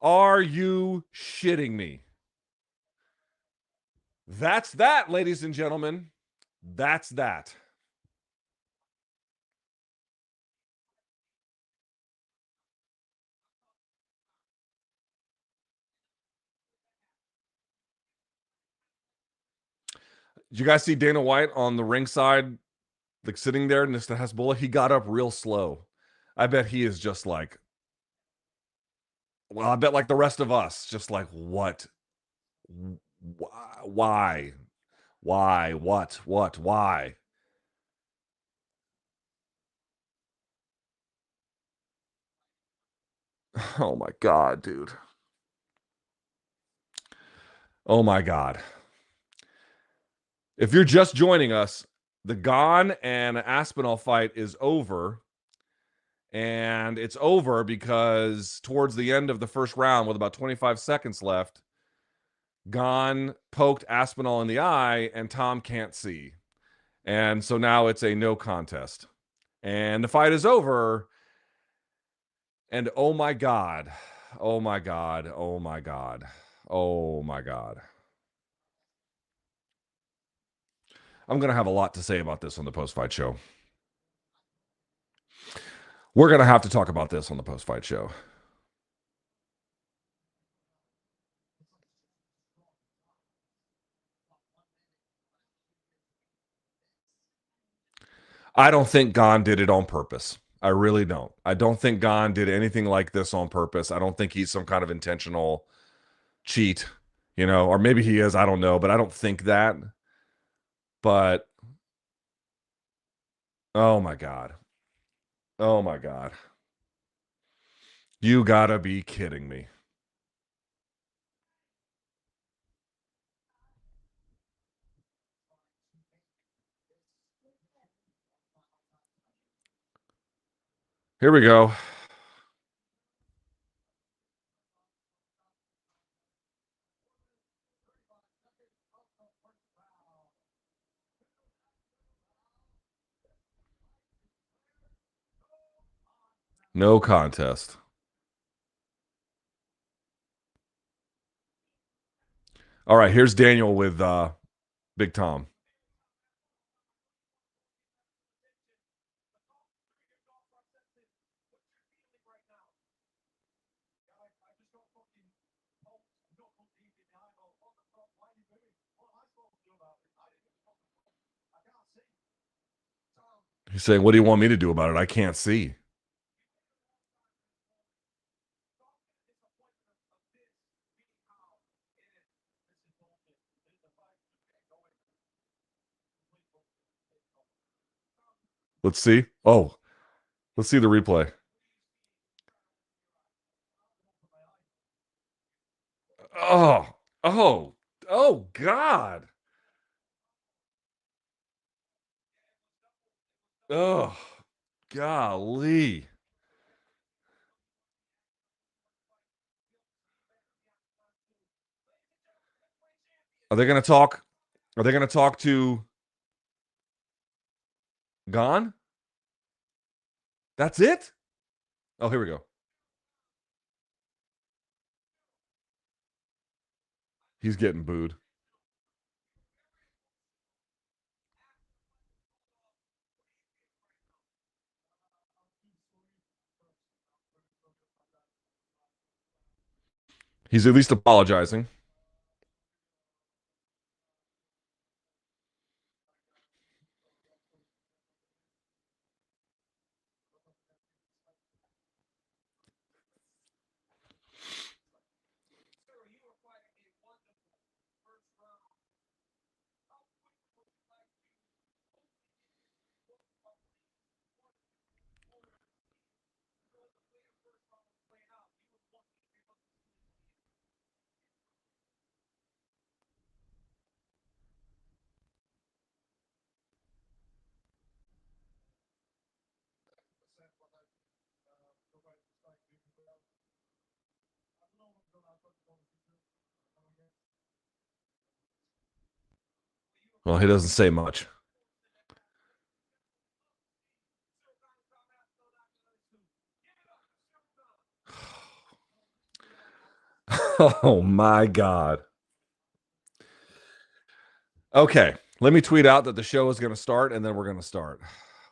Are you shitting me? That's that, ladies and gentlemen. That's that. Did you guys see Dana White on the ringside, like sitting there next to Hezbollah? He got up real slow. I bet he is just like, well, I bet like the rest of us, just like, what? Why? Why? What? Why? Oh my God, dude. Oh my God. If you're just joining us, the Gane and Aspinall fight is over. And it's over because towards the end of the first round, with about 25 seconds left, Gane poked Aspinall in the eye, and Tom can't see. And so now it's a no contest. And the fight is over. And oh my God. Oh my God. Oh my God. Oh my God. I'm going to have a lot to say about this on the post fight show. We're going to have to talk about this on the post fight show. I don't think Gane did it on purpose. I really don't. I don't think Gane did anything like this on purpose. I don't think he's some kind of intentional cheat, or maybe he is. I don't know, but I don't think that. But oh my God. Oh my God. You gotta be kidding me. Here we go. No contest. All right, here's Daniel with Big Tom. He's saying, "What do you want me to do about it? I can't see." Let's see. Oh, let's see the replay. Oh, oh, oh, God. Oh, golly. Are they going to talk? Are they going to talk to Gane? That's it? Oh, here we go. He's getting booed. He's at least apologizing. Well, he doesn't say much. Oh, my God. Okay, let me tweet out that the show is going to start, and then we're going to start.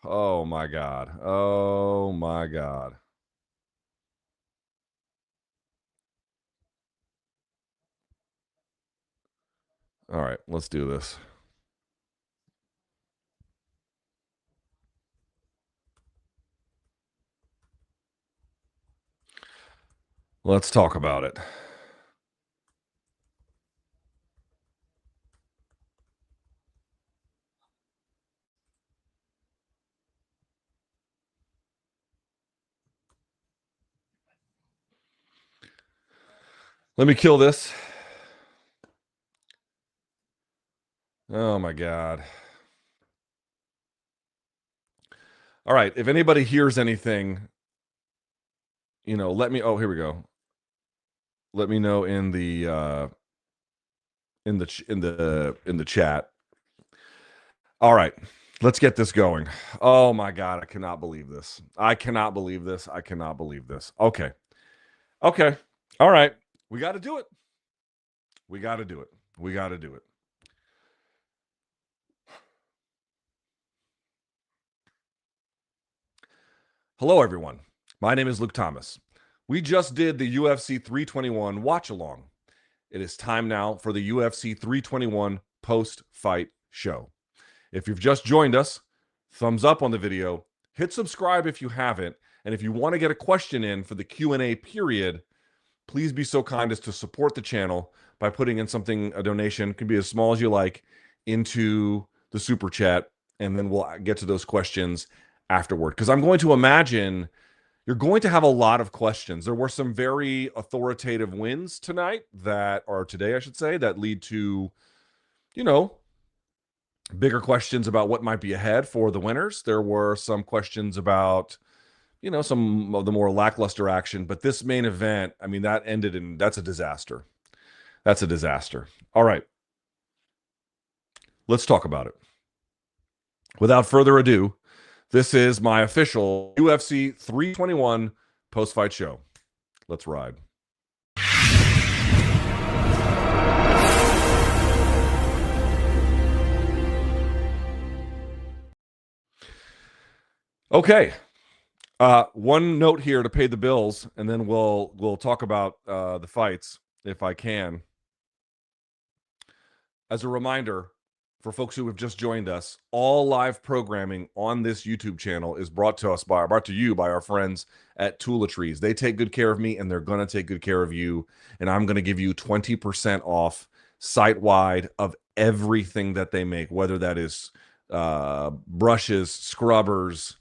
Oh, my God. Oh, my God. All right, let's do this. Let's talk about it. Let me kill this. Oh, my God. All right, if anybody hears anything, let me. Oh, here we go. Let me know in the chat. All right, let's get this going. Oh my God, I cannot believe this. I cannot believe this. I cannot believe this. Okay. Okay. All right. We got to do it. We got to do it. We got to do it. Hello, everyone. My name is Luke Thomas. We just did the UFC 321 watch along. It is time now for the UFC 321 post-fight show. If you've just joined us, thumbs up on the video, hit subscribe if you haven't, and if you want to get a question in for the Q&A period, please be so kind as to support the channel by putting in something, a donation, can be as small as you like, into the super chat, and then we'll get to those questions afterward. Because I'm going to imagine you're going to have a lot of questions. There were some very authoritative wins tonight today, I should say, that lead to, bigger questions about what might be ahead for the winners. There were some questions about some of the more lackluster action. But this main event, I mean, that's a disaster. That's a disaster. All right. Let's talk about it. Without further ado, this is my official UFC 321 post-fight show. Let's ride. Okay. One note here to pay the bills, and then we'll talk about the fights if I can. As a reminder, for folks who have just joined us, all live programming on this YouTube channel is brought to you by our friends at Toiletries. They take good care of me, and they're going to take good care of you. And I'm going to give you 20% off site-wide of everything that they make, whether that is brushes, scrubbers,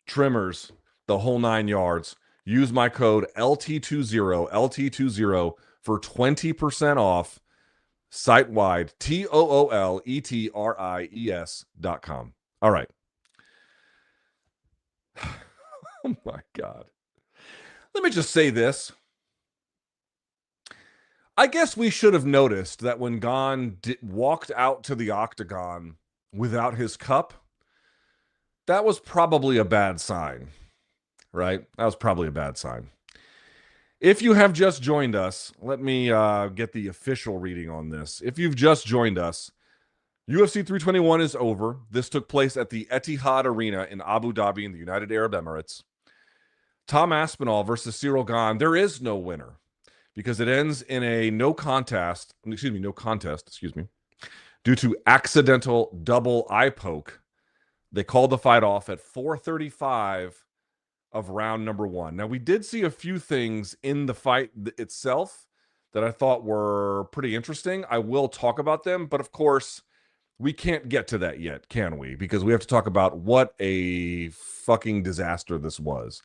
trimmers, the whole 9 yards. Use my code LT20 for 20% off site-wide, TOOLETRIES.com. All right. Oh my God. Let me just say this. I guess we should have noticed that when Gane walked out to the octagon without his cup, that was probably a bad sign, right? That was probably a bad sign. If you have just joined us, let me get the official reading on this. If you've just joined us, UFC 321 is over. This took place at the Etihad Arena in Abu Dhabi in the United Arab Emirates. Tom Aspinall versus Ciryl Gane. There is no winner because it ends in a no contest, due to accidental double eye poke. They called the fight off at 4:35 of round number 1. Now, we did see a few things in the fight itself that I thought were pretty interesting. I will talk about them, but of course, we can't get to that yet, can we? Because we have to talk about what a fucking disaster this was.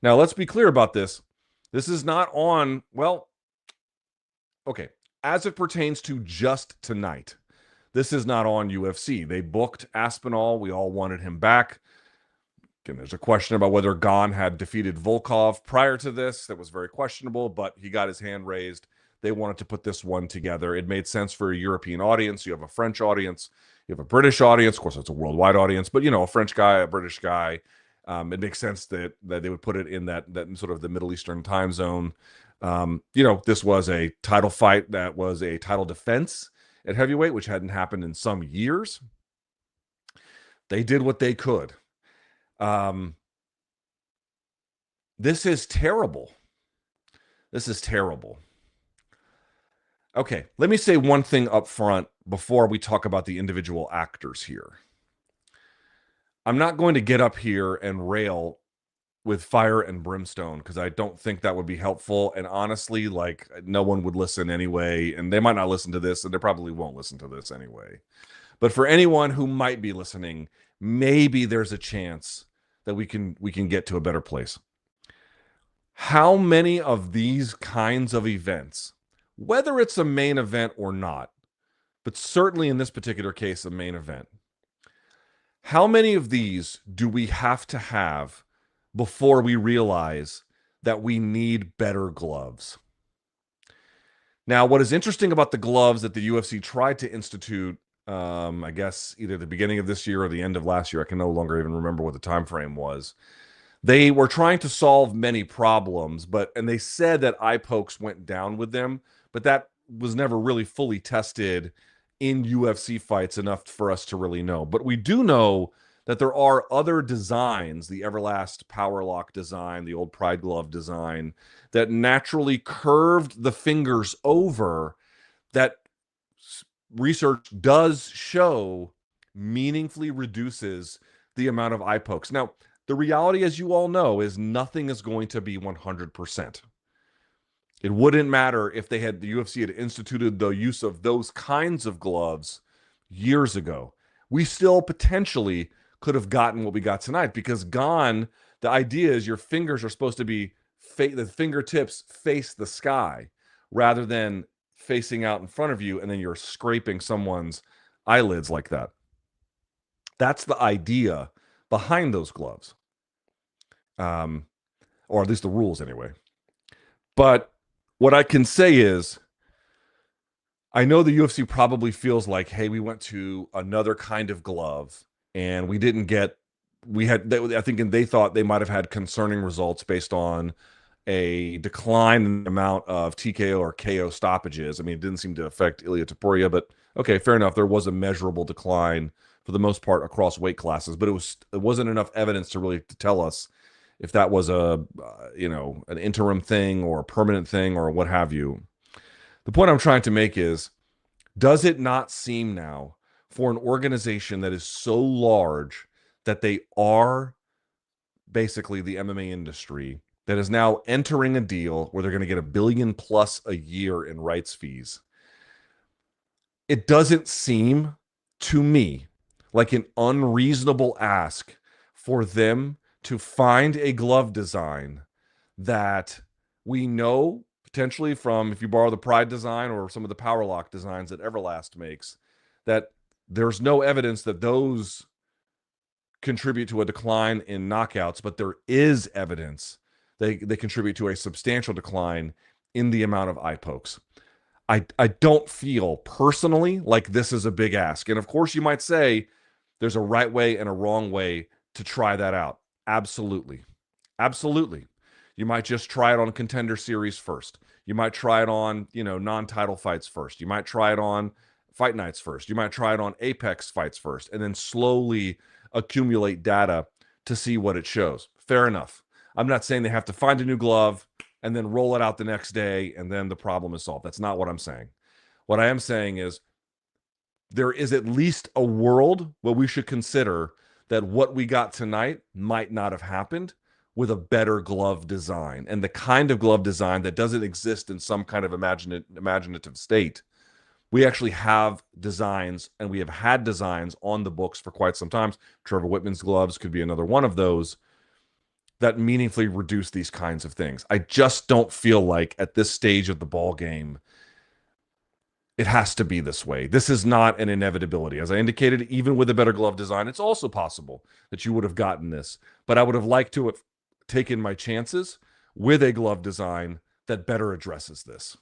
Now, let's be clear about this. This is not on, as it pertains to just tonight, this is not on UFC. They booked Aspinall. We all wanted him back. Again, there's a question about whether Gane had defeated Volkov prior to this. That was very questionable, but he got his hand raised. They wanted to put this one together. It made sense for a European audience. You have a French audience. You have a British audience. Of course, it's a worldwide audience, but, a French guy, a British guy. It makes sense that they would put it in that sort of the Middle Eastern time zone. This was a title fight that was a title defense at heavyweight, which hadn't happened in some years. They did what they could. This is terrible. This is terrible. Okay, let me say one thing up front before we talk about the individual actors here. I'm not going to get up here and rail with fire and brimstone because I don't think that would be helpful. And honestly, no one would listen anyway, and they might not listen to this, and they probably won't listen to this anyway. But for anyone who might be listening, maybe there's a chance that we can get to a better place. How many of these kinds of events, whether it's a main event or not, but certainly in this particular case, a main event, how many of these do we have to have before we realize that we need better gloves? Now, what is interesting about the gloves that the UFC tried to institute, I guess either the beginning of this year or the end of last year, I can no longer even remember what the time frame was. They were trying to solve many problems, and they said that eye pokes went down with them, but that was never really fully tested in UFC fights enough for us to really know. But we do know that there are other designs, the Everlast Power Lock design, the old Pride Glove design, that naturally curved the fingers over, that research does show meaningfully reduces the amount of eye pokes. Now, the reality, as you all know, is nothing is going to be 100%. It wouldn't matter if the UFC had instituted the use of those kinds of gloves years ago. We still potentially could have gotten what we got tonight, because Gane, the idea is your fingers are supposed to be, the fingertips face the sky rather than facing out in front of you, and then you're scraping someone's eyelids like that. That's the idea behind those gloves, or at least the rules anyway. But what I can say is, I know the UFC probably feels like, hey, we went to another kind of glove and we didn't get, I think they thought they might have had concerning results based on a decline in the amount of TKO or KO stoppages. I mean, it didn't seem to affect Ilia Topuria, but okay, fair enough. There was a measurable decline for the most part across weight classes, but it wasn't enough evidence to really to tell us if that was an interim thing or a permanent thing or what have you. The point I'm trying to make is, does it not seem now for an organization that is so large that they are basically the MMA industry that is now entering a deal where they're going to get $1 billion plus a year in rights fees? It doesn't seem to me like an unreasonable ask for them to find a glove design that we know potentially from, if you borrow the Pride design or some of the Power Lock designs that Everlast makes, that there's no evidence that those contribute to a decline in knockouts, but there is evidence they contribute to a substantial decline in the amount of eye pokes. I don't feel personally like this is a big ask. And of course, you might say there's a right way and a wrong way to try that out. Absolutely. Absolutely. You might just try it on Contender Series first. You might try it on, non-title fights first. You might try it on Fight Nights first. You might try it on Apex fights first, and then slowly accumulate data to see what it shows. Fair enough. I'm not saying they have to find a new glove and then roll it out the next day and then the problem is solved. That's not what I'm saying. What I am saying is there is at least a world where we should consider that what we got tonight might not have happened with a better glove design, and the kind of glove design that doesn't exist in some kind of imaginative state. We actually have designs, and we have had designs on the books for quite some time. Trevor Whitman's gloves could be another one of those that meaningfully reduce these kinds of things. I just don't feel like at this stage of the ball game, it has to be this way. This is not an inevitability. As I indicated, even with a better glove design, it's also possible that you would have gotten this. But I would have liked to have taken my chances with a glove design that better addresses this.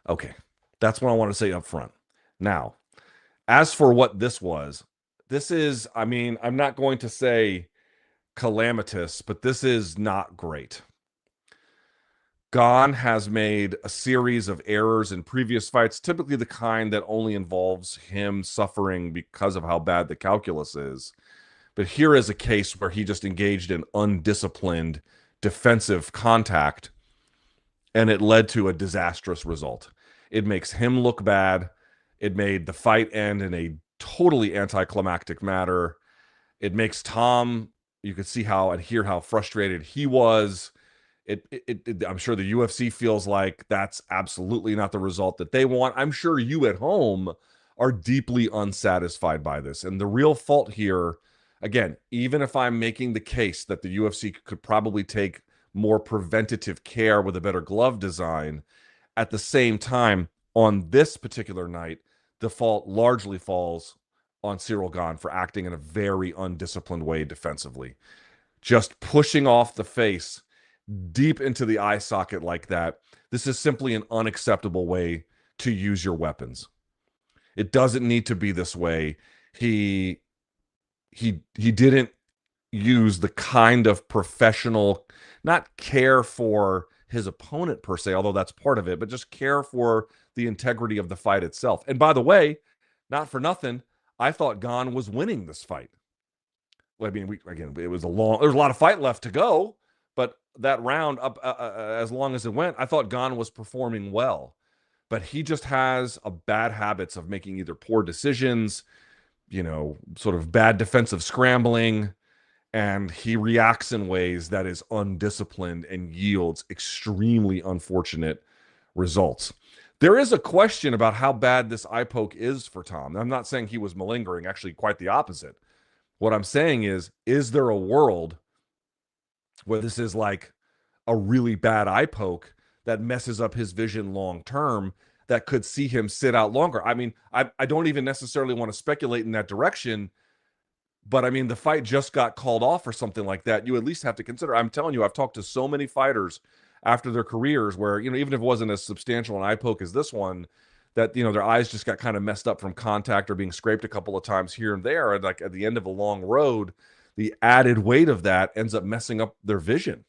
Okay, that's what I want to say up front. Now, as for what this is, I'm not going to say calamitous, but this is not great. Gane has made a series of errors in previous fights, typically the kind that only involves him suffering because of how bad the calculus is. But here is a case where he just engaged in undisciplined defensive contact, and it led to a disastrous result. It makes him look bad. It made the fight end in a totally anticlimactic manner. It makes Tom, you could see how and hear how frustrated he was. I'm sure the UFC feels like that's absolutely not the result that they want. I'm sure you at home are deeply unsatisfied by this. And the real fault here, again, even if I'm making the case that the UFC could probably take more preventative care with a better glove design, at the same time, on this particular night, the fault largely falls on Ciryl Gane for acting in a very undisciplined way defensively. Just pushing off the face deep into the eye socket like that. This is simply an unacceptable way to use your weapons. It doesn't need to be this way. He didn't use the kind of professional, not care for his opponent per se, although that's part of it, but just care for the integrity of the fight itself. And by the way, not for nothing, I thought Gane was winning this fight. I mean, there was a lot of fight left to go, but that round up as long as it went, I thought Gane was performing well. But he just has a bad habits of making either poor decisions, sort of bad defensive scrambling, and he reacts in ways that is undisciplined and yields extremely unfortunate results. There is a question about how bad this eye poke is for Tom. I'm not saying he was malingering, actually quite the opposite. What I'm saying is there a world where this is like a really bad eye poke that messes up his vision long term, that could see him sit out longer? I mean, I don't even necessarily want to speculate in that direction, But I mean, the fight just got called off or something like that. You at least have to consider. I'm telling you, I've talked to so many fighters after their careers where, even if it wasn't as substantial an eye poke as this one, that, their eyes just got kind of messed up from contact or being scraped a couple of times here and there. And like at the end of a long road, the added weight of that ends up messing up their vision.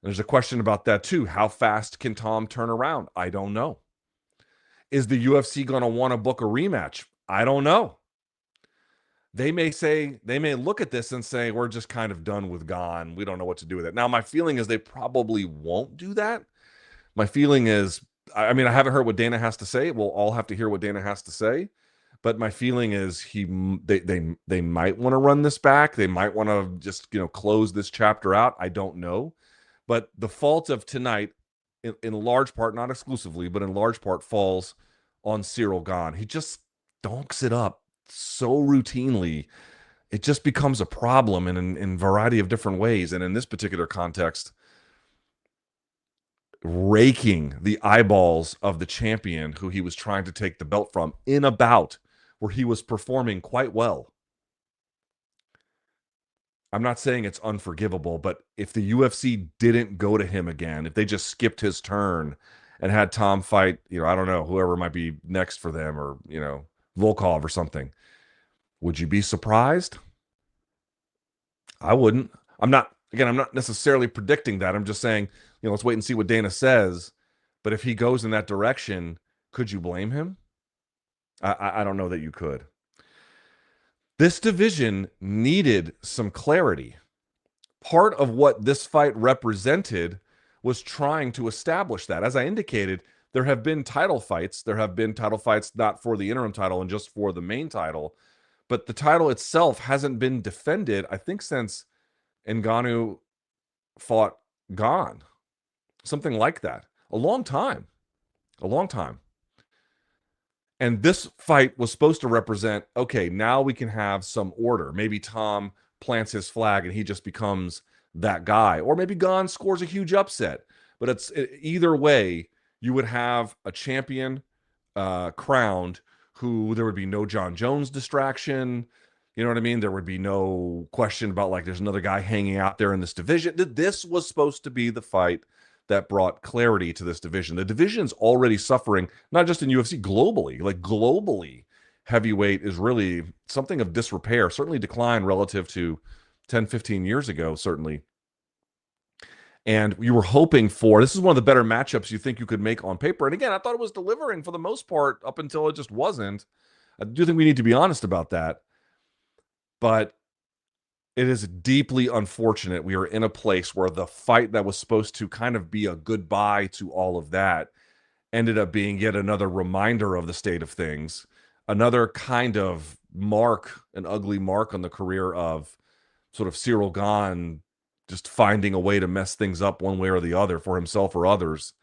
There's a question about that too. How fast can Tom turn around? I don't know. Is the UFC going to want to book a rematch? I don't know. They may look at this and say, we're just kind of done with Gane. We don't know what to do with it. Now, my feeling is they probably won't do that. My feeling is, I mean, I haven't heard what Dana has to say. We'll all have to hear what Dana has to say. But my feeling is they might want to run this back. They might want to just, close this chapter out. I don't know. But the fault of tonight, in large part, not exclusively, but in large part, falls on Ciryl Gane. He just donks it up so routinely. It just becomes a problem in a variety of different ways. And in this particular context, raking the eyeballs of the champion who he was trying to take the belt from in a bout where he was performing quite well. I'm not saying it's unforgivable, but if the UFC didn't go to him again, if they just skipped his turn and had Tom fight, I don't know, whoever might be next for them, or, Volkov or something, would you be surprised? I wouldn't. I'm not necessarily predicting that. I'm just saying, let's wait and see what Dana says. But if he goes in that direction, could you blame him? I don't know that you could. This division needed some clarity. Part of what this fight represented was trying to establish that. As I indicated, there have been title fights. There have been title fights not for the interim title and just for the main title. But the title itself hasn't been defended, I think, since Ngannou fought Gane. Something like that. A long time. A long time. And this fight was supposed to represent, okay, now we can have some order. Maybe Tom plants his flag and he just becomes that guy. Or maybe Gane scores a huge upset. But either way, you would have a champion crowned who there would be no John Jones distraction. You know what I mean? There would be no question about, like, there's another guy hanging out there in this division. This was supposed to be the fight that brought clarity to this division. The division's already suffering, not just in UFC, globally. Like, globally, heavyweight is really something of disrepair, certainly declined relative to 10, 15 years ago, certainly. And you were hoping for, this is one of the better matchups you think you could make on paper. And again, I thought it was delivering for the most part up until it just wasn't. I do think we need to be honest about that. But it is deeply unfortunate we are in a place where the fight that was supposed to kind of be a goodbye to all of that ended up being yet another reminder of the state of things, another kind of mark, an ugly mark on the career of sort of Ciryl Gane, just finding a way to mess things up one way or the other for himself or others.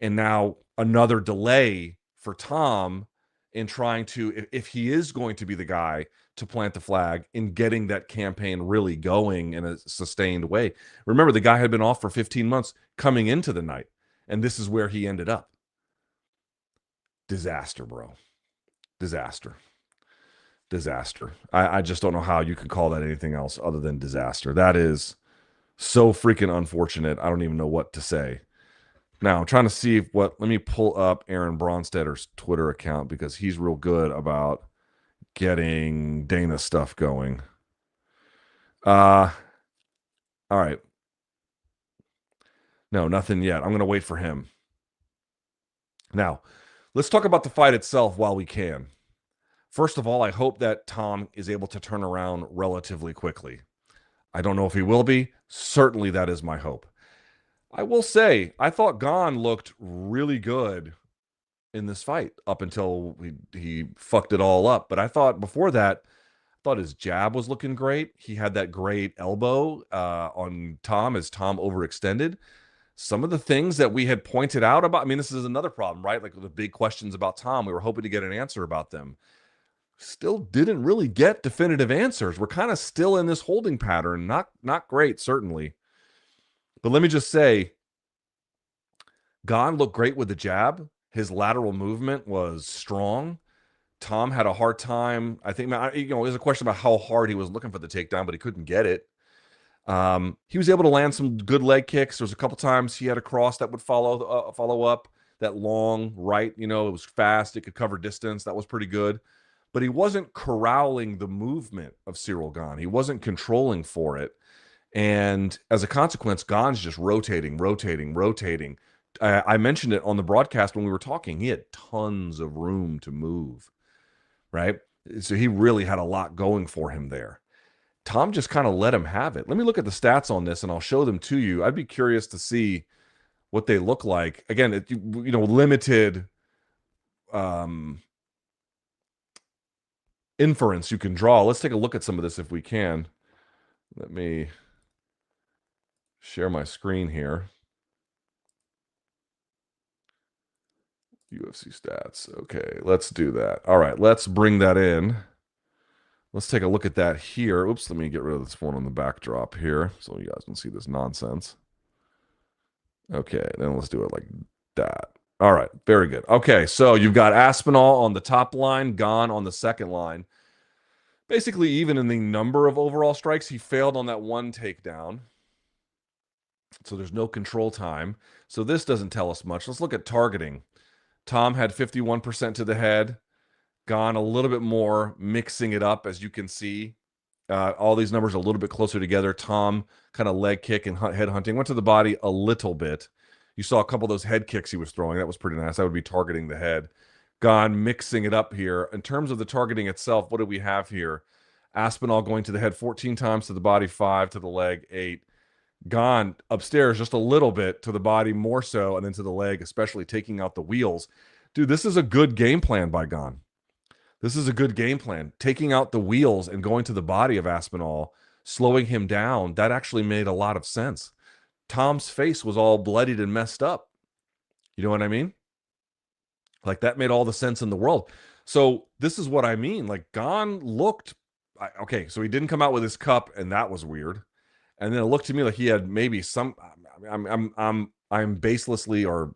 And now another delay for Tom in trying to, if he is going to be the guy to plant the flag, in getting that campaign really going in a sustained way. Remember, the guy had been off for 15 months coming into the night, and this is where he ended up. Disaster, bro. Disaster. Disaster. I just don't know how you could call that anything else other than disaster. That is so freaking unfortunate. I don't even know what to say. Now, I'm trying to see let me pull up Aaron Bronstetter's Twitter account because he's real good about getting Dana stuff going. All right. No, nothing yet. I'm going to wait for him. Now, let's talk about the fight itself while we can. First of all, I hope that Tom is able to turn around relatively quickly. I don't know if he will be. Certainly that is my hope. I will say, I thought Gane looked really good in this fight up until he fucked it all up. But I thought before that, I thought his jab was looking great. He had that great elbow on Tom as Tom overextended. Some of the things that we had pointed out about, I mean, this is another problem, right? Like the big questions about Tom, we were hoping to get an answer about them. Still didn't really get definitive answers. We're kind of still in this holding pattern. Not great, certainly. But let me just say, Gane looked great with the jab. His lateral movement was strong. Tom had a hard time. I think, there's a question about how hard he was looking for the takedown, but he couldn't get it. He was able to land some good leg kicks. There was a couple times he had a cross that would follow up that long right. It was fast. It could cover distance. That was pretty good. But he wasn't corralling the movement of Ciryl Gane. He wasn't controlling for it. And as a consequence, Gane's just rotating. I mentioned it on the broadcast when we were talking. He had tons of room to move, right? So he really had a lot going for him there. Tom just kind of let him have it. Let me look at the stats on this and I'll show them to you. I'd be curious to see what they look like. Again, limited inference you can draw. Let's take a look at some of this if we can. Let me share my screen here. UFC stats. Okay, let's do that. All right, let's bring that in. Let's take a look at that here. Oops, let me get rid of this one on the backdrop here so you guys can see this nonsense. Okay, then let's do it like that. All right, very good. Okay, so you've got Aspinall on the top line, Gane on the second line. Basically, even in the number of overall strikes, he failed on that one takedown. So there's no control time. So this doesn't tell us much. Let's look at targeting. Tom had 51% to the head. Gane a little bit more, mixing it up, as you can see. All these numbers are a little bit closer together. Tom kind of leg kick and head hunting. Went to the body a little bit. You saw a couple of those head kicks he was throwing. That was pretty nice. That would be targeting the head. Gane mixing it up here. In terms of the targeting itself, what do we have here? Aspinall going to the head 14 times, to the body 5, to the leg 8. Gane upstairs just a little bit, to the body more so, and then to the leg, especially taking out the wheels. Dude, this is a good game plan by Gane. This is a good game plan. Taking out the wheels and going to the body of Aspinall, slowing him down, that actually made a lot of sense. Tom's face was all bloodied and messed up. You know what I mean? Like, that made all the sense in the world. So this is what I mean. Like, Gane looked okay. So he didn't come out with his cup, and that was weird. And then it looked to me like he had maybe some. I'm baselessly, or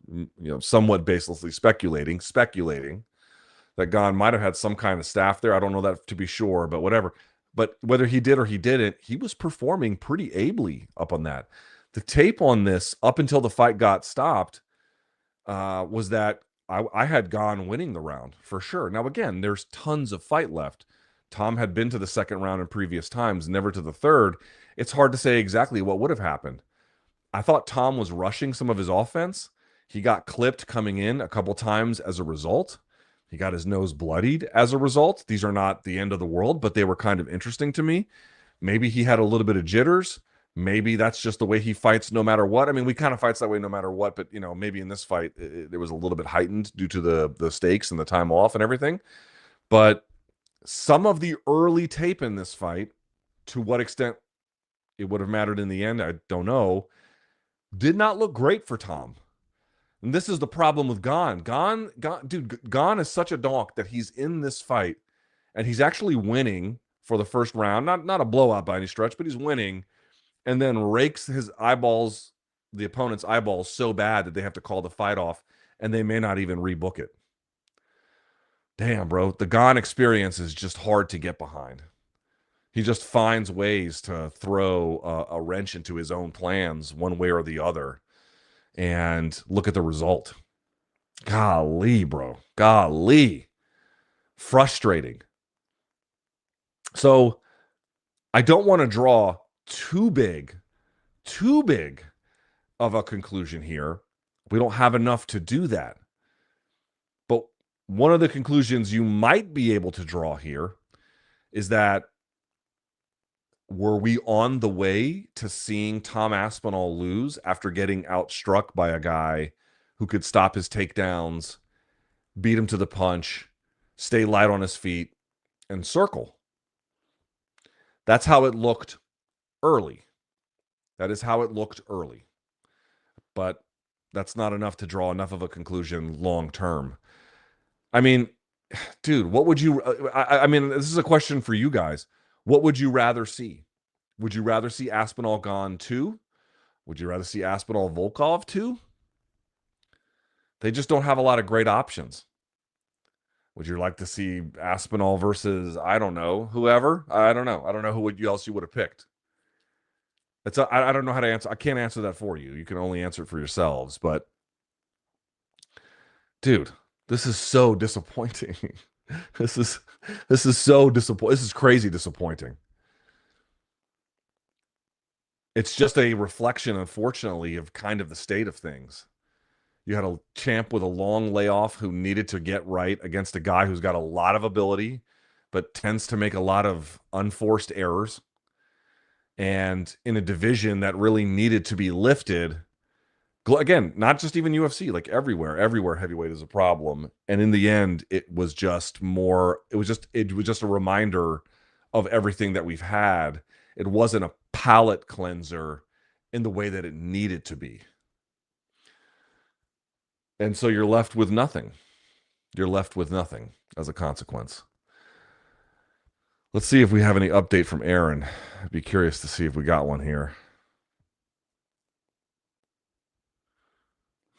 somewhat baselessly speculating that Gane might have had some kind of staff there. I don't know that to be sure, but whatever. But whether he did or he didn't, he was performing pretty ably up on that. The tape on this, up until the fight got stopped, was that I had Gane winning the round for sure. Now, again, there's tons of fight left. Tom had been to the second round in previous times, never to the third. It's hard to say exactly what would have happened. I thought Tom was rushing some of his offense. He got clipped coming in a couple times as a result. He got his nose bloodied as a result. These are not the end of the world, but they were kind of interesting to me. Maybe he had a little bit of jitters. Maybe that's just the way he fights no matter what. I mean, we kind of fights that way no matter what, but maybe in this fight it was a little bit heightened due to the stakes and the time off and everything. But some of the early tape in this fight, to what extent it would have mattered in the end, I don't know, did not look great for Tom. And this is the problem with Gane. Gane is such a donk that he's in this fight and he's actually winning for the first round. Not a blowout by any stretch, but he's winning, and then rakes his eyeballs, the opponent's eyeballs, so bad that they have to call the fight off and they may not even rebook it. Damn, bro. The Gane experience is just hard to get behind. He just finds ways to throw a wrench into his own plans one way or the other. And look at the result. Golly, bro. Golly. Frustrating. So I don't want to draw too big of a conclusion here. We don't have enough to do that. But one of the conclusions you might be able to draw here is that, were we on the way to seeing Tom Aspinall lose after getting outstruck by a guy who could stop his takedowns, beat him to the punch, stay light on his feet, and circle? That's how it looked early. That is how it looked early. But that's not enough to draw enough of a conclusion long term. I mean, dude, what would you... I mean, this is a question for you guys. What would you rather see? Would you rather see Aspinall Gane 2? Would you rather see Aspinall Volkov 2? They just don't have a lot of great options. Would you like to see Aspinall versus, I don't know, whoever? I don't know. I don't know who else you would have picked. I don't know how to answer. I can't answer that for you. You can only answer it for yourselves. But dude, this is so disappointing. this is so disappointing. This is crazy disappointing. It's just a reflection, unfortunately, of kind of the state of things. You had a champ with a long layoff who needed to get right against a guy who's got a lot of ability, but tends to make a lot of unforced errors. And in a division that really needed to be lifted, again, not just even UFC, like everywhere heavyweight is a problem. And in the end, it was just a reminder of everything that we've had. It wasn't a palate cleanser in the way that it needed to be. And so you're left with nothing. You're left with nothing as a consequence. Let's see if we have any update from Aaron. I'd be curious to see if we got one here.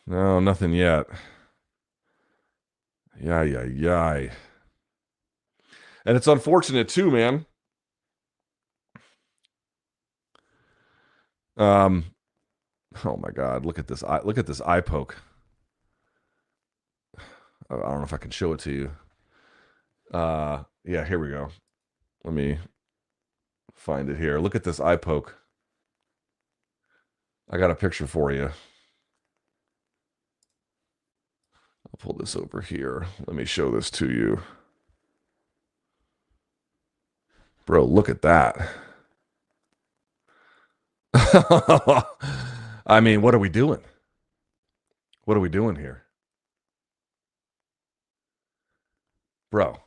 No, nothing yet. Yay. And it's unfortunate too, man. Oh my God, look at this eye poke. I don't know if I can show it to you. Yeah, here we go. Let me find it here. Look at this eye poke. I got a picture for you. I'll pull this over here. Let me show this to you. Bro, look at that. I mean, what are we doing? What are we doing here? Bro.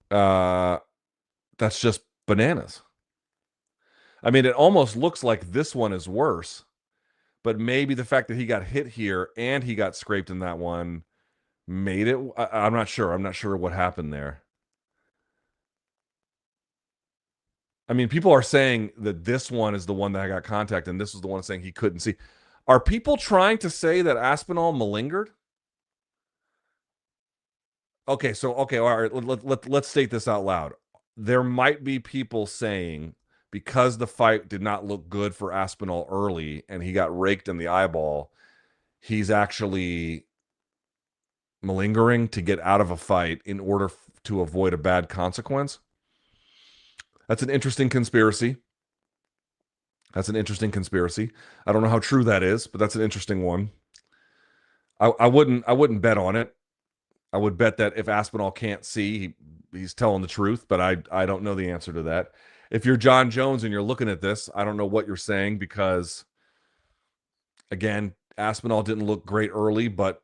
That's just bananas. I mean, it almost looks like this one is worse, but maybe the fact that he got hit here and he got scraped in that one made it. I'm not sure. I'm not sure what happened there. I mean, people are saying that this one is the one that got contact, and this was the one saying he couldn't see. Are people trying to say that Aspinall malingered? Okay, all right. Let's state this out loud. There might be people saying because the fight did not look good for Aspinall early, and he got raked in the eyeball, he's actually malingering to get out of a fight in order to avoid a bad consequence. That's an interesting conspiracy. I don't know how true that is, but that's an interesting one. I wouldn't bet on it. I would bet that if Aspinall can't see, he's telling the truth, but I don't know the answer to that. If you're John Jones and you're looking at this, I don't know what you're saying because, again, Aspinall didn't look great early, but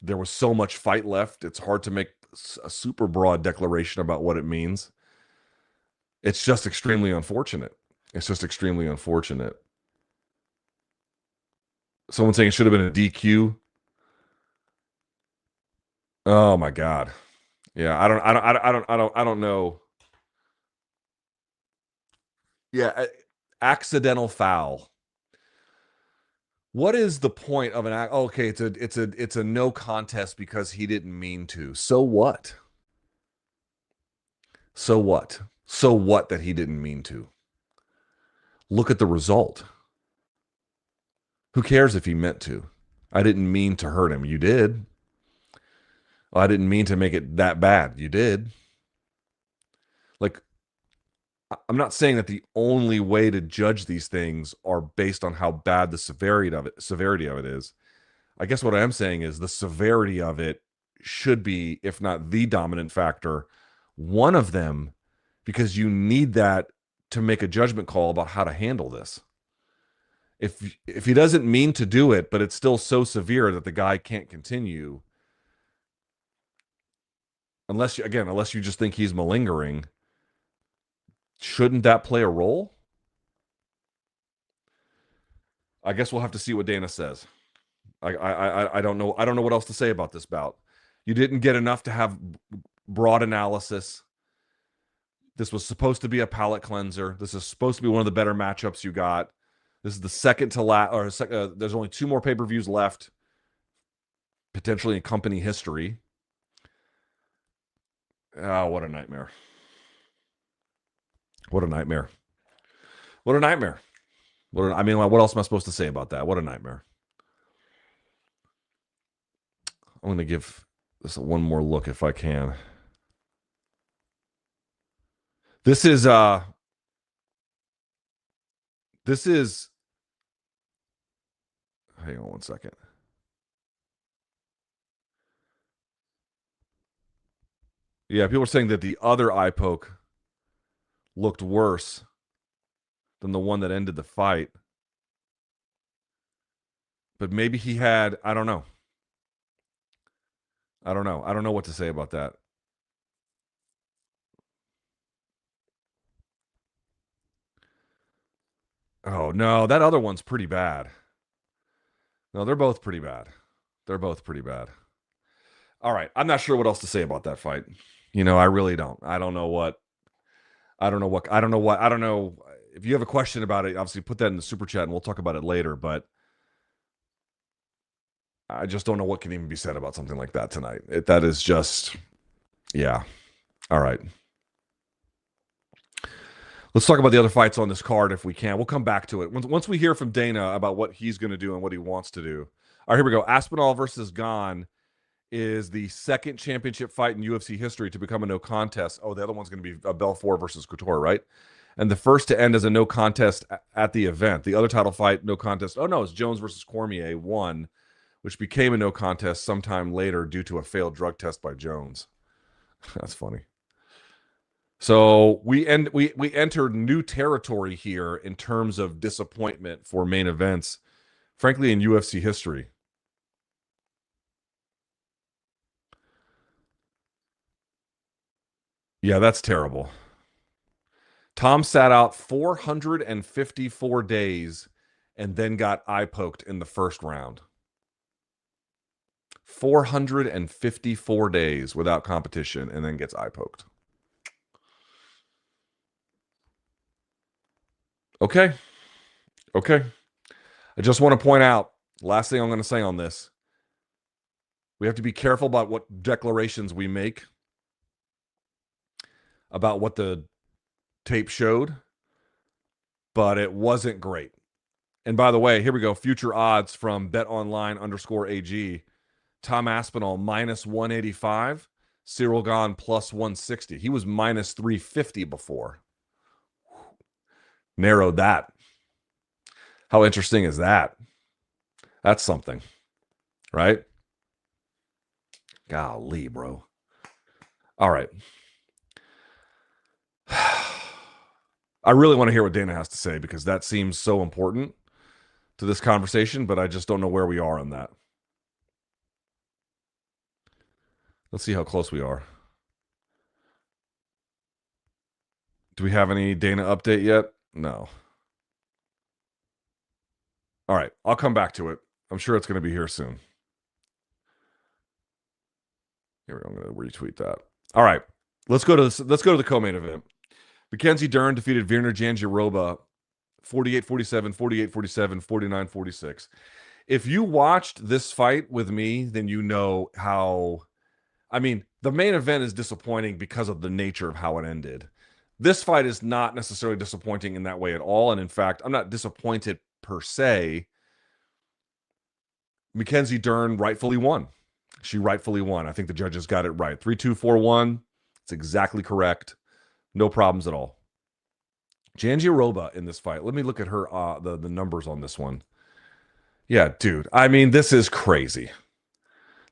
there was so much fight left. It's hard to make a super broad declaration about what it means. It's just extremely unfortunate. Someone saying it should have been a DQ. Oh my God. Yeah, I don't know. Yeah, accidental foul. What is the point of an act? Okay, it's a no contest because he didn't mean to. So what? So what? So what that he didn't mean to? Look at the result. Who cares if he meant to? I didn't mean to hurt him. You did. Well, I didn't mean to make it that bad. You did. Like, I'm not saying that the only way to judge these things are based on how bad the severity of it is. I guess what I am saying is the severity of it should be, if not the dominant factor, one of them, because you need that to make a judgment call about how to handle this. If he doesn't mean to do it, but it's still so severe that the guy can't continue, unless you just think he's malingering, shouldn't that play a role? I guess we'll have to see what Dana says. I don't know. I don't know what else to say about this bout. You didn't get enough to have broad analysis. This was supposed to be a palate cleanser. This is supposed to be one of the better matchups you got. This is the second to last, there's only 2 more pay-per-views left. potentially in company history. Oh, what a nightmare. What a nightmare. What a nightmare. I mean, what else am I supposed to say about that? What a nightmare. I'm going to give this one more look if I can. This is hang on one second. Yeah, people are saying that the other eye poke looked worse than the one that ended the fight. But maybe he had, I don't know. I don't know. I don't know what to say about that. Oh, no, that other one's pretty bad. No, they're both pretty bad. They're both pretty bad. All right. I'm not sure what else to say about that fight. I really don't. I don't know what. I don't know what. I don't know what. I don't know. If you have a question about it, obviously put that in the super chat and we'll talk about it later. But I just don't know what can even be said about something like that tonight. That is just, yeah. All right. Let's talk about the other fights on this card if we can. We'll come back to it. Once we hear from Dana about what he's going to do and what he wants to do. All right, here we go. Aspinall versus Gane is the second championship fight in UFC history to become a no contest. Oh, the other one's going to be Belfort versus Couture, right? And the first to end as a no contest at the event. The other title fight, no contest. Oh, no, it's Jones versus Cormier, won, which became a no contest sometime later due to a failed drug test by Jones. That's funny. So we entered new territory here in terms of disappointment for main events, frankly, in UFC history. Yeah, that's terrible. Tom sat out 454 days and then got eye poked in the first round. 454 days without competition and then gets eye poked. Okay. I just want to point out, last thing I'm going to say on this, we have to be careful about what declarations we make about what the tape showed, but it wasn't great. And by the way, here we go. Future odds from betonline_AG. Tom Aspinall minus 185. Ciryl Gane plus 160. He was minus 350 before. Narrowed that. How interesting is that? That's something, right? Golly, bro. All right. I really want to hear what Dana has to say because that seems so important to this conversation, but I just don't know where we are on that. Let's see how close we are. Do we have any Dana update yet? No. All right, I'll come back to it. I'm sure it's going to be here soon. Here we go. I'm going to retweet that. All right, let's go to the co-main event. Mackenzie Dern defeated Virna Jandiroba 48-47, 48-47, 49-46. If you watched this fight with me, then you know how. I mean, the main event is disappointing because of the nature of how it ended. This fight is not necessarily disappointing in that way at all. And in fact, I'm not disappointed per se. Mackenzie Dern rightfully won. She rightfully won. I think the judges got it right. 3-2-4-1. It's exactly correct. No problems at all. Jandiroba in this fight. Let me look at her the numbers on this one. Yeah, dude. I mean, this is crazy.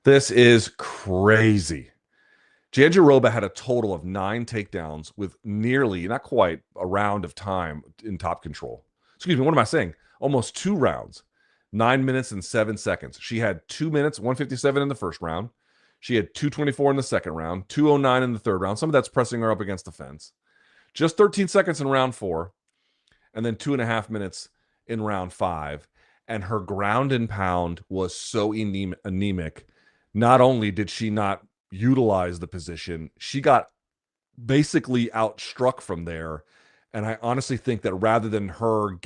This is crazy. Jandiroba had a total of 9 takedowns with nearly, not quite, a round of time in top control. Excuse me, what am I saying? Almost 2 rounds. 9 minutes and 7 seconds. She had 2 minutes, 157 in the first round. She had 224 in the second round, 209 in the third round. Some of that's pressing her up against the fence. Just 13 seconds in round 4, and then 2.5 minutes in round 5. And her ground and pound was so anemic. Not only did she not utilize the position, she got basically outstruck from there. And I honestly think that rather than her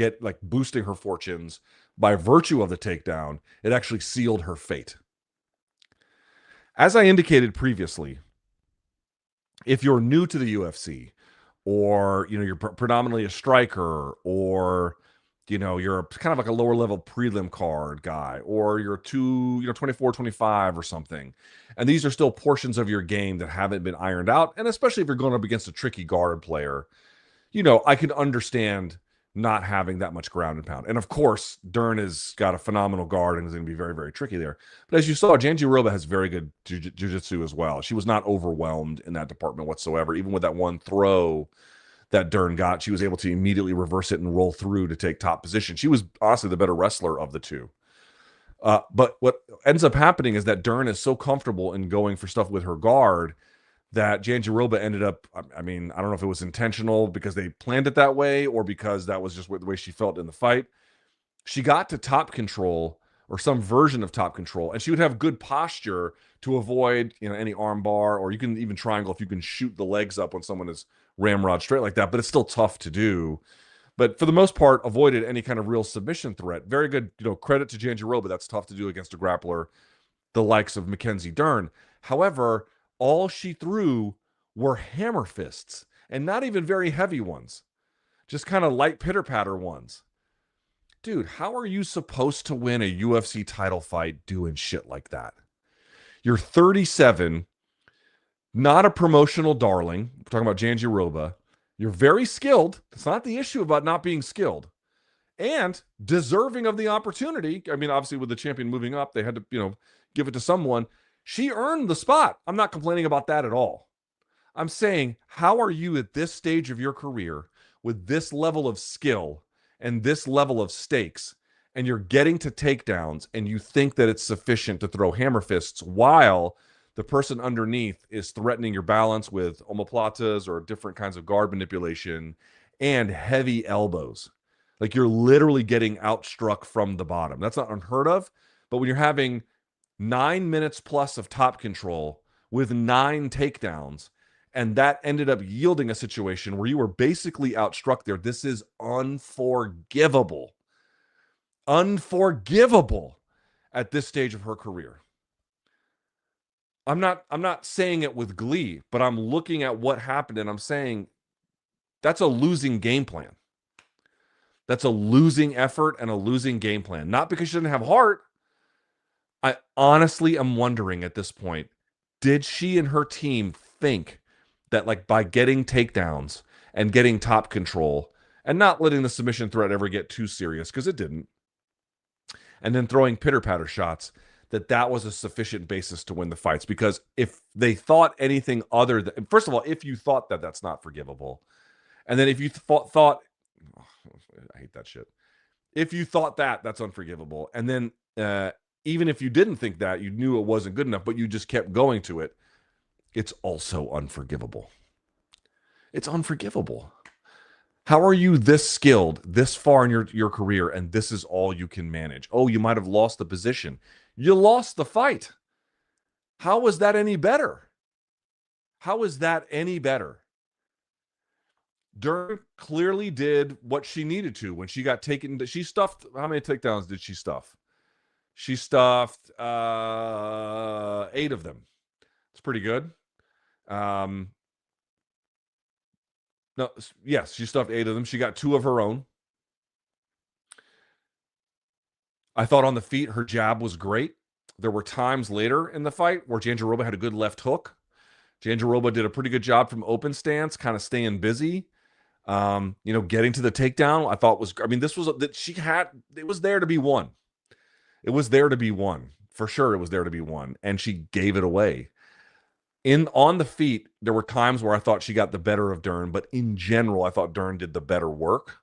boosting her fortunes by virtue of the takedown, it actually sealed her fate. As I indicated previously, if you're new to the UFC, or you're predominantly a striker, or you're kind of like a lower level prelim card guy, or you're 24, 25 or something, and these are still portions of your game that haven't been ironed out, and especially if you're going up against a tricky guard player, I can understand not having that much ground and pound. And of course, Dern has got a phenomenal guard and is going to be very, very tricky there. But as you saw, Jandiroba has very good jiu-jitsu as well. She was not overwhelmed in that department whatsoever. Even with that one throw that Dern got, she was able to immediately reverse it and roll through to take top position. She was honestly the better wrestler of the two. But what ends up happening is that Dern is so comfortable in going for stuff with her guard that Jandiroba ended up, I mean, I don't know if it was intentional because they planned it that way or because that was just the way she felt in the fight. She got to top control or some version of top control, and she would have good posture to avoid, any arm bar, or you can even triangle if you can shoot the legs up when someone is ramrod straight like that, but it's still tough to do. But for the most part, avoided any kind of real submission threat. Very good, credit to Jandiroba. That's tough to do against a grappler the likes of Mackenzie Dern. However, all she threw were hammer fists, and not even very heavy ones, just kind of light pitter-patter ones. Dude, how are you supposed to win a UFC title fight doing shit like that? You're 37, not a promotional darling. We're talking about Jandiroba. You're very skilled. It's not the issue about not being skilled. And deserving of the opportunity. I mean, obviously, with the champion moving up, they had to, give it to someone. She earned the spot. I'm not complaining about that at all. I'm saying, how are you at this stage of your career with this level of skill and this level of stakes, and you're getting to takedowns, and you think that it's sufficient to throw hammer fists while the person underneath is threatening your balance with omoplatas or different kinds of guard manipulation and heavy elbows? Like, you're literally getting outstruck from the bottom. That's not unheard of, but when you're having 9 minutes plus of top control with 9 takedowns, and that ended up yielding a situation where you were basically outstruck there, this is unforgivable. Unforgivable at this stage of her career. I'm not saying it with glee, but I'm looking at what happened and I'm saying that's a losing game plan. That's a losing effort and a losing game plan. Not because she didn't have heart. I honestly am wondering at this point, did she and her team think that, like, by getting takedowns and getting top control and not letting the submission threat ever get too serious, because it didn't, and then throwing pitter-patter shots, that was a sufficient basis to win the fights? Because if they thought anything other than, first of all, if you thought that, that's not forgivable. And then if you thought I hate that shit. If you thought that, that's unforgivable. And then even if you didn't think that, you knew it wasn't good enough, but you just kept going to it, it's also unforgivable. It's unforgivable. How are you this skilled, this far in your career, and this is all you can manage? Oh, you might have lost the position. You lost the fight. How is that any better? How is that any better? Dern clearly did what she needed to when she got taken. She stuffed, how many takedowns did she stuff? She stuffed 8 of them. It's pretty good. No, yes, she stuffed 8 of them. She got 2 of her own. I thought on the feet, her jab was great. There were times later in the fight where Jandiroba had a good left hook. Jandiroba did a pretty good job from open stance, kind of staying busy. Getting to the takedown, I thought was, this was that she had, it was there to be won. It was there to be won. For sure, it was there to be won. And she gave it away. On the feet, there were times where I thought she got the better of Dern, but in general, I thought Dern did the better work.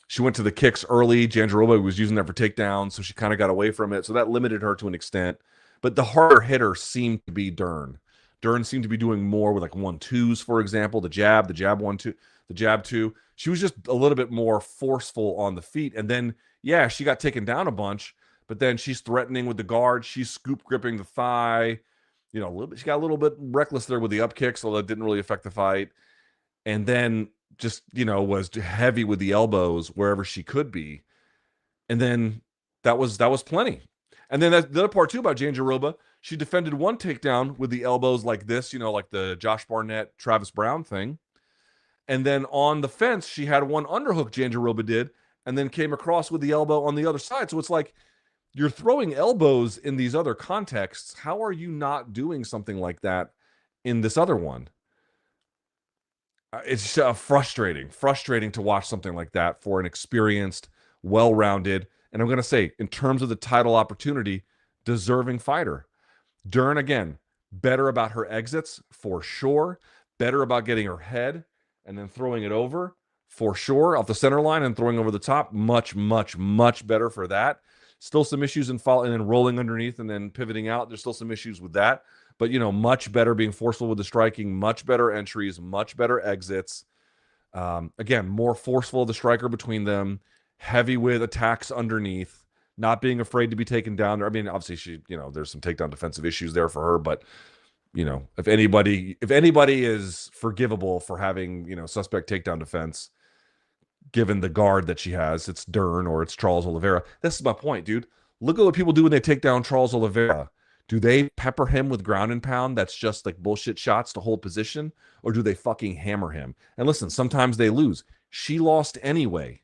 She went to the kicks early. Jandiroba was using that for takedowns, so she kind of got away from it. So that limited her to an extent. But the harder hitter seemed to be Dern. Dern seemed to be doing more with like 1-2s, for example. The jab 1-2, the jab 2. She was just a little bit more forceful on the feet. And then, yeah, she got taken down a bunch, but then she's threatening with the guard. She's scoop gripping the thigh. A little bit. She got a little bit reckless there with the up kicks, although it didn't really affect the fight. And then just, was heavy with the elbows wherever she could be. And then that was plenty. And then the other part too about Jandiroba, she defended one takedown with the elbows like this, like the Josh Barnett, Travis Brown thing. And then on the fence, she had one underhook Jandiroba did, and then came across with the elbow on the other side. So it's like you're throwing elbows in these other contexts. How are you not doing something like that in this other one? It's frustrating to watch something like that for an experienced, well-rounded, and I'm going to say, in terms of the title opportunity, deserving fighter. Dern, again, better about her exits for sure. Better about getting her head and then throwing it over for sure off the center line and throwing over the top. Much, much, much better for that. Still some issues in fall and then rolling underneath and then pivoting out. There's still some issues with that. But, much better being forceful with the striking, much better entries, much better exits. Again, more forceful, the striker between them, heavy with attacks underneath, not being afraid to be taken down there. I mean, obviously she, there's some takedown defensive issues there for her, but if anybody is forgivable for having, suspect takedown defense, given the guard that she has, it's Dern or it's Charles Oliveira. This is my point, dude. Look at what people do when they take down Charles Oliveira. Do they pepper him with ground and pound that's just like bullshit shots to hold position? Or do they fucking hammer him? And listen, sometimes they lose. She lost anyway.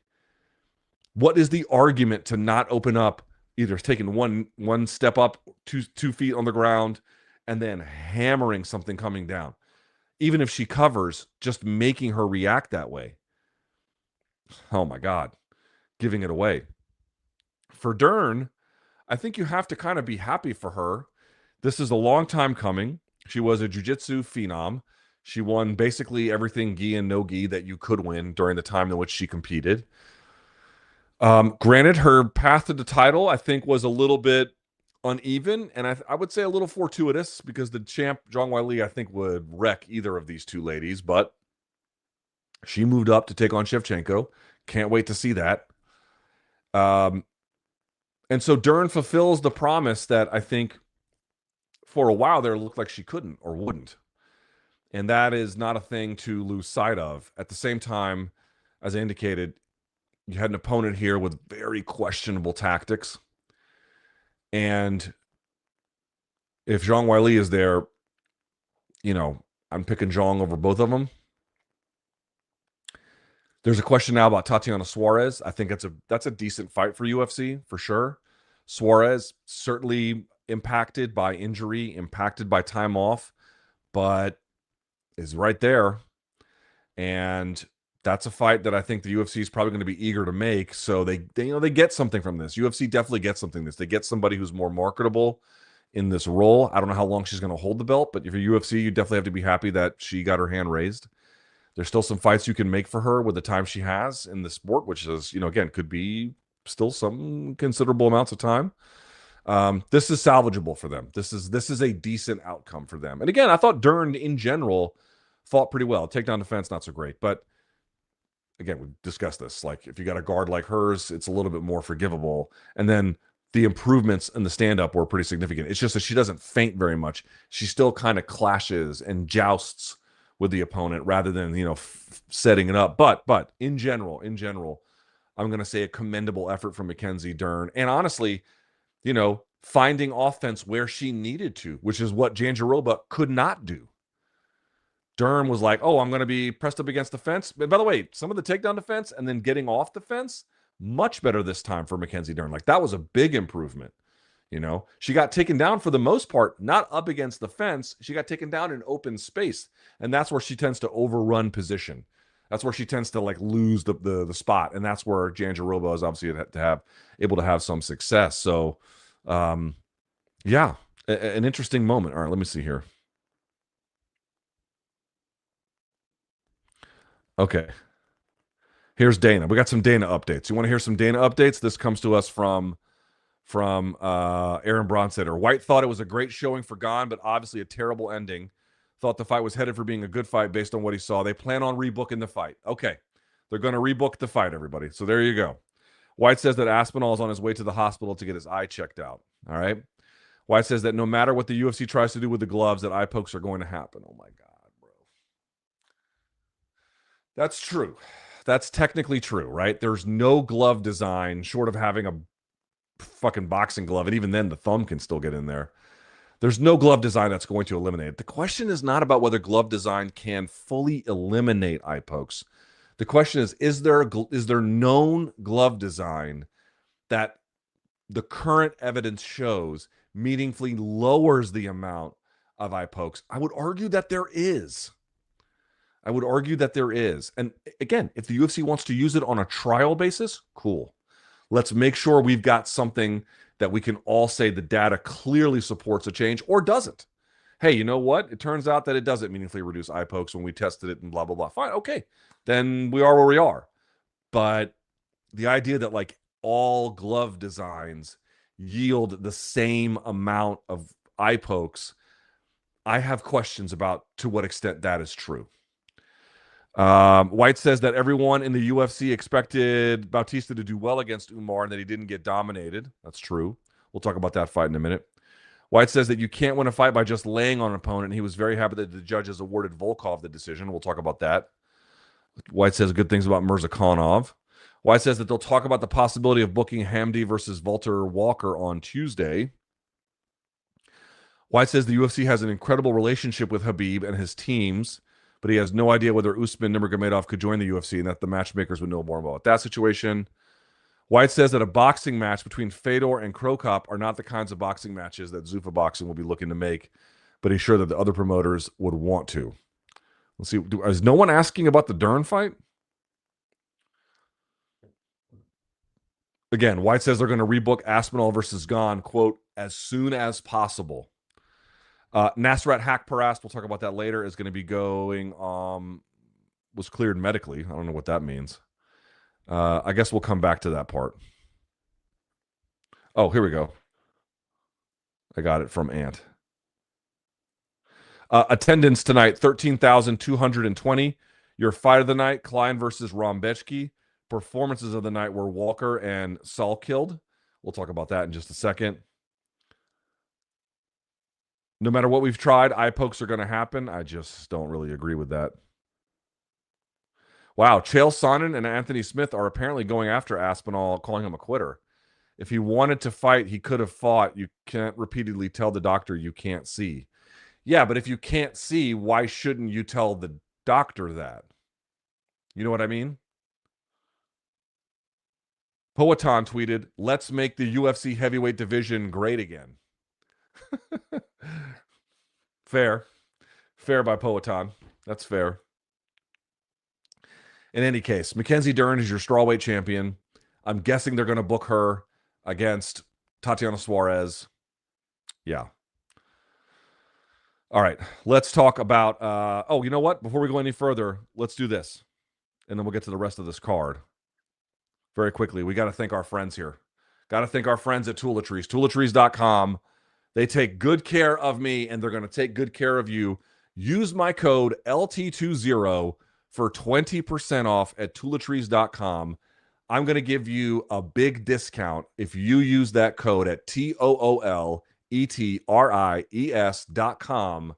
What is the argument to not open up, either taking one step up, 2 feet on the ground, and then hammering something coming down? Even if she covers, just making her react that way. Oh my God. Giving it away. For Dern, I think you have to kind of be happy for her. This is a long time coming. She was a jiu-jitsu phenom. She won basically everything gi and no gi that you could win during the time in which she competed. Granted, her path to the title, I think, was a little bit uneven, and I would say a little fortuitous because the champ, Zhang Weili, I think, would wreck either of these two ladies, but she moved up to take on Shevchenko. Can't wait to see that. And so Dern fulfills the promise that I think for a while there looked like she couldn't or wouldn't. And that is not a thing to lose sight of. At the same time, as I indicated, you had an opponent here with very questionable tactics. And if Zhang Weili is there, I'm picking Zhang over both of them. There's a question now about Tatiana Suarez. I think that's a decent fight for UFC for sure. Suarez certainly impacted by injury, impacted by time off, but is right there. And that's a fight that I think the UFC is probably going to be eager to make. So they get something from this. UFC definitely gets something. They get somebody who's more marketable in this role. I don't know how long she's going to hold the belt, but if you're UFC, you definitely have to be happy that she got her hand raised. There's still some fights you can make for her with the time she has in the sport, which is, again, could be still some considerable amounts of time. This is salvageable for them. This is a decent outcome for them. And again, I thought Dern in general fought pretty well. Takedown defense, not so great. But again, we discussed this. Like, if you got a guard like hers, it's a little bit more forgivable. And then the improvements in the stand-up were pretty significant. It's just that she doesn't feint very much. She still kind of clashes and jousts with the opponent rather than, setting it up. But in general, I'm going to say a commendable effort from Mackenzie Dern. And honestly, finding offense where she needed to, which is what Jandiroba could not do. Dern was like, oh, I'm going to be pressed up against the fence. But by the way, some of the takedown defense and then getting off the fence, much better this time for Mackenzie Dern. Like, that was a big improvement. She got taken down for the most part, not up against the fence. She got taken down in open space. And that's where she tends to overrun position. That's where she tends to lose the spot. And that's where Jandiroba is obviously able to have some success. So, yeah, an interesting moment. All right, let me see here. Okay. Here's Dana. We got some Dana updates. You want to hear some Dana updates? This comes to us from Aaron Bronstetter. White thought it was a great showing for Gane, but obviously a terrible ending. Thought the fight was headed for being a good fight based on what he saw. They plan on rebooking the fight. Okay. They're going to rebook the fight, everybody. So there you go. White says that Aspinall is on his way to the hospital to get his eye checked out. All right. White says that no matter what the UFC tries to do with the gloves, that eye pokes are going to happen. Oh my God, bro. That's true. That's technically true, right? There's no glove design short of having fucking boxing glove, and even then the thumb can still get in there. There's no glove design that's going to eliminate it. The question is not about whether glove design can fully eliminate eye pokes. The question is there known glove design that the current evidence shows meaningfully lowers the amount of eye pokes? I would argue that there is. And again, if the UFC wants to use it on a trial basis, cool. Let's make sure we've got something that we can all say the data clearly supports a change or doesn't. Hey, you know what? It turns out that it doesn't meaningfully reduce eye pokes when we tested it and blah, blah, blah. Fine. Okay. Then we are where we are. But the idea that like all glove designs yield the same amount of eye pokes, I have questions about to what extent that is true. White says that everyone in the UFC expected Bautista to do well against Umar and that he didn't get dominated. That's true. We'll talk about that fight in a minute. White says that you can't win a fight by just laying on an opponent. And he was very happy that the judges awarded Volkov the decision. We'll talk about that. White says good things about Mirzakhanov. White says that they'll talk about the possibility of booking Hamdi versus Walter Walker on Tuesday. White says the UFC has an incredible relationship with Khabib and his teams, but he has no idea whether Usman Nurmagomedov could join the UFC and that the matchmakers would know more about that situation. White says that a boxing match between Fedor and Krokop are not the kinds of boxing matches that Zuffa Boxing will be looking to make, but he's sure that the other promoters would want to. Let's see. Is no one asking about the Dern fight? Again, White says they're going to rebook Aspinal versus Gane, quote, as soon as possible. Nasrat Haqparast, we'll talk about that later, is going to be going, was cleared medically. I don't know what that means. I guess we'll come back to that part. Oh, here we go. I got it from Ant. Attendance tonight, 13,220. Your fight of the night, Klein versus Rombechki. Performances of the night were Walker and Saul killed. We'll talk about that in just a second. No matter what we've tried, eye pokes are going to happen. I just don't really agree with that. Wow, Chael Sonnen and Anthony Smith are apparently going after Aspinall, calling him a quitter. If he wanted to fight, he could have fought. You can't repeatedly tell the doctor you can't see. Yeah, but if you can't see, why shouldn't you tell the doctor that? You know what I mean? Poatan tweeted, "Let's make the UFC heavyweight division great again." Fair by Poatan. That's fair. In any case, Mackenzie Dern is your strawweight champion. I'm guessing they're going to book her against Tatiana Suarez. Yeah. All right. Let's talk about, you know what? Before we go any further, let's do this. And then we'll get to the rest of this card. Very quickly, we got to thank our friends here. Got to thank our friends at Toiletries. Toiletries.com. They take good care of me, and they're going to take good care of you. Use my code LT20 for 20% off at toiletries.com. I'm going to give you a big discount if you use that code at TOOLETRIES.com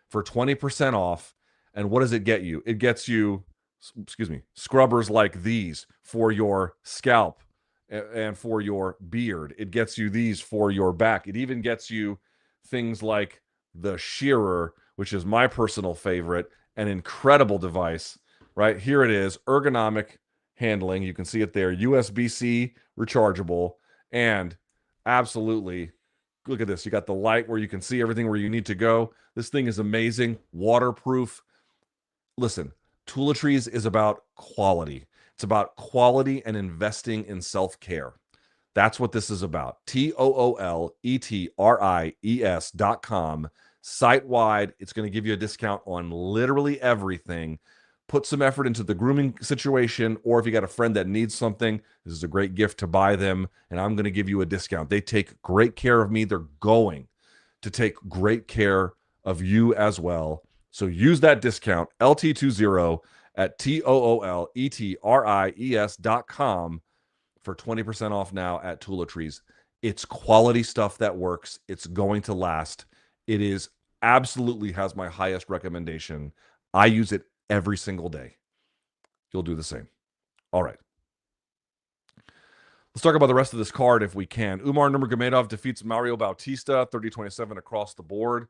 for 20% off. And what does it get you? It gets you, scrubbers like these for your scalp and for your beard. It gets you these for your back. It even gets you things like the shearer, which is my personal favorite, an incredible device. Right here it is, ergonomic handling. You can see it there, USB-C rechargeable, and absolutely, look at this. You got the light where you can see everything where you need to go. This thing is amazing, waterproof. Listen, Toiletries is about quality. It's about quality and investing in self-care. That's what this is about. TOOLETRIES.com. Site-wide, it's going to give you a discount on literally everything. Put some effort into the grooming situation, or if you got a friend that needs something, this is a great gift to buy them, and I'm going to give you a discount. They take great care of me. They're going to take great care of you as well. So use that discount, LT20, at TOOLETRIES.com for 20% off now at Toiletries. It's quality stuff that works. It's going to last. It is absolutely has my highest recommendation. I use it every single day. You'll do the same. All right. Let's talk about the rest of this card if we can. Umar Nurmagomedov defeats Mario Bautista, 30-27 across the board.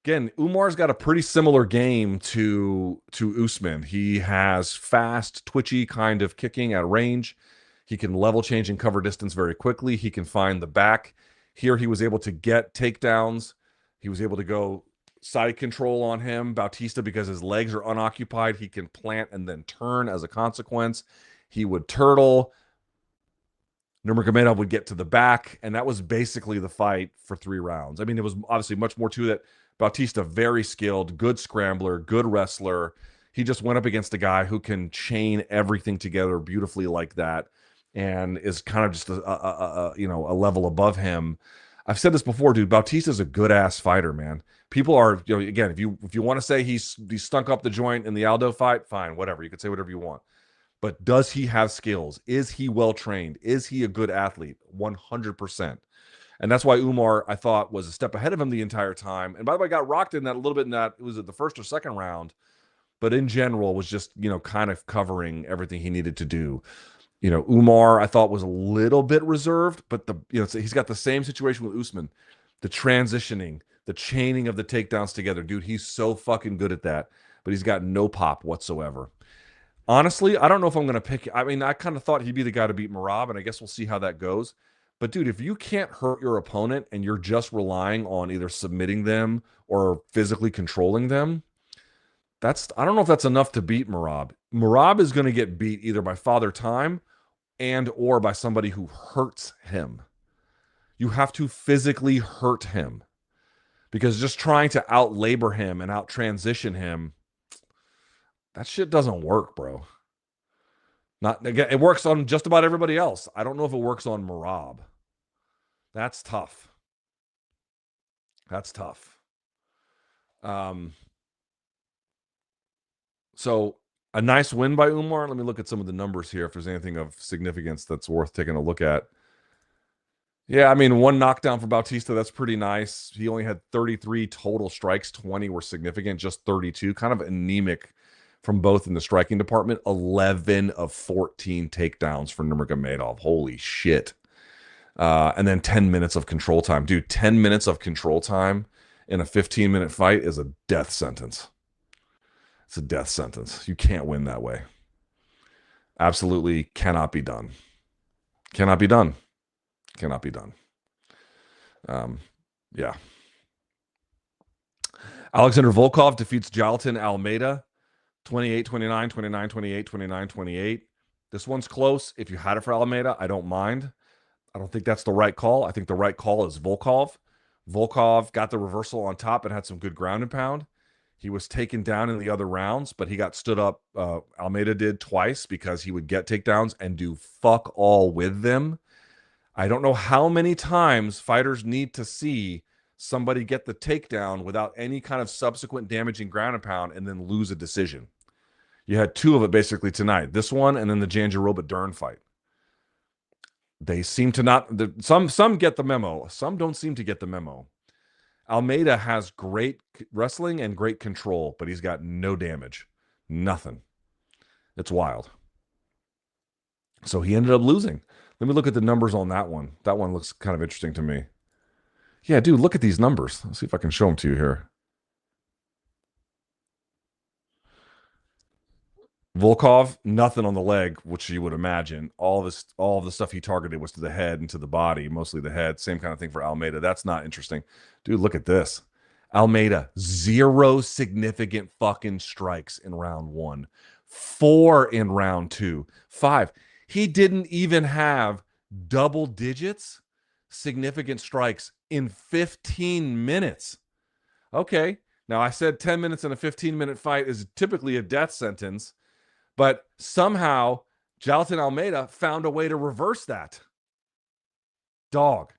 Again, Umar's got a pretty similar game to Usman. He has fast, twitchy kind of kicking at range. He can level change and cover distance very quickly. He can find the back. Here he was able to get takedowns. He was able to go side control on him. Bautista, because his legs are unoccupied, he can plant and then turn as a consequence. He would turtle. Nurmagomedov would get to the back, and that was basically the fight for 3 rounds. I mean, it was obviously much more to that. Bautista, very skilled, good scrambler, good wrestler. He just went up against a guy who can chain everything together beautifully like that, and is kind of just a level above him. I've said this before, dude. Bautista's a good ass fighter, man. People are, again, if you want to say he stunk up the joint in the Aldo fight, fine, whatever. You could say whatever you want. But does he have skills? Is he well trained? Is he a good athlete? 100%. And that's why Umar, I thought, was a step ahead of him the entire time. And by the way, got rocked in that a little bit in that, it was at the first or second round, but in general was just, kind of covering everything he needed to do. Umar, I thought, was a little bit reserved, but he's got the same situation with Usman. The transitioning, the chaining of the takedowns together. Dude, he's so fucking good at that, but he's got no pop whatsoever. Honestly, I don't know if I'm going to pick. I mean, I kind of thought he'd be the guy to beat Merab, and I guess we'll see how that goes. But dude, if you can't hurt your opponent and you're just relying on either submitting them or physically controlling them, I don't know if that's enough to beat Merab. Merab is going to get beat either by Father Time and or by somebody who hurts him. You have to physically hurt him, because just trying to out-labor him and out-transition him, that shit doesn't work, bro. It works on just about everybody else. I don't know if it works on Merab. That's tough. That's tough. So a nice win by Umar. Let me look at some of the numbers here if there's anything of significance that's worth taking a look at. Yeah, I mean, 1 knockdown for Bautista, that's pretty nice. He only had 33 total strikes, 20 were significant, just 32. Kind of anemic from both in the striking department. 11 of 14 takedowns for Nurmagomedov. Holy shit. And then 10 minutes of control time. Dude, 10 minutes of control time in a 15-minute fight is a death sentence. It's a death sentence. You can't win that way. Absolutely cannot be done. Cannot be done. Cannot be done. Yeah. Alexander Volkov defeats Jailton Almeida. 28-29, 29-28, 29-28. This one's close. If you had it for Almeida, I don't mind. I don't think that's the right call. I think the right call is Volkov. Volkov got the reversal on top and had some good ground and pound. He was taken down in the other rounds, but he got stood up. Almeida did twice, because he would get takedowns and do fuck all with them. I don't know how many times fighters need to see somebody get the takedown without any kind of subsequent damaging ground and pound and then lose a decision. You had 2 of it basically tonight. This one and then the Jandiroba Dern fight. They seem to not. Some get the memo. Some don't seem to get the memo. Almeida has great wrestling and great control, but he's got no damage. Nothing. It's wild. So he ended up losing. Let me look at the numbers on that one. That one looks kind of interesting to me. Yeah, dude, look at these numbers. Let's see if I can show them to you here. Volkov, nothing on the leg, which you would imagine. All of the stuff he targeted was to the head and to the body, mostly the head. Same kind of thing for Almeida. That's not interesting. Dude, look at this. Almeida, 0 significant fucking strikes in round 1. 4 in round 2. 5. He didn't even have double digits significant strikes in 15 minutes. Okay, now I said 10 minutes in a 15-minute fight is typically a death sentence, but somehow Jailton Almeida found a way to reverse that. Dog,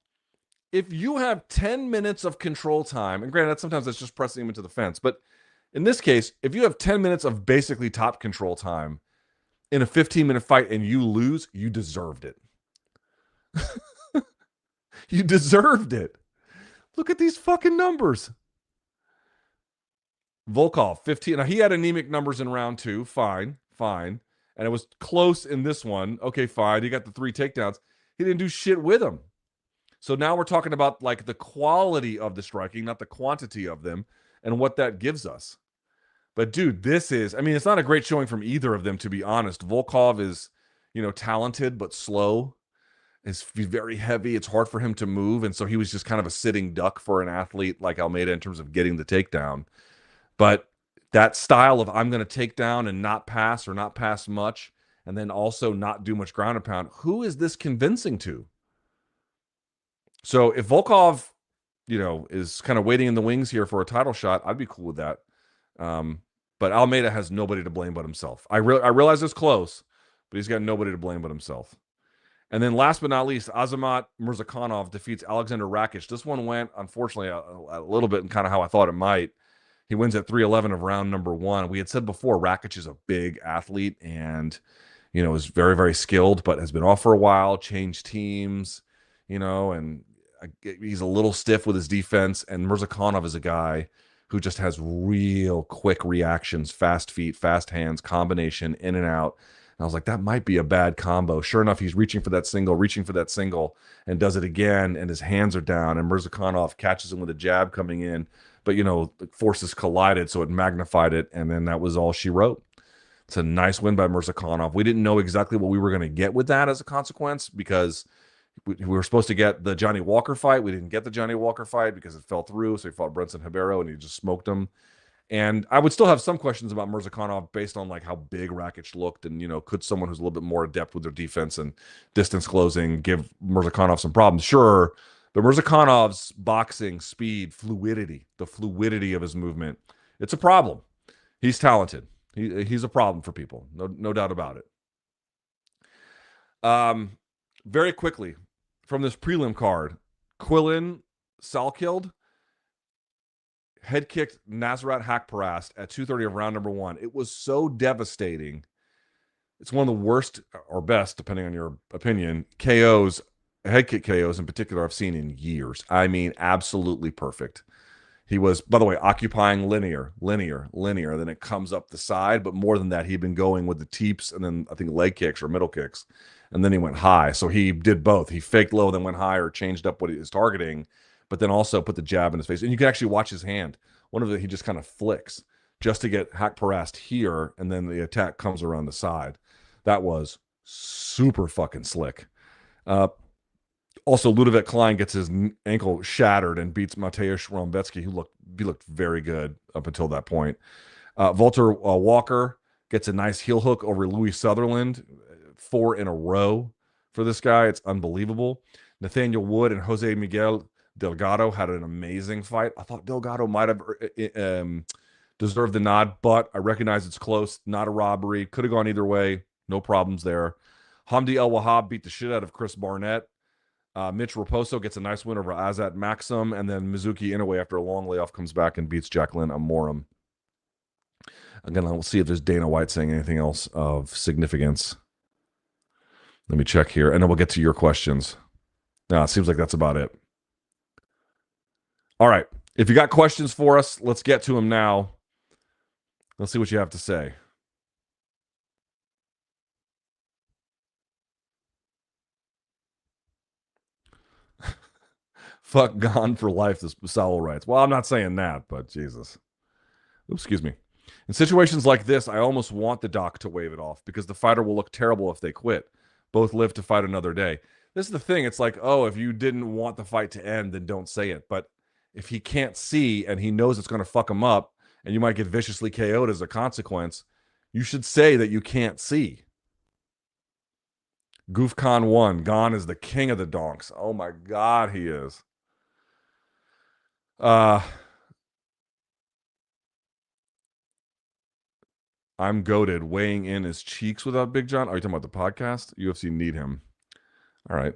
if you have 10 minutes of control time, and granted, sometimes that's just pressing him into the fence, but in this case, if you have 10 minutes of basically top control time in a 15-minute fight and you lose, you deserved it. You deserved it. Look at these fucking numbers. Volkov, 15. Now, he had anemic numbers in round 2. Fine. And it was close in this one. Okay, fine. He got the 3 takedowns. He didn't do shit with them. So now we're talking about like the quality of the striking, not the quantity of them, and what that gives us. But dude, this is, I mean, it's not a great showing from either of them, to be honest. Volkov is, talented but slow. Is very heavy. It's hard for him to move. And so he was just kind of a sitting duck for an athlete like Almeida in terms of getting the takedown. But that style of I'm going to take down and not pass or not pass much, and then also not do much ground and pound, who is this convincing to? So if Volkov, is kind of waiting in the wings here for a title shot, I'd be cool with that. But Almeida has nobody to blame but himself. I realize it's close, but he's got nobody to blame but himself. And then last but not least, Azamat Murzakanov defeats Alexander Rakic. This one went, unfortunately, a little bit in kind of how I thought it might. He wins at 3:11 of round number 1. We had said before, Rakic is a big athlete and, is very, very skilled, but has been off for a while, changed teams, and he's a little stiff with his defense. And Murzakanov is a guy who just has real quick reactions, fast feet, fast hands, combination, in and out. And I was like, that might be a bad combo. Sure enough, he's reaching for that single, and does it again, and his hands are down, and Murzakanov catches him with a jab coming in, but, forces collided, so it magnified it, and then that was all she wrote. It's a nice win by Murzakanov. We didn't know exactly what we were going to get with that as a consequence, because we were supposed to get the Johnny Walker fight. We didn't get the Johnny Walker fight because it fell through, so he fought Brenson Ribeiro, and he just smoked him. And I would still have some questions about Murzakanov based on like how big Rakic looked, and could someone who's a little bit more adept with their defense and distance closing give Murzakanov some problems? Sure, but Murzakanov's boxing speed, the fluidity of his movement, it's a problem. He's talented. He's a problem for people, no doubt about it. Very quickly from this prelim card, Quillen Salkild head kicked Nasrat Haqparast at 2:30 of round number 1. It was so devastating. It's one of the worst or best, depending on your opinion, KOs, head kick KOs in particular, I've seen in years. I mean, absolutely perfect. He was, by the way, occupying linear. Then it comes up the side. But more than that, he'd been going with the teeps and then I think leg kicks or middle kicks. And then he went high. So he did both. He faked low, then went high, or changed up what he was targeting, but then also put the jab in his face. And you can actually watch his hand. One of the, he just kind of flicks just to get Haqparast here, and then the attack comes around the side. That was super fucking slick. Also, Ludovic Klein gets his ankle shattered and beats Mateusz Rąbecki, who looked very good up until that point. Walter Walker gets a nice heel hook over Louis Sutherland, 4 in a row for this guy. It's unbelievable. Nathaniel Wood and Jose Miguel Delgado had an amazing fight. I thought Delgado might have deserved the nod, but I recognize it's close. Not a robbery. Could have gone either way. No problems there. Hamdi El Wahab beat the shit out of Chris Barnett. Mitch Raposo gets a nice win over Azat Maxim, and then Mizuki Inoue, after a long layoff, comes back and beats Jacqueline Amorim. Again, we'll see if there's Dana White saying anything else of significance. Let me check here, and then we'll get to your questions. No, it seems like that's about it. All right. If you got questions for us, let's get to them now. Let's see what you have to say. Fuck Gane for life, this Salo writes. Well, I'm not saying that, but Jesus. Oops, excuse me. In situations like this, I almost want the doc to wave it off because the fighter will look terrible if they quit. Both live to fight another day. This is the thing. It's like, oh, if you didn't want the fight to end, then don't say it. But if he can't see and he knows it's going to fuck him up and you might get viciously KO'd as a consequence, you should say that you can't see. Goofcon 1. Gane is the king of the donks. Oh my God, he is. I'm goated. Weighing in his cheeks without Big John. Are you talking about the podcast? UFC need him. All right.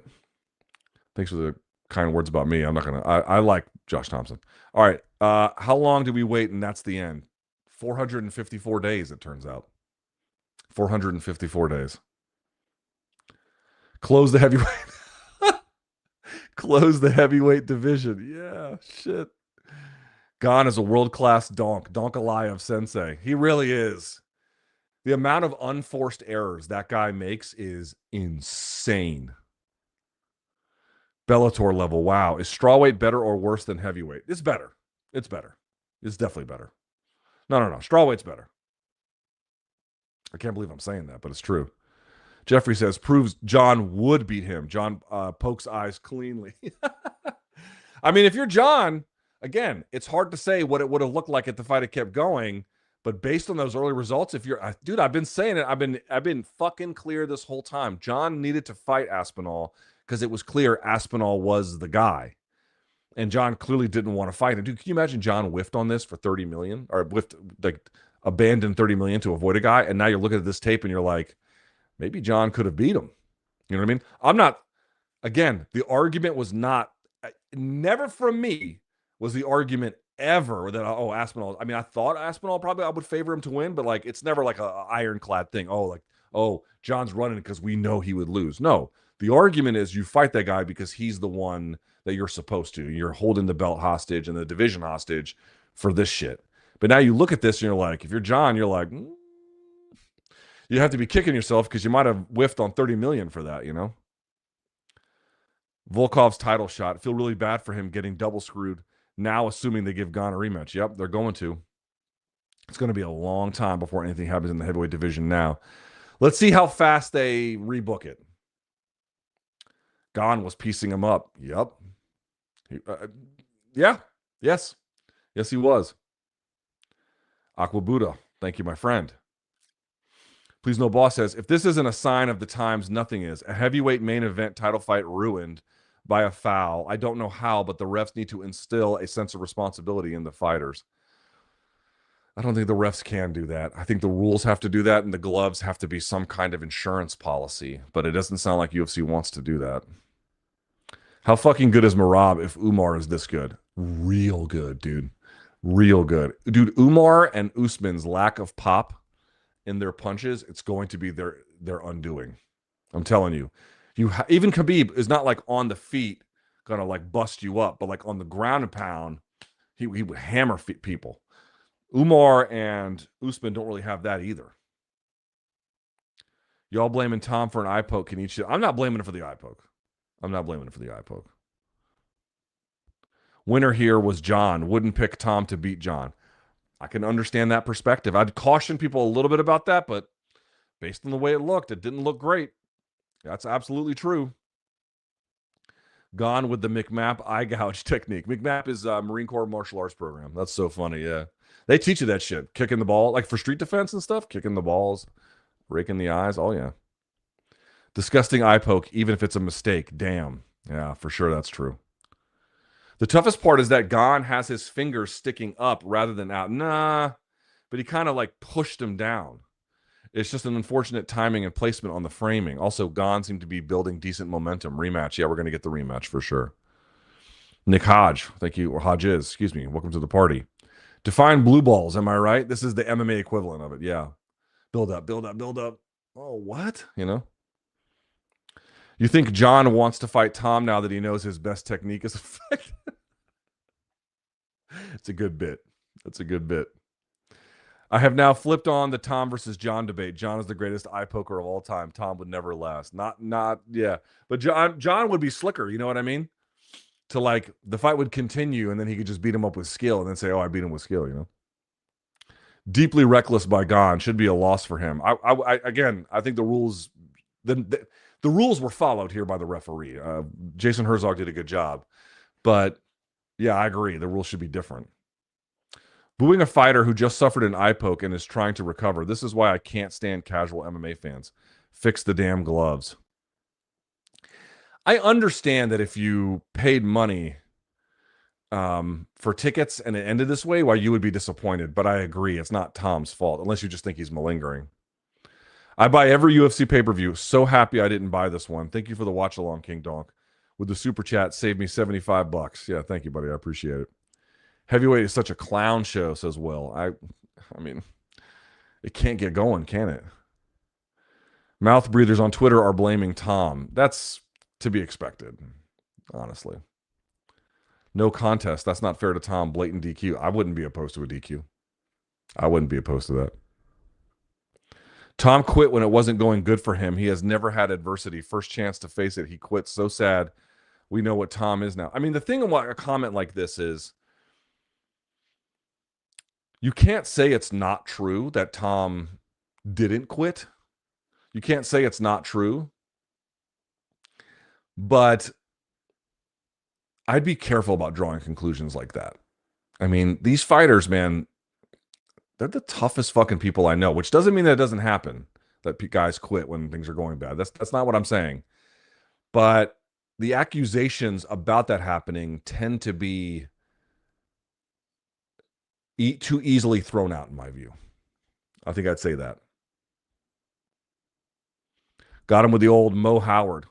Thanks for the kind words about me. I'm not gonna. I like Josh Thompson. All right. How long do we wait? And that's the end. 454 days. It turns out. 454 days. Close the heavyweight. Close the heavyweight division. Yeah. Shit. Gane is a world-class donk. Donkalayev sensei. He really is. The amount of unforced errors that guy makes is insane. Bellator level. Wow. Is strawweight better or worse than heavyweight? It's better. It's better. It's definitely better. No. Strawweight's better. I can't believe I'm saying that, but it's true. Jeffrey says, proves John would beat him. John pokes eyes cleanly. I mean, if you're John, again, it's hard to say what it would have looked like if the fight had kept going. But based on those early results, if you're, dude, I've been saying it. I've been fucking clear this whole time. John needed to fight Aspinall because it was clear Aspinall was the guy. And John clearly didn't want to fight him. Dude, can you imagine John whiffed on this for 30 million or whiffed, like, abandoned 30 million to avoid a guy? And now you're looking at this tape and you're like, maybe John could have beat him. You know what I mean? I'm not, again, the argument was not, never from me was the argument ever that, oh, Aspinall. I mean, I thought Aspinall probably I would favor him to win, but like, it's never like a ironclad thing. Oh, like, oh, John's running because we know he would lose. No, the argument is you fight that guy because he's the one that you're supposed to. You're holding the belt hostage and the division hostage for this shit. But now you look at this and you're like, if you're John, you're like, you have to be kicking yourself because you might have whiffed on 30 million for that, you know? Volkov's title shot. Feel really bad for him getting double screwed now, assuming they give Gane a rematch. Yep, they're going to. It's going to be a long time before anything happens in the heavyweight division now. Let's see how fast they rebook it. Gane was piecing him up. Yep. Yeah. Yes, he was. Aqua Buddha. Thank you, my friend. Please No Boss says, if this isn't a sign of the times, nothing is. A heavyweight main event title fight ruined by a foul. I don't know how, but the refs need to instill a sense of responsibility in the fighters. I don't think the refs can do that. I think the rules have to do that, and the gloves have to be some kind of insurance policy. But it doesn't sound like UFC wants to do that. How fucking good is Merab if Umar is this good? Real good, dude. Real good. Dude, Umar and Usman's lack of pop in their punches, it's going to be their undoing. I'm telling you. Even Khabib is not like on the feet gonna like bust you up, but like on the ground and pound, he would hammer people. Umar and Usman don't really have that either. Y'all blaming Tom for an eye poke can eat shit. I'm not blaming him for the eye poke. Winner here was John. Wouldn't pick Tom to beat John. I can understand that perspective. I'd caution people a little bit about that, but based on the way it looked, it didn't look great. That's absolutely true. Gone with the McMap eye gouge technique. McMap is a Marine Corps martial arts program. That's so funny, yeah. They teach you that shit. Kicking the ball, like for street defense and stuff, kicking the balls, raking the eyes. Oh, yeah. Disgusting eye poke, even if it's a mistake. Damn. Yeah, for sure that's true. The toughest part is that Gane has his fingers sticking up rather than out. Nah, but he kind of like pushed him down. It's just an unfortunate timing and placement on the framing. Also, Gane seemed to be building decent momentum. Rematch. Yeah, we're going to get the rematch for sure. Nick Hodge. Thank you. Or Hodges. Excuse me. Welcome to the party. Define blue balls. Am I right? This is the MMA equivalent of it. Yeah. Build up. Oh, what? You know? You think John wants to fight Tom now that he knows his best technique is effective? It's a good bit. That's a good bit. I have now flipped on the Tom versus John debate. John is the greatest eye poker of all time. Tom would never last. Yeah. But John would be slicker. You know what I mean? To like, the fight would continue and then he could just beat him up with skill and then say, oh, I beat him with skill, you know? Deeply reckless by Gane. Should be a loss for him. Again, I think the rules... The rules were followed here by the referee. Jason Herzog did a good job. But, yeah, I agree. The rules should be different. Booing a fighter who just suffered an eye poke and is trying to recover. This is why I can't stand casual MMA fans. Fix the damn gloves. I understand that if you paid money for tickets and it ended this way, why you would be disappointed. But I agree. It's not Tom's fault, unless you just think he's malingering. I buy every UFC pay-per-view. So happy I didn't buy this one. Thank you for the watch along, King Donk. With the super chat, saved me $75. Yeah, thank you, buddy. I appreciate it. Heavyweight is such a clown show, says Will. I mean, it can't get going, can it? Mouth breathers on Twitter are blaming Tom. That's to be expected, honestly. No contest. That's not fair to Tom. Blatant DQ. I wouldn't be opposed to a DQ. I wouldn't be opposed to that. Tom quit when it wasn't going good for him. He has never had adversity. First chance to face it, he quit. So sad. We know what Tom is now. I mean, the thing about a comment like this is you can't say it's not true that Tom didn't quit. You can't say it's not true. But I'd be careful about drawing conclusions like that. I mean, these fighters, man, they're the toughest fucking people I know, which doesn't mean that it doesn't happen, that guys quit when things are going bad. That's not what I'm saying. But the accusations about that happening tend to be too easily thrown out, in my view. I think I'd say that. Got him with the old Mo Howard.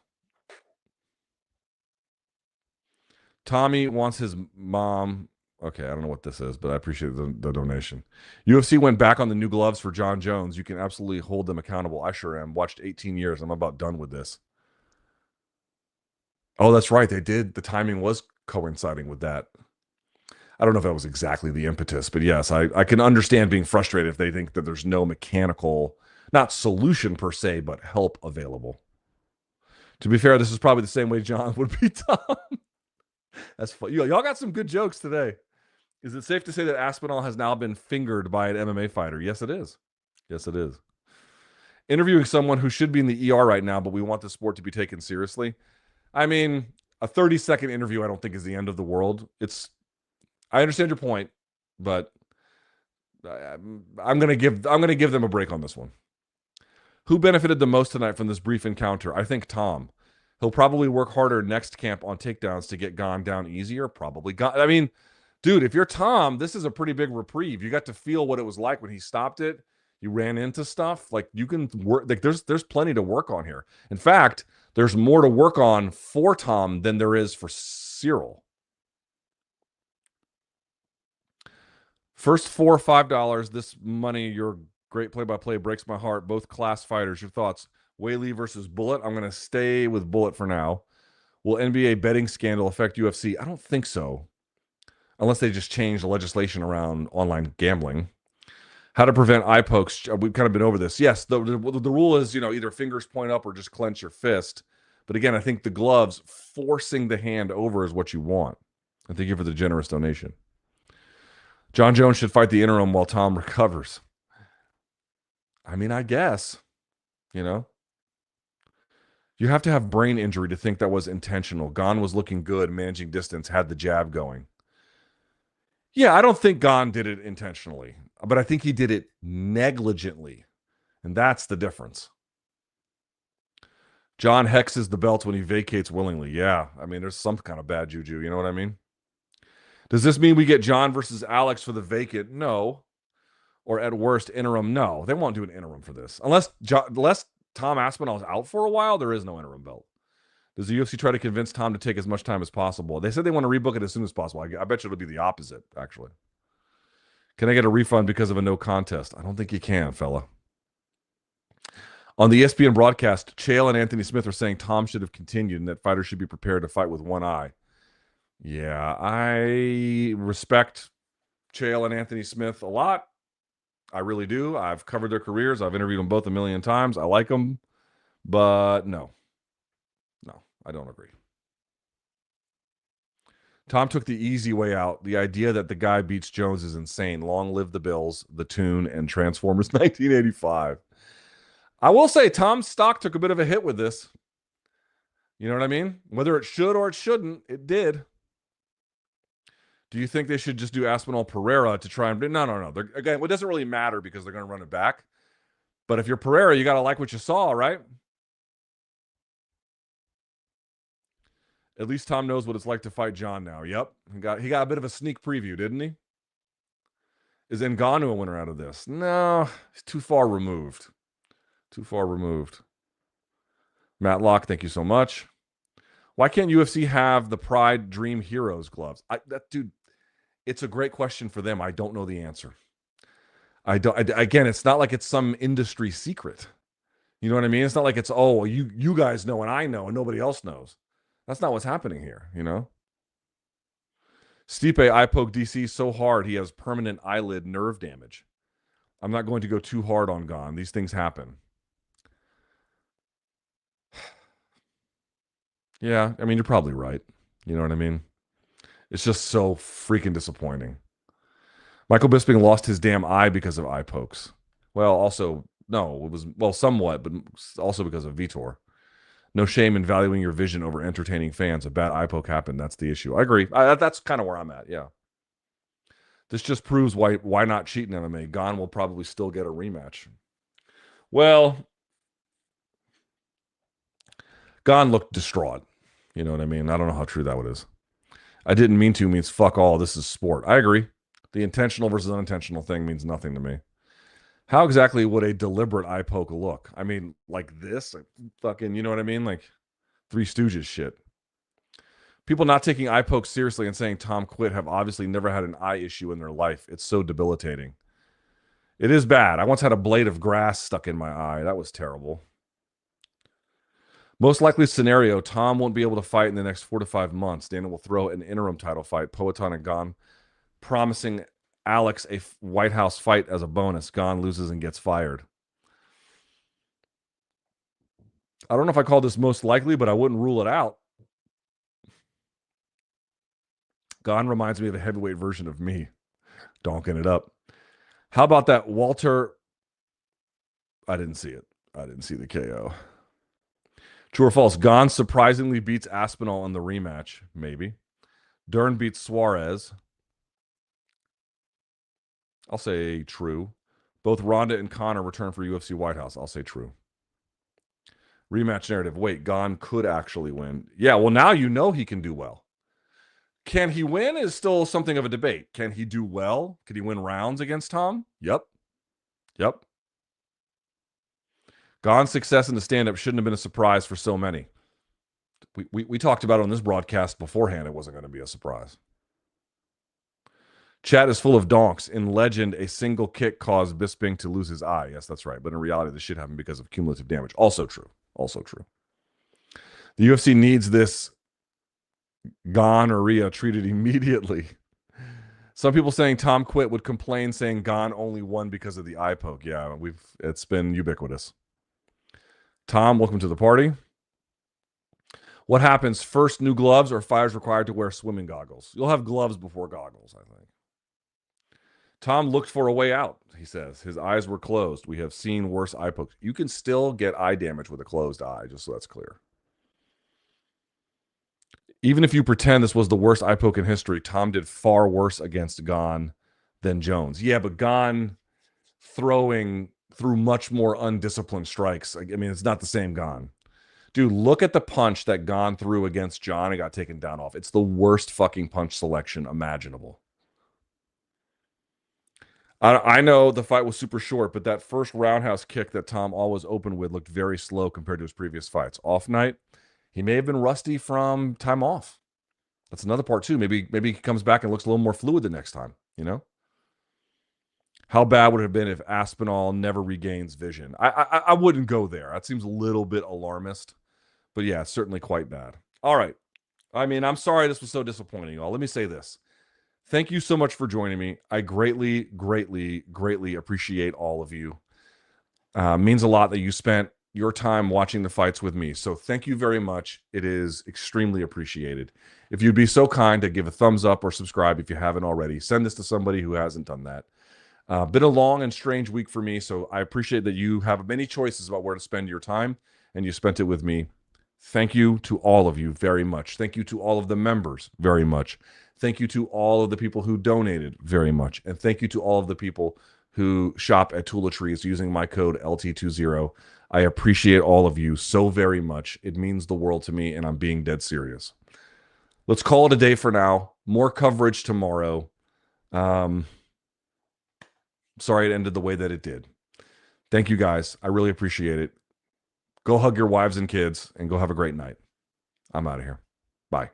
Tommy wants his mom. Okay, I don't know what this is, but I appreciate the donation. UFC went back on the new gloves for John Jones. You can absolutely hold them accountable. I sure am. Watched 18 years. I'm about done with this. Oh, that's right. They did. The timing was coinciding with that. I don't know if that was exactly the impetus, but yes, I can understand being frustrated if they think that there's no mechanical, not solution per se, but help available. To be fair, this is probably the same way John would be Tom. That's fun. Y'all got some good jokes today. Is it safe to say that Aspinall has now been fingered by an MMA fighter? Yes, it is. Yes, it is. Interviewing someone who should be in the ER right now, but we want the sport to be taken seriously. I mean, a 30-second interview I don't think is the end of the world. I understand your point, but I'm gonna give them a break on this one. Who benefited the most tonight from this brief encounter? I think Tom. He'll probably work harder next camp on takedowns to get Gane down easier. Probably. I mean, dude, if you're Tom, this is a pretty big reprieve. You got to feel what it was like when he stopped it. You ran into stuff. Like, you can work. Like, there's plenty to work on here. In fact, there's more to work on for Tom than there is for Ciryl. First $4 or $5. This money, your great play-by-play breaks my heart. Both class fighters. Your thoughts? Whaley versus Bullet. I'm going to stay with Bullet for now. Will NBA betting scandal affect UFC? I don't think so, unless they just change the legislation around online gambling. How to prevent eye pokes? We've kind of been over this. Yes, the rule is, either fingers point up or just clench your fist. But again, I think the gloves forcing the hand over is what you want. And thank you for the generous donation. John Jones should fight the interim while Tom recovers. I mean, I guess, You have to have brain injury to think that was intentional. Gane was looking good, managing distance, had the jab going. Yeah, I don't think Gane did it intentionally, but I think he did it negligently. And that's the difference. John hexes the belt when he vacates willingly. Yeah, I mean, there's some kind of bad juju. You know what I mean? Does this mean we get John versus Alex for the vacant? No. Or at worst, interim? No. They won't do an interim for this. Unless Tom Aspinall is out for a while, there is no interim belt. Does the UFC try to convince Tom to take as much time as possible? They said they want to rebook it as soon as possible. I bet you it'll be the opposite, actually. Can I get a refund because of a no contest? I don't think you can, fella. On the ESPN broadcast, Chael and Anthony Smith are saying Tom should have continued and that fighters should be prepared to fight with one eye. Yeah, I respect Chael and Anthony Smith a lot. I really do. I've covered their careers. I've interviewed them both a million times. I like them. But no, I don't agree. Tom took the easy way out. The idea that the guy beats Jones is insane. Long live the Bills, the Tune, and Transformers 1985. I will say Tom's stock took a bit of a hit with this. You know what I mean? Whether it should or it shouldn't, it did. Do you think they should just do Aspinall Pereira to try and... No. Again, it doesn't really matter because they're going to run it back. But if you're Pereira, you got to like what you saw, right? At least Tom knows what it's like to fight John now. Yep. He got a bit of a sneak preview, didn't he? Is Ngannou a winner out of this? No, he's too far removed. Matt Locke, thank you so much. Why can't UFC have the Pride Dream Heroes gloves? Dude, it's a great question for them. I don't know the answer. Again, it's not like it's some industry secret. You know what I mean? It's not like it's, you guys know and I know and nobody else knows. That's not what's happening here, Stipe eye poke DC so hard he has permanent eyelid nerve damage. I'm not going to go too hard on Gane. These things happen. Yeah, I mean, you're probably right. You know what I mean? It's just so freaking disappointing. Michael Bisping lost his damn eye because of eye pokes. Well, also, no, it was, well, somewhat, but also because of Vitor. No shame in valuing your vision over entertaining fans. A bad eye poke happened. That's the issue. I agree. That's kind of where I'm at. Yeah. This just proves why not cheat in MMA. Gane will probably still get a rematch. Well, Gane looked distraught. You know what I mean? I don't know how true that is. I didn't mean to means fuck all. This is sport. I agree. The intentional versus unintentional thing means nothing to me. How exactly would a deliberate eye poke look? I mean, like this? Like fucking, you know what I mean? Like Three Stooges shit. People not taking eye pokes seriously and saying Tom quit have obviously never had an eye issue in their life. It's so debilitating. It is bad. I once had a blade of grass stuck in my eye. That was terrible. Most likely scenario, Tom won't be able to fight in the next 4 to 5 months. Dana will throw an interim title fight, Poatan and Gane, promising Alex a White House fight as a bonus. Gane loses and gets fired. I don't know if I call this most likely, but I wouldn't rule it out. Gane reminds me of a heavyweight version of me, donking it up. How about that Walter? I didn't see it. I didn't see the KO. True or false? Gane surprisingly beats Aspinall in the rematch. Maybe. Dern beats Suarez. I'll say true. Both Ronda and Conor return for UFC White House. I'll say true. Rematch narrative. Wait, Gane could actually win. Yeah, well, now you know he can do well. Can he win is still something of a debate. Can he do well? Could he win rounds against Tom? Yep. Gane's success in the stand-up shouldn't have been a surprise for so many. We talked about it on this broadcast beforehand. It wasn't going to be a surprise. Chat is full of donks. In legend, a single kick caused Bisping to lose his eye. Yes, that's right. But in reality, this shit happened because of cumulative damage. Also true. The UFC needs this gonorrhea treated immediately. Some people saying Tom quit would complain, saying Gane only won because of the eye poke. Yeah, it's been ubiquitous. Tom, welcome to the party. What happens first, new gloves or fighters required to wear swimming goggles? You'll have gloves before goggles, I think. Tom looked for a way out, he says. His eyes were closed. We have seen worse eye pokes. You can still get eye damage with a closed eye, just so that's clear. Even if you pretend this was the worst eye poke in history, Tom did far worse against Gane than Jones. Yeah, but Gane throwing through much more undisciplined strikes. I mean, it's not the same Gane. Dude, look at the punch that Gane threw against John and got taken down off. It's the worst fucking punch selection imaginable. I know the fight was super short, but that first roundhouse kick that Tom always opened with looked very slow compared to his previous fights. Off night, he may have been rusty from time off. That's another part too. Maybe he comes back and looks a little more fluid the next time, you know? How bad would it have been if Aspinall never regains vision? I wouldn't go there. That seems a little bit alarmist. But yeah, certainly quite bad. All right. I mean, I'm sorry this was so disappointing, y'all. Let me say this. Thank you so much for joining me. I greatly, greatly, greatly appreciate all of you. Means a lot that you spent your time watching the fights with me. So thank you very much. It is extremely appreciated. If you'd be so kind to give a thumbs up or subscribe if you haven't already, send this to somebody who hasn't done that. Been a long and strange week for me, so I appreciate that you have many choices about where to spend your time, and you spent it with me. Thank you to all of you very much. Thank you to all of the members very much. Thank you to all of the people who donated very much. And thank you to all of the people who shop at Toiletries using my code LT20. I appreciate all of you so very much. It means the world to me, and I'm being dead serious. Let's call it a day for now. More coverage tomorrow. Sorry it ended the way that it did. Thank you, guys. I really appreciate it. Go hug your wives and kids, and go have a great night. I'm out of here. Bye.